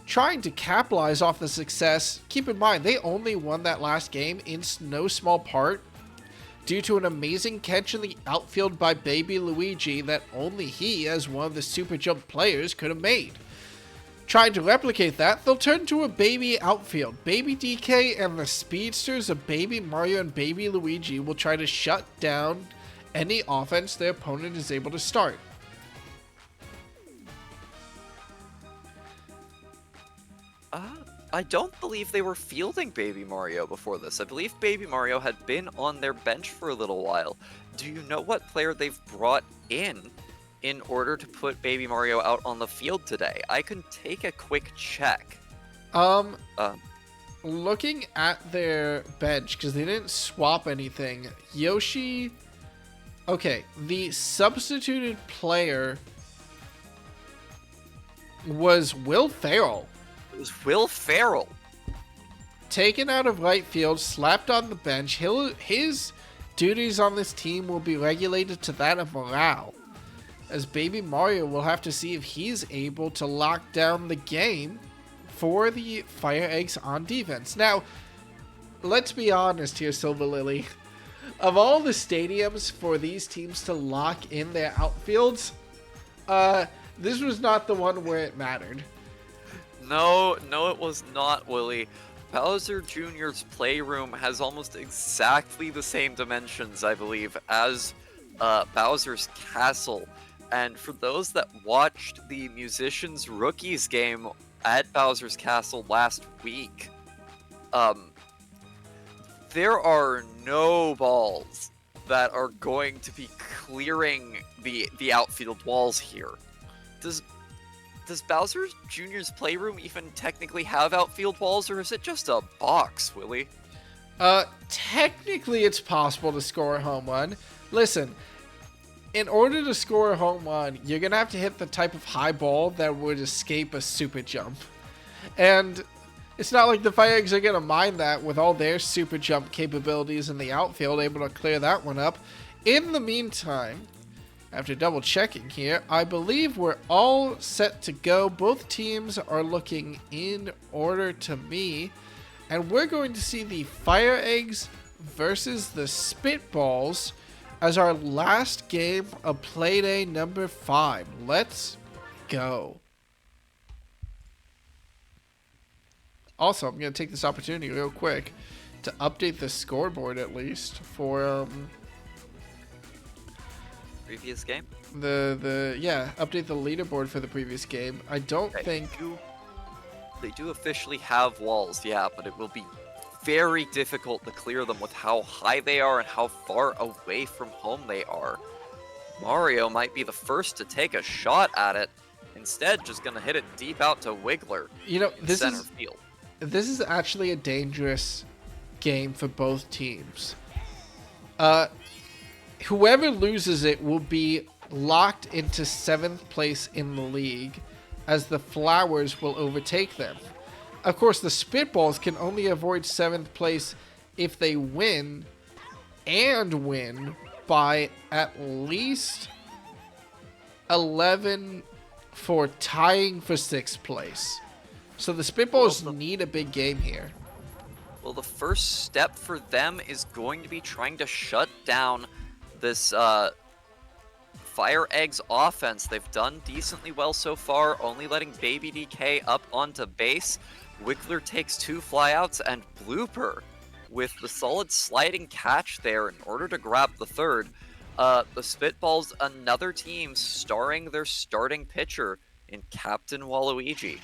trying to capitalize off the success, keep in mind, they only won that last game in no small part due to an amazing catch in the outfield by Baby Luigi that only he, as one of the Super Jump players, could have made. Trying to replicate that, they'll turn to a baby outfield. Baby DK and the speedsters of Baby Mario and Baby Luigi will try to shut down any offense their opponent is able to start. I don't believe they were fielding Baby Mario before this. I believe Baby Mario had been on their bench for a little while. Do you know what player they've brought in order to put Baby Mario out on the field today? I can take a quick check. Looking at their bench, because they didn't swap anything, Yoshi... Okay, the substituted player was Will Ferrell. It was Will Ferrell. Taken out of right field, slapped on the bench. His duties on this team will be regulated to that of Morale, as Baby Mario will have to see if he's able to lock down the game for the FireEggs on defense. Now, let's be honest here, Silver Lily. Of all the stadiums for these teams to lock in their outfields, this was not the one where it mattered. No, no, it was not, Willie. Bowser Jr.'s playroom has almost exactly the same dimensions, I believe, as Bowser's castle. And for those that watched the Musicians Rookies game at Bowser's Castle last week, um, there are no balls that are going to be clearing the outfield walls here. Does Bowser Jr.'s playroom even technically have outfield walls, or is it just a box, Willie? Technically it's possible to score a home run. Listen, in order to score a home run, you're gonna have to hit the type of high ball that would escape a super jump. And it's not like the FireEggs are gonna mind that with all their super jump capabilities in the outfield, able to clear that one up. In the meantime, after double checking here, I believe we're all set to go. Both teams are looking in order to me. And we're going to see the FireEggs versus the Spitballs as our last game of Playday number 5. Let's go. Also, I'm going to take this opportunity real quick to update the scoreboard at least for Previous game? update the leaderboard for the previous game. I don't think They do officially have walls, yeah, but it will be very difficult to clear them with how high they are and how far away from home they are. Mario might be the first to take a shot at it. Instead, just gonna hit it deep out to Wiggler in center field. This is actually a dangerous game for both teams. Whoever loses it will be locked into 7th place in the league, as the Flowers will overtake them. Of course, the Spitballs can only avoid 7th place if they win, and win by at least 11 for tying for 6th place. So the Spitballs need a big game here. Well, the first step for them is going to be trying to shut down this FireEggs offense. They've done decently well so far, only letting Baby DK up onto base. Wiggler takes 2 flyouts, and Blooper with the solid sliding catch there in order to grab the third. The Spitballs, another team starring their starting pitcher in Captain Waluigi.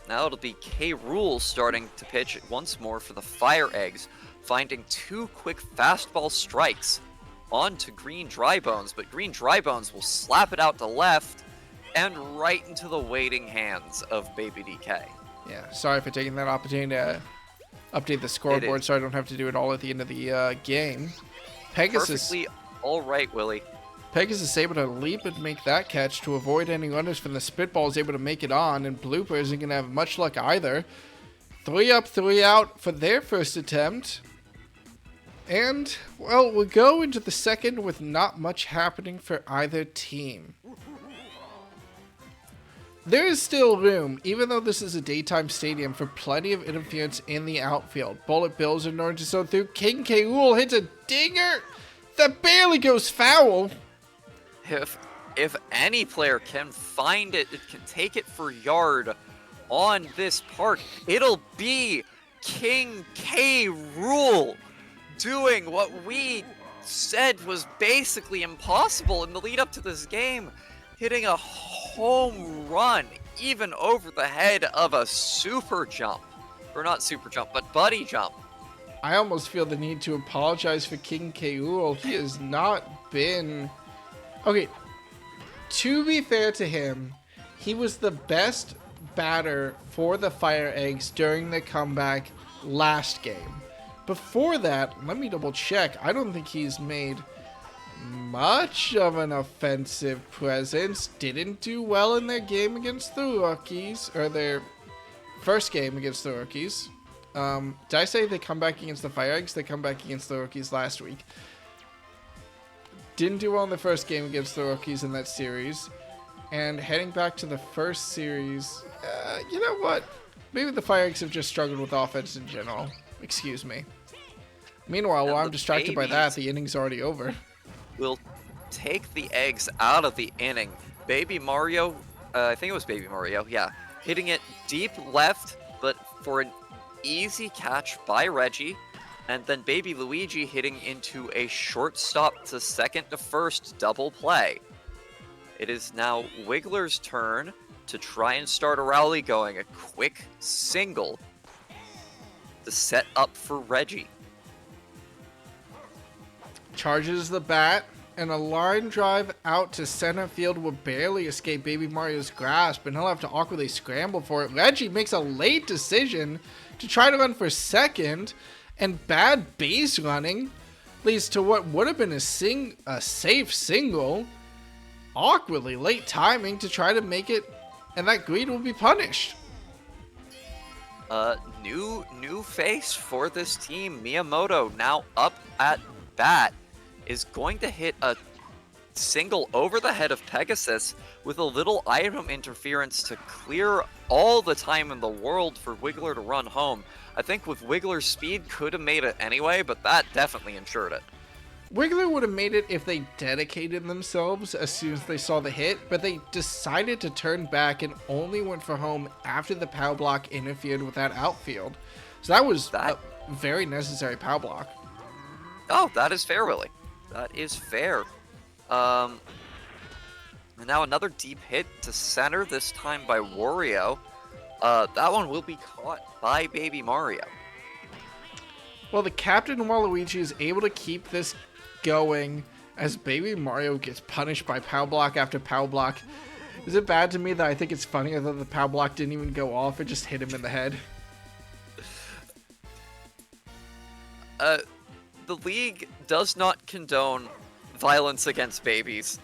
Now it'll be K. Rule starting to pitch once more for the FireEggs, finding 2 quick fastball strikes onto Green Drybones, but Green Drybones will slap it out to left and right into the waiting hands of Baby DK. Yeah, sorry for taking that opportunity to update the scoreboard so I don't have to do it all at the end of the game. Pegasus. Perfectly all right, Willie. Pegasus is able to leap and make that catch to avoid any runners from the Spitballs, able to make it on, and Blooper isn't going to have much luck either. 3 up, 3 out for their first attempt. And, well, we'll go into the second with not much happening for either team. There is still room, even though this is a daytime stadium, for plenty of interference in the outfield. Bullet Bills in order to zone through. King K. Rool hits a dinger that barely goes foul. If any player can find it, it can take it for yard on this part, it'll be King K. Rool doing what we said was basically impossible in the lead up to this game, hitting a home run even over the head of a super jump. Or not super jump, but buddy jump. I almost feel the need to apologize for King K. Rool. He has not been... Okay, to be fair to him, he was the best batter for the FireEggs during the comeback last game. Before that, let me double check. I don't think he's made much of an offensive presence. Didn't do well in their game against the Rookies, or their first game against the Rookies. Did I say they come back against the FireEggs? They come back against the Rookies last week. Didn't do well in the first game against the Rookies in that series. And heading back to the first series, you know what? Maybe the FireEggs have just struggled with offense in general. Excuse me. Meanwhile, while I'm distracted by that, the inning's already over. will take the eggs out of the inning. Baby Mario, I think it was Baby Mario, yeah, hitting it deep left, but for an easy catch by Reggie. And then Baby Luigi hitting into a shortstop to second to first double play. It is now Wiggler's turn to try and start a rally going. A quick single to set up for Reggie. Charges the bat, and a line drive out to center field will barely escape Baby Mario's grasp, and he'll have to awkwardly scramble for it. Reggie makes a late decision to try to run for second, and bad base running leads to what would have been a safe single. Awkwardly late timing to try to make it, and that greed will be punished. New face for this team. Miyamoto, now up at bat, is going to hit a single over the head of Pegasus with a little item interference to clear all the time in the world for Wiggler to run home. I think with Wiggler's speed, could have made it anyway, but that definitely ensured it. Wiggler would have made it if they dedicated themselves as soon as they saw the hit, but they decided to turn back and only went for home after the power block interfered with that outfield. So that was a very necessary power block. Oh, that is fair, Willie. That is fair. And now another deep hit to center, this time by Wario. That one will be caught by Baby Mario. Well, the captain Waluigi is able to keep this going as Baby Mario gets punished by power block after power block. Is it bad to me that I think it's funnier that the power block didn't even go off, it just hit him in the head? The league does not condone violence against babies.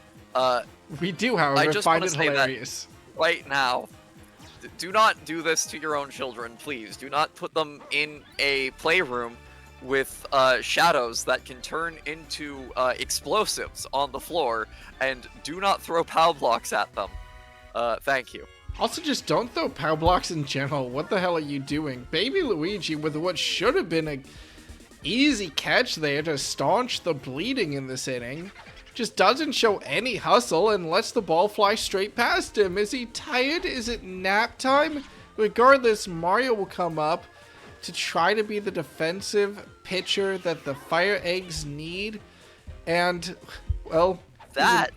We do, however, I just find want it to say hilarious. that right now. Do not do this to your own children, please. Do not put them in a playroom with shadows that can turn into explosives on the floor, and do not throw power blocks at them. Thank you. Also, just don't throw power blocks in general. What the hell are you doing? Baby Luigi, with what should have been a easy catch there to staunch the bleeding in this inning, just doesn't show any hustle and lets the ball fly straight past him. Is he tired? Is it nap time? Regardless, Mario will come up to try to be the defensive pitcher that the FireEggs need. And, well... That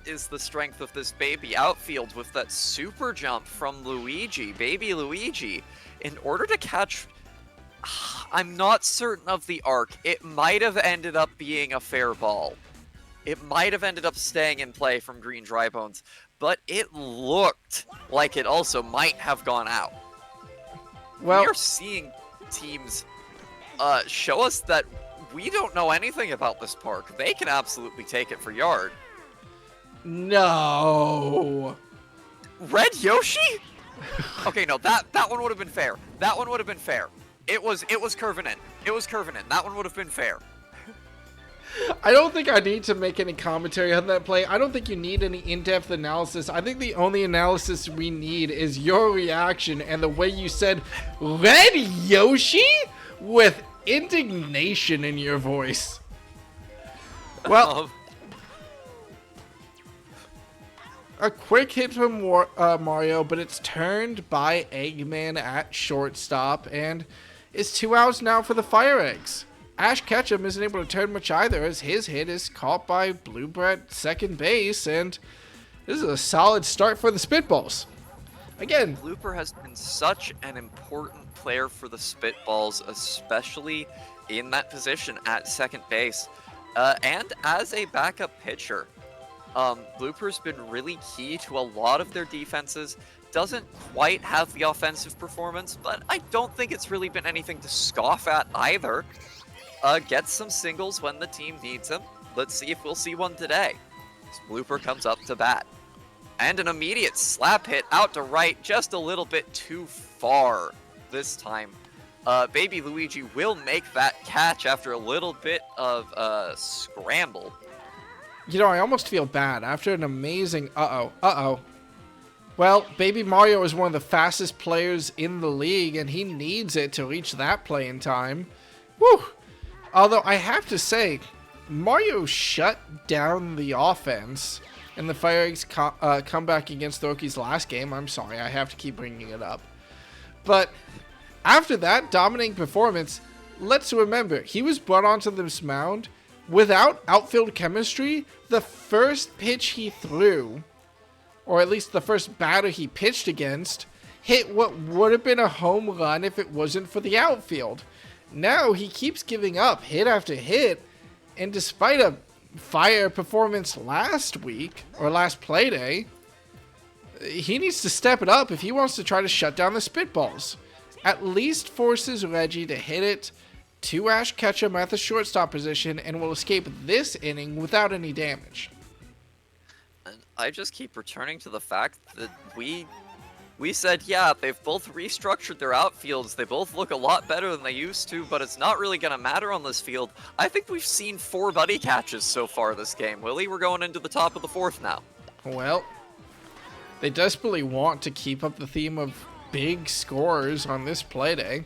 is the strength of this baby outfield with that super jump from Luigi, Baby Luigi. In order to catch... I'm not certain of the arc. It might have ended up being a fair ball. It might have ended up staying in play from Green Dry Bones, but it looked like it also might have gone out. Well, we are seeing teams show us that we don't know anything about this park. They can absolutely take it for yard. No. Red Yoshi? Okay, no, that one would have been fair. That one would have been fair. It was curving in. It was curving in. That one would have been fair. I don't think I need to make any commentary on that play. I don't think you need any in-depth analysis. I think the only analysis we need is your reaction and the way you said, Red Yoshi? With indignation in your voice. Well, a quick hit from Mario, but it's turned by Eggman at shortstop, and it's 2 outs now for the FireEggs. Ash Ketchum isn't able to turn much either, as his hit is caught by Blooper at second base, and this is a solid start for the Spitballs. Again, Blooper has been such an important player for the Spitballs, especially in that position at second base, and as a backup pitcher. Blooper's been really key to a lot of their defenses. Doesn't quite have the offensive performance, but I don't think it's really been anything to scoff at either. Gets some singles when the team needs them. Let's see if we'll see one today. Blooper comes up to bat. And an immediate slap hit out to right, just a little bit too far this time. Baby Luigi will make that catch after a little bit of scramble. You know, I almost feel bad after an amazing Well, Baby Mario is one of the fastest players in the league, and he needs it to reach that play in time. Woo! Although, I have to say, Mario shut down the offense in the FireEggs comeback against the Rookies last game. I'm sorry, I have to keep bringing it up. But after that dominating performance, let's remember, he was brought onto this mound without outfield chemistry. The first pitch he threw, or at least the first batter he pitched against, hit what would have been a home run if it wasn't for the outfield. Now he keeps giving up hit after hit, and despite a fire performance last week, or last Playday, he needs to step it up if he wants to try to shut down the Spitballs. At least forces Reggie to hit it to Ash Ketchum at the shortstop position and will escape this inning without any damage. And I just keep returning to the fact that we said, yeah, they've both restructured their outfields. They both look a lot better than they used to, but it's not really going to matter on this field. I think we've seen 4 buddy catches so far this game, Willie. We're going into the top of the 4th now. Well, they desperately want to keep up the theme of big scores on this Playday.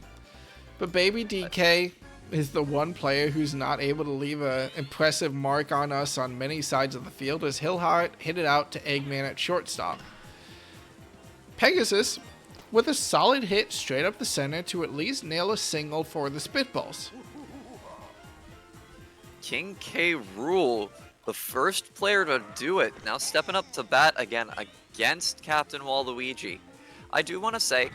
But Baby DK is the one player who's not able to leave an impressive mark on us on many sides of the field, as he'll hit it out to Eggman at shortstop. Pegasus with a solid hit straight up the center to at least nail a single for the Spitballs. King K. Rool, the first player to do it, now stepping up to bat again against Captain Waluigi. I do want to say,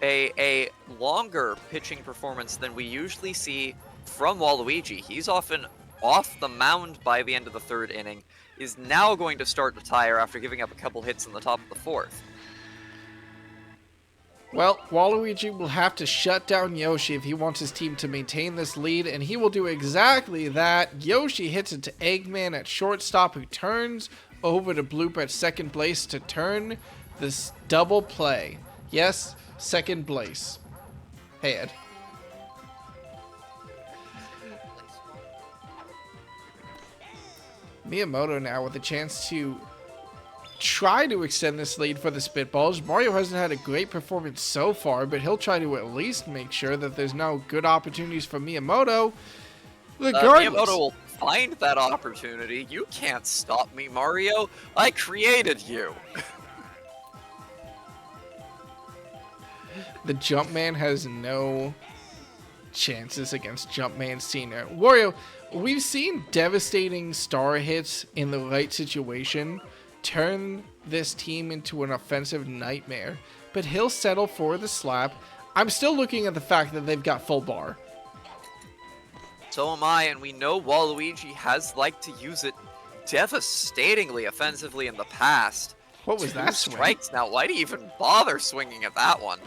a longer pitching performance than we usually see from Waluigi. He's often off the mound by the end of the 3rd inning, is now going to start to tire after giving up a couple hits in the top of the 4th. Well, Waluigi will have to shut down Yoshi if he wants his team to maintain this lead, and he will do exactly that. Yoshi hits it to Eggman at shortstop, who turns over to Bloop at second base to turn this double play. Yes, second place. Hey, Ed. Miyamoto now with a chance to try to extend this lead for the Spitballs. Mario hasn't had a great performance so far, but he'll try to at least make sure that there's no good opportunities for Miyamoto. Regardless, Miyamoto will find that opportunity. You can't stop me, Mario. I created you. The Jumpman has no chances against Jumpman Senior. Wario, we've seen devastating star hits in the right situation turn this team into an offensive nightmare, but he'll settle for the slap. I'm still looking at the fact that they've got full bar. So am I, and we know Waluigi has liked to use it devastatingly offensively in the past. What was 2 that swing? strikes now. Why'd he even bother swinging at that one?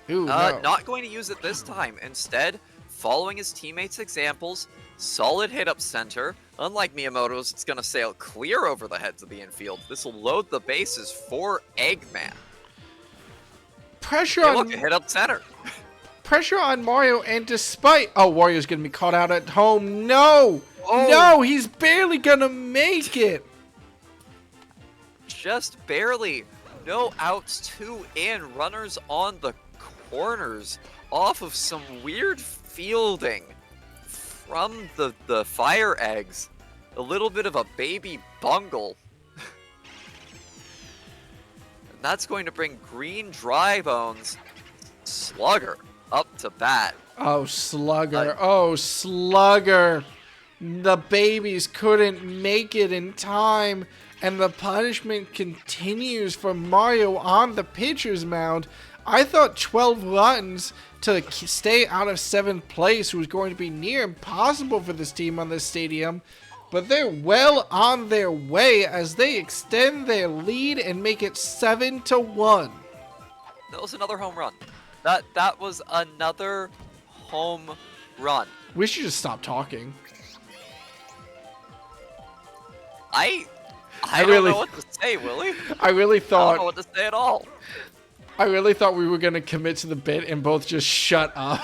Ooh, no. Not going to use it this time. Instead, following his teammates' examples, solid hit up center. Unlike Miyamoto's, it's going to sail clear over the heads of the infield. This will load the bases for Eggman. Pressure Hey, on look, a hit up center. pressure on Mario, and despite Wario's going to be caught out at home. No! Oh. No, he's barely going to make it. Just barely. No outs, 2 in. Runners on the corners off of some weird fielding from the FireEggs. A little bit of a baby bungle. And that's going to bring Green Dry Bones Slugger up to bat. Oh, Slugger. Oh, Slugger. The babies couldn't make it in time, and the punishment continues for Mario on the pitcher's mound. I thought 12 runs to stay out of 7th place was going to be near impossible for this team on this stadium, but they're well on their way as they extend their lead and make it 7-1. That was another home run. That was another home run. We should just stop talking. I really don't know what to say, Willie. I really I don't thought know what to say at all. I really thought we were going to commit to the bit and both just shut up.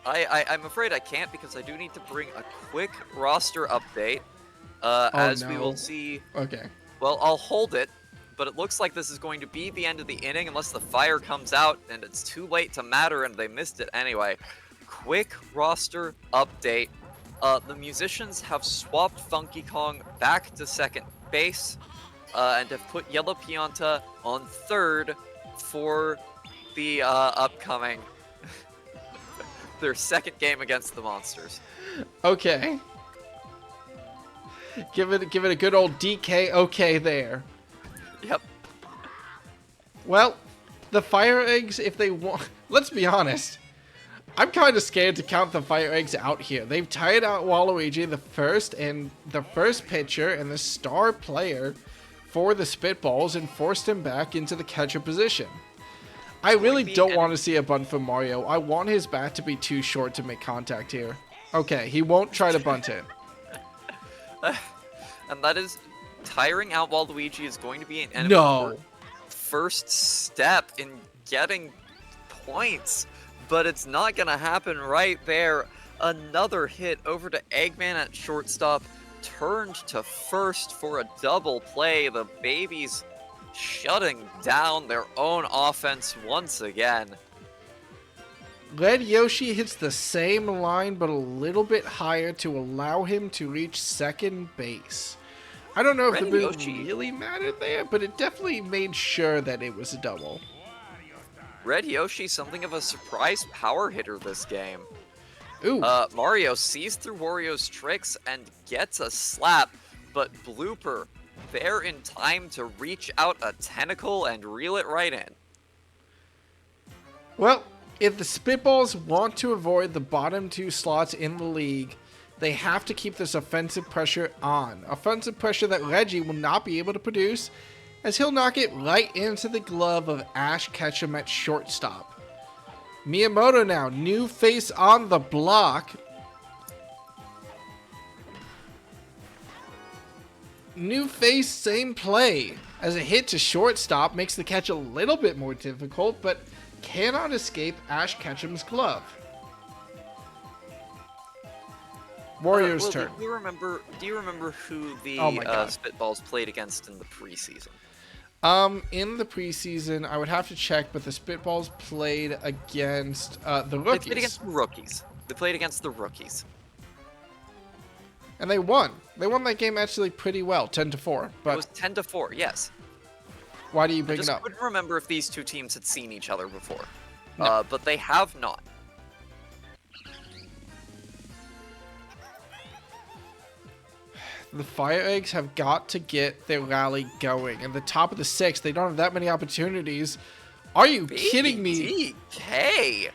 I'm afraid I can't because I do need to bring a quick roster update. As we no. will see. Okay. Well, I'll hold it but it looks like this is going to be the end of the inning unless the fire comes out and it's too late to matter and they missed it anyway. Quick roster update. The musicians have swapped Funky Kong back to second base and have put Yellow Pianta on third for the upcoming their second game against the Monsters. Okay. Give it a good old DK okay there. Yep. Well, the FireEggs, if they want... Let's be honest. I'm kind of scared to count the FireEggs out here. They've tired out Waluigi, the first pitcher and the star player for the Spitballs, and forced him back into the catcher position. I really don't want to see a bunt from Mario. I want his bat to be too short to make contact here. Okay, he won't try to bunt it. And that is tiring out Waluigi is going to be an enemy No. first step in getting points, but it's not going to happen right there. Another hit over to Eggman at shortstop, turned to first for a double play. The babies shutting down their own offense once again. Red Yoshi hits the same line but a little bit higher to allow him to reach second base. I don't know if the move really mattered there, but it definitely made sure that it was a double. Red Yoshi, something of a surprise power hitter this game. Ooh. Mario sees through Wario's tricks and gets a slap, but Blooper there in time to reach out a tentacle and reel it right in. Well, if the Spitballs want to avoid the bottom two slots in the league, they have to keep this offensive pressure on. Offensive pressure that Reggie will not be able to produce, as he'll knock it right into the glove of Ash Ketchum at shortstop. Miyamoto now, new face on the block. New face, same play. As a hit to shortstop makes the catch a little bit more difficult, but cannot escape Ash Ketchum's glove. Warriors' turn. Do you remember who the Spitballs played against in the preseason? In the preseason, I would have to check, but the Spitballs played against the rookies. They played against the rookies. They played against the rookies. And they won. They won that game actually pretty well, 10-4. But it was 10-4, yes. Why do you bring it up? I couldn't remember if these two teams had seen each other before. No. But they have not. The FireEggs have got to get their rally going. And the top of the sixth, they don't have that many opportunities. Are you kidding me? DK!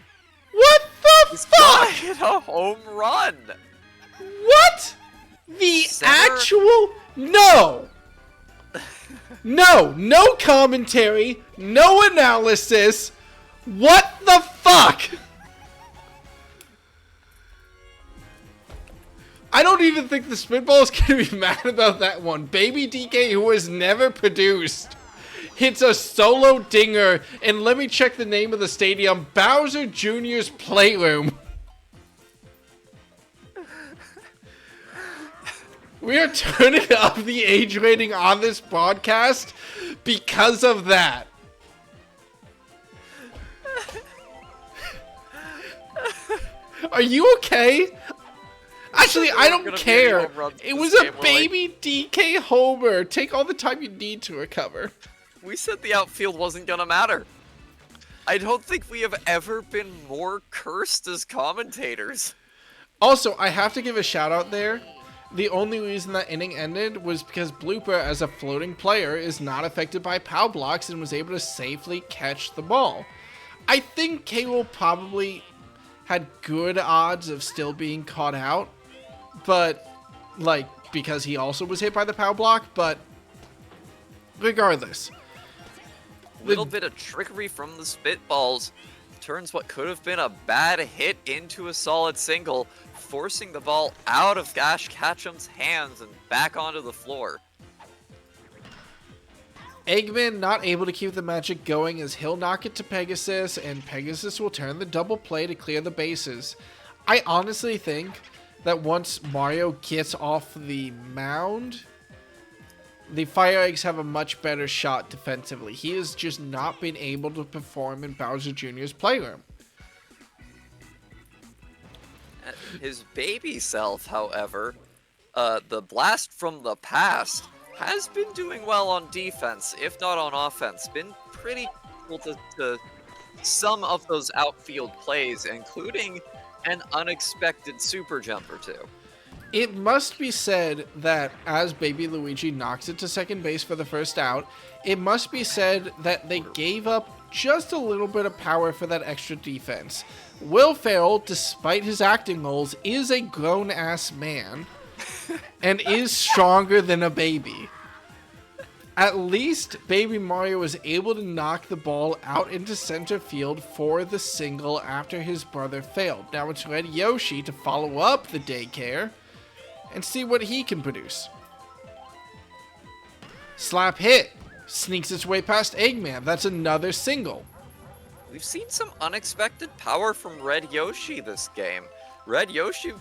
What the fuck? Hit a home run! What? The actual... No! No commentary, no analysis. What the fuck? I don't even think the Spitballs can be mad about that one. Baby DK, who has never produced, hits a solo dinger, and let me check the name of the stadium, Bowser Jr.'s Playroom. We are turning up the age rating on this broadcast because of that. Are you okay? Actually, I don't care. It was a baby DK homer. Take all the time you need to recover. We said the outfield wasn't gonna matter. I don't think we have ever been more cursed as commentators. Also, I have to give a shout out there. The only reason that inning ended was because Blooper, as a floating player, is not affected by POW blocks and was able to safely catch the ball. I think K-Will probably had good odds of still being caught out, but, like, because he also was hit by the POW block, but regardless. A little bit of trickery from the Spitballs turns what could have been a bad hit into a solid single, forcing the ball out of Ash Ketchum's hands and back onto the floor. Eggman not able to keep the magic going as he'll knock it to Pegasus, and Pegasus will turn the double play to clear the bases. I honestly think that once Mario gets off the mound, the FireEggs have a much better shot defensively. He has just not been able to perform in Bowser Jr.'s playroom. His baby self, however, the blast from the past, has been doing well on defense, if not on offense. Been pretty cool to some of those outfield plays, including an unexpected super jump or two. It must be said that as Baby Luigi knocks it to second base for the first out, it must be said that they gave up just a little bit of power for that extra defense. Will Ferrell, despite his acting roles, is a grown-ass man and is stronger than a baby. At least Baby Mario was able to knock the ball out into center field for the single after his brother failed. Now it's Red Yoshi to follow up the daycare and see what he can produce. Slap hit. Sneaks its way past Eggman. That's another single. We've seen some unexpected power from Red Yoshi this game. Red Yoshi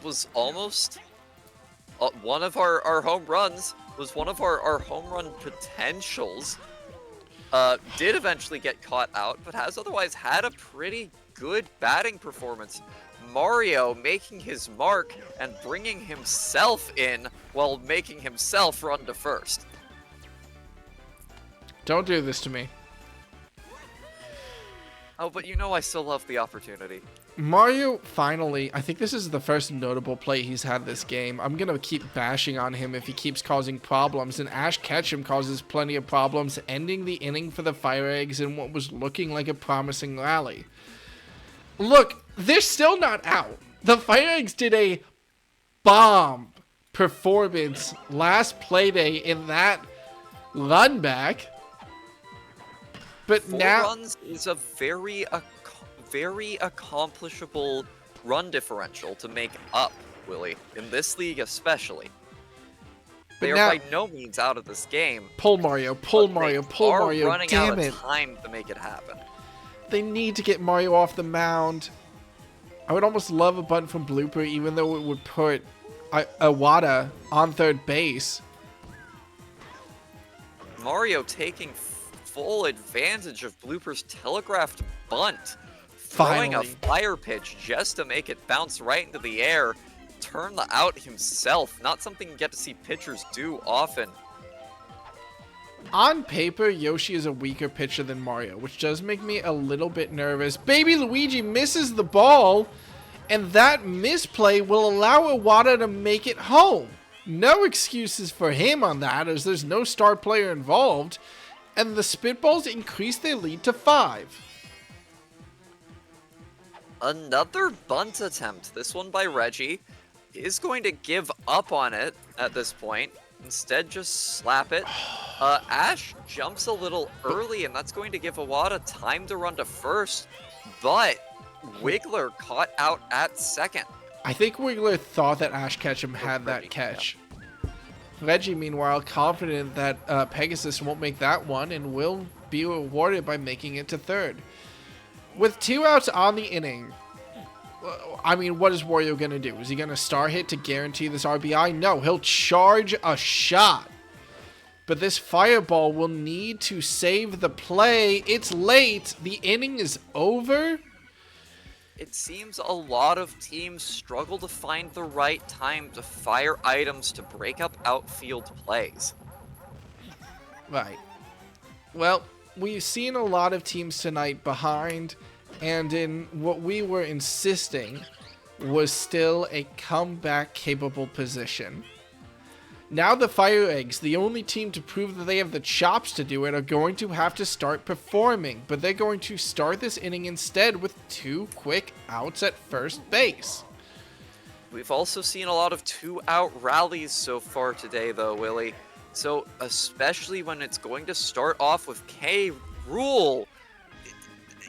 was almost one of our home runs, was one of our home run potentials. Did eventually get caught out, but has otherwise had a pretty good batting performance. Mario making his mark and bringing himself in while making himself run to first. Don't do this to me. Oh, but you know I still love the opportunity. Mario finally, I think this is the first notable play he's had this game. I'm going to keep bashing on him if he keeps causing problems, and Ash Ketchum causes plenty of problems, ending the inning for the FireEggs in what was looking like a promising rally. Look, they're still not out. The FireEggs did a bomb performance last Playday in that run back. But 4 now runs is a very accomplishable run differential to make up, Willie, in this league especially. They are by no means out of this game. Pull Mario, pull Mario, pull Mario. Are running Damn out it. of time to make it happen. They need to get Mario off the mound. I would almost love a bunt from Blooper, even though it would put Iwata on third base. Mario taking full advantage of Blooper's telegraphed bunt. Finally. Throwing a fire pitch just to make it bounce right into the air. Turn the out himself. Not something you get to see pitchers do often. On paper, Yoshi is a weaker pitcher than Mario, which does make me a little bit nervous. Baby Luigi misses the ball, and that misplay will allow Iwata to make it home. No excuses for him on that, as there's no star player involved, and the Spitballs increase their lead to 5. Another bunt attempt, this one by Reggie, is going to give up on it at this point. Instead, just slap it. Ash jumps a little early, and that's going to give Iwata time to run to first, but Wiggler caught out at second. I think Wiggler thought that Ash Ketchum had that catch. Reggie, meanwhile, confident that Pegasus won't make that one and will be rewarded by making it to third. With 2 outs on the inning, I mean, what is Wario going to do? Is he going to star hit to guarantee this RBI? No, he'll charge a shot. But this fireball will need to save the play. It's late. The inning is over. It seems a lot of teams struggle to find the right time to fire items to break up outfield plays. Right. Well, we've seen a lot of teams tonight behind, and in what we were insisting was still a comeback-capable position. Now the FireEggs, the only team to prove that they have the chops to do it, are going to have to start performing, but they're going to start this inning instead with 2 quick outs at first base. We've also seen a lot of 2-out rallies so far today, though, Willie. So, especially when it's going to start off with K. Rool,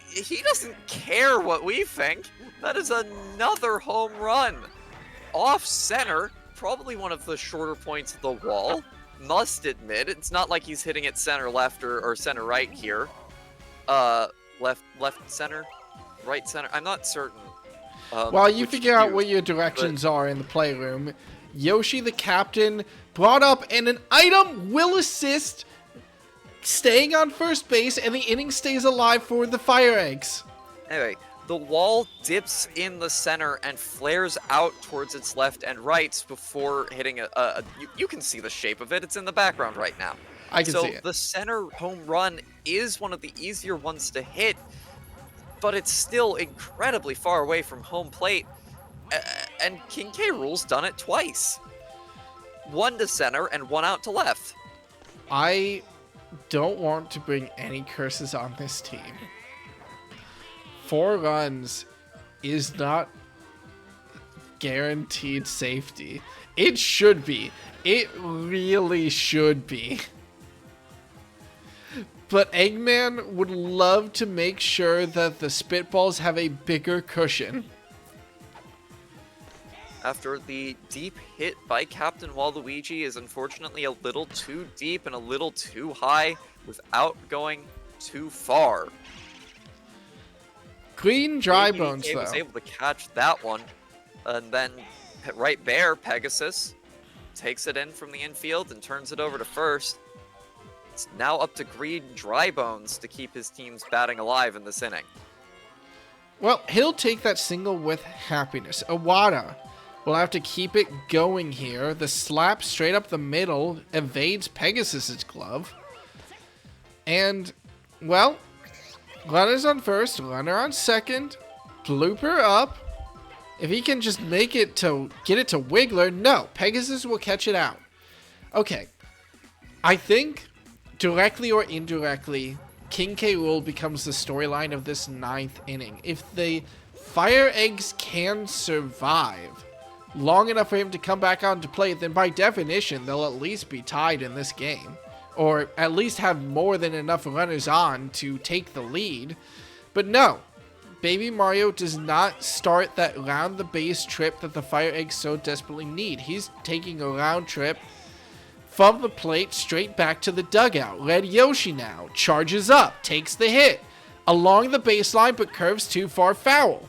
he doesn't care what we think. That is another home run. Off center, probably one of the shorter points of the wall. Must admit, it's not like he's hitting it center left or center right here. Left center, right center. I'm not certain. While you figure out what your directions are in the playroom, Yoshi the captain brought up, and an item will assist staying on first base, and the inning stays alive for the FireEggs. Anyway, the wall dips in the center and flares out towards its left and right before hitting you can see the shape of it. It's in the background right now. I can see it. So the center home run is one of the easier ones to hit, but it's still incredibly far away from home plate. And King K. Rool's done it twice. One to center and one out to left. I don't want to bring any curses on this team. 4 runs is not guaranteed safety. It should be. It really should be. But Eggman would love to make sure that the Spitballs have a bigger cushion. After the deep hit by Captain Waluigi is unfortunately a little too deep and a little too high without going too far. Clean dry bones, He though. was able to catch that one, and then right there, Pegasus takes it in from the infield and turns it over to first. It's now up to Green Dry Bones to keep his teams batting alive in this inning. Well, he'll take that single with happiness. Iwata will have to keep it going here. The slap straight up the middle evades Pegasus's glove. And, well, runner's on first, runner on second, blooper up. If he can just make it to get it to Wiggler, no, Pegasus will catch it out. Okay, I think directly or indirectly, King K. Rool becomes the storyline of this 9th inning. If the FireEggs can survive long enough for him to come back on to play, then by definition, they'll at least be tied in this game. Or at least have more than enough runners on to take the lead. But no, Baby Mario does not start that round the base trip that the FireEggs so desperately need. He's taking a round trip from the plate straight back to the dugout. Red Yoshi now charges up, takes the hit along the baseline, but curves too far foul.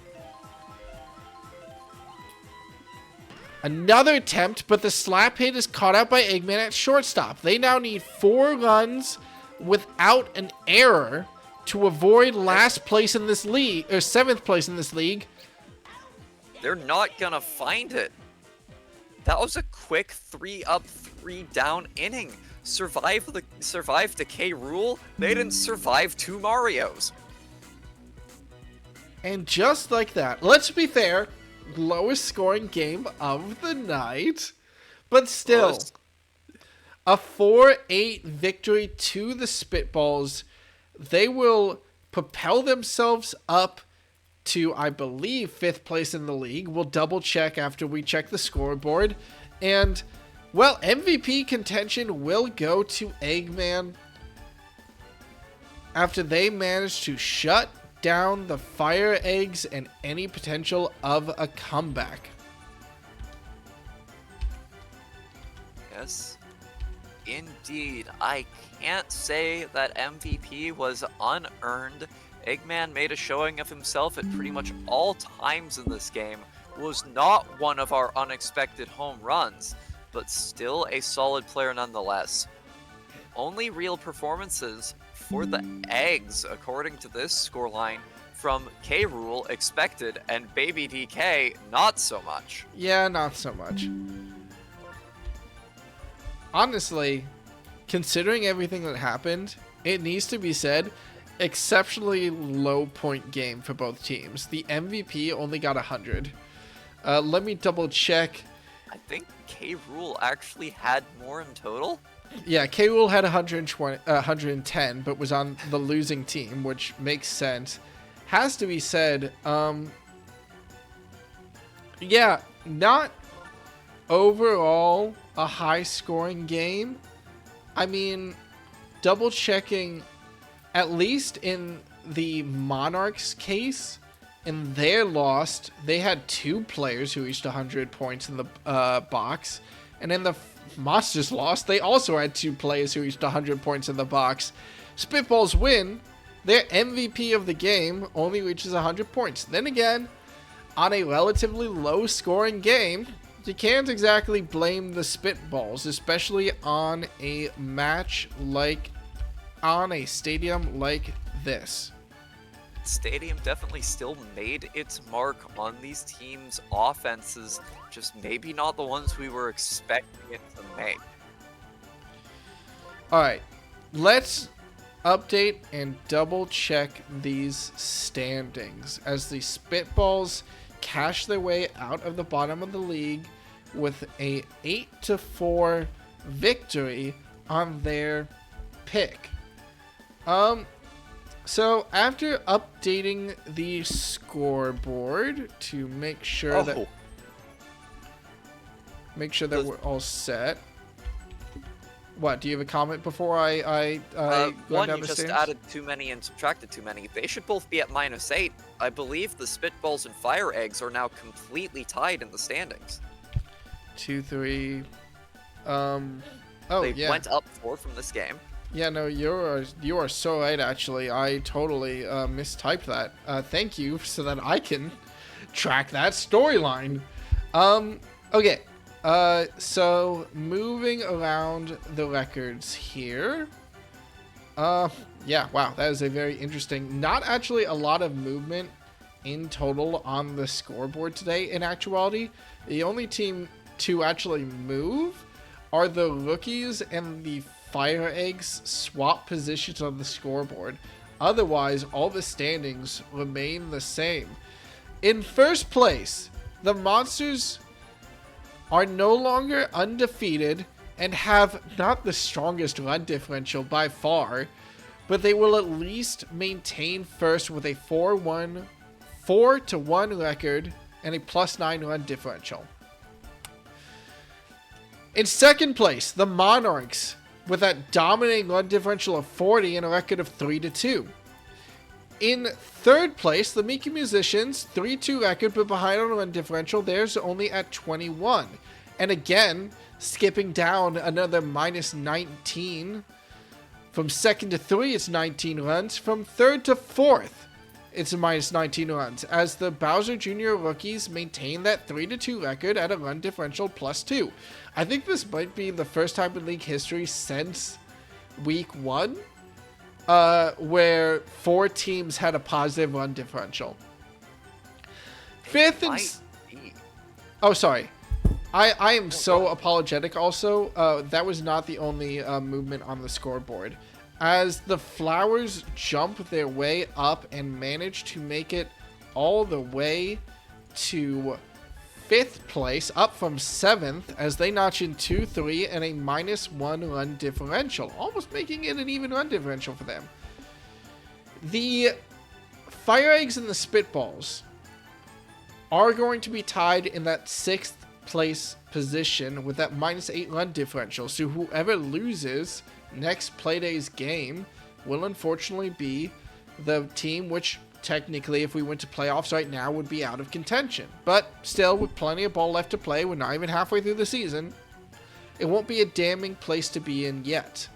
Another attempt, but the slap hit is caught out by Eggman at shortstop. They now need 4 runs without an error to avoid last place in this league, or 7th place in this league. They're not gonna find it. That was a quick 3 up, 3 down inning. Survive to K. Rool. They didn't survive 2 Marios. And just like that, let's be fair, lowest scoring game of the night, but still, a 4-8 victory to the Spitballs. They will propel themselves up to, I believe, 5th place in the league. We'll double check after we check the scoreboard. And, well, MVP contention will go to Eggman after they manage to shut down the FireEggs and any potential of a comeback. Yes, indeed. I can't say that MVP was unearned. Eggman made a showing of himself at pretty much all times in this game. Was not one of our unexpected home runs, but still a solid player nonetheless. Only real performances for the Eggs, according to this scoreline, from K. Rool expected, and Baby DK not so much. Yeah, not so much. Honestly, considering everything that happened, it needs to be said, exceptionally low point game for both teams. The MVP only got 100. Let me double check. I think K. Rool actually had more in total. Yeah, K. Rool had 110, but was on the losing team, which makes sense. Has to be said, yeah, not overall a high-scoring game. I mean, double checking, at least in the Monarchs case, in their loss, they had 2 players who reached 100 points in the box. And in the Monsters loss, they also had 2 players who reached 100 points in the box. Spitballs win. Their MVP of the game only reaches 100 points. Then again, on a relatively low-scoring game, you can't exactly blame the Spitballs, especially on a match like, on a stadium like this. Stadium definitely still made its mark on these teams' offenses, just maybe not the ones we were expecting it to make. Alright, let's update and double check these standings as the Spitballs cash their way out of the bottom of the league with a 8-4 victory on their pick. So after updating the scoreboard to make sure that we're all set. What, do you have a comment before I go one, down you the just stairs? added too many and subtracted too many. They should both be at -8. I believe the Spitballs and FireEggs are now completely tied in the standings. 2, 3. They Yeah. went up 4 from this game. Yeah, no, you are so right, actually. I totally mistyped that. Thank you, so that I can track that storyline. Okay. So moving around the records here. Yeah, wow, that is a very interesting, not actually a lot of movement in total on the scoreboard today. In actuality, the only team to actually move are the Rookies and the FireEggs swap positions on the scoreboard. Otherwise, all the standings remain the same. In first place, the Monsters are no longer undefeated and have not the strongest run differential by far, but they will at least maintain first with a 4-1 record and a +9 run differential. In second place, the Monarchs, with that dominating run differential of 40 and a record of 3-2. In third place, the Mickey Musicians, 3-2 record, but behind on a run differential. Theirs only at 21. And again, skipping down another -19. From second to 3, it's 19 runs. From third to fourth, it's a -19 runs. As the Bowser Jr. Rookies maintain that 3-2 record at a run differential +2. I think this might be the first time in league history since week 1 where 4 teams had a positive run differential. Fifth and... Oh, sorry. I am so apologetic also. That was not the only movement on the scoreboard. As the Flowers jump their way up and manage to make it all the way to 5th place, up from 7th, as they notch in 2-3 and a -1 run differential, almost making it an even run differential for them. The FireEggs and the Spitballs are going to be tied in that 6th place position with that -8 run differential. So whoever loses next Playday's game will unfortunately be the team which technically, if we went to playoffs right now, would be out of contention. But still, with plenty of ball left to play, we're not even halfway through the season, it won't be a damning place to be in yet.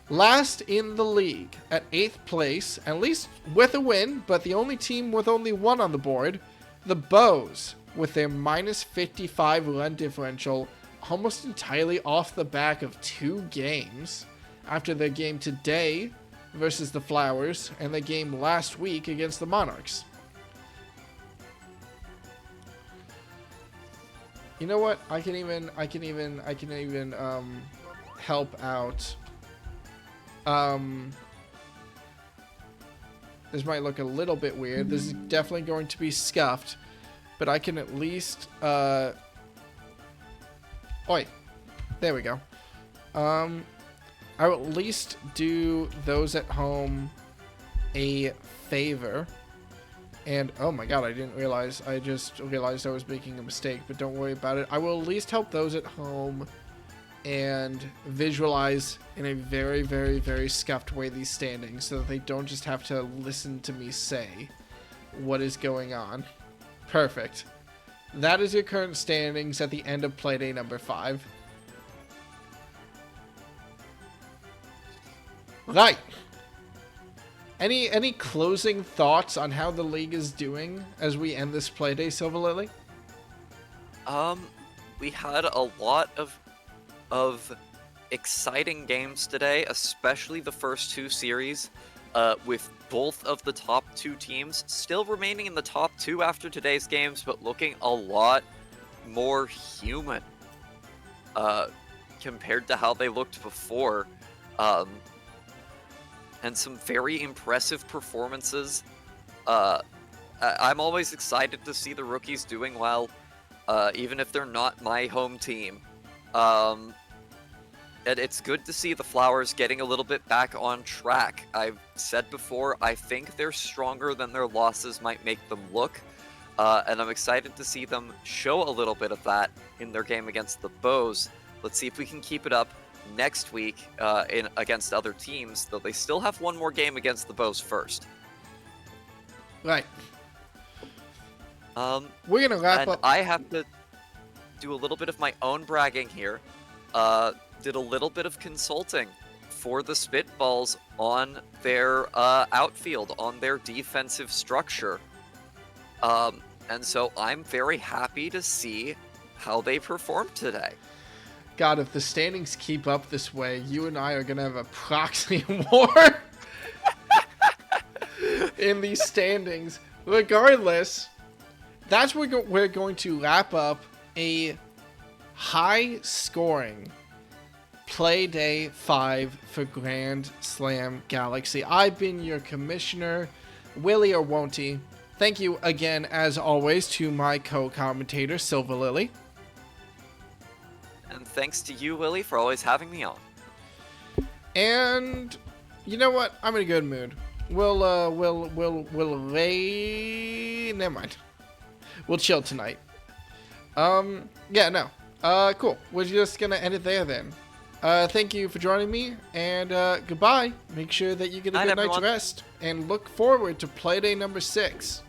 Last in the league at 8th place, at least with a win, but the only team with only 1 on the board, the Bows, with their -55 run differential, almost entirely off the back of 2 games after their game today versus the Flowers and the game last week against the Monarchs. You know what? I can even help out. This might look a little bit weird. This is definitely going to be scuffed, but I can at least Oi. There we go. I will at least do those at home a favor. And, oh my god, I didn't realize. I just realized I was making a mistake, but don't worry about it. I will at least help those at home and visualize in a very, very, very scuffed way these standings so that they don't just have to listen to me say what is going on. Perfect. That is your current standings at the end of Playday number 5. Right. Any closing thoughts on how the league is doing as we end this Playday, Silver Lily? We had a lot of exciting games today, especially the first two series, with both of the top two teams still remaining in the top two after today's games, but looking a lot more human compared to how they looked before. And some very impressive performances. I'm always excited to see the rookies doing well, even if they're not my home team. And it's good to see the Flowers getting a little bit back on track. I've said before, I think they're stronger than their losses might make them look. And I'm excited to see them show a little bit of that in their game against the Bows. Let's see if we can keep it up next week against other teams, though they still have one more game against the Bows first. Right. We're going to wrap up. I have to do a little bit of my own bragging here. Did a little bit of consulting for the Spitballs on their outfield, on their defensive structure. And so I'm very happy to see how they performed today. God, if the standings keep up this way, you and I are going to have a proxy war in these standings. Regardless, that's where we're going to wrap up a high-scoring Playday 5 for Grand Slam Galaxy. I've been your commissioner, Willie or Won't He. Thank you again, as always, to my co-commentator, Silver Lily. And thanks to you, Willie, for always having me on. And you know what? I'm in a good mood. We'll never mind. We'll chill tonight. Yeah, no. Cool. We're just gonna end it there then. Thank you for joining me, and goodbye. Make sure that you get a good night's rest, and look forward to Playday number 6.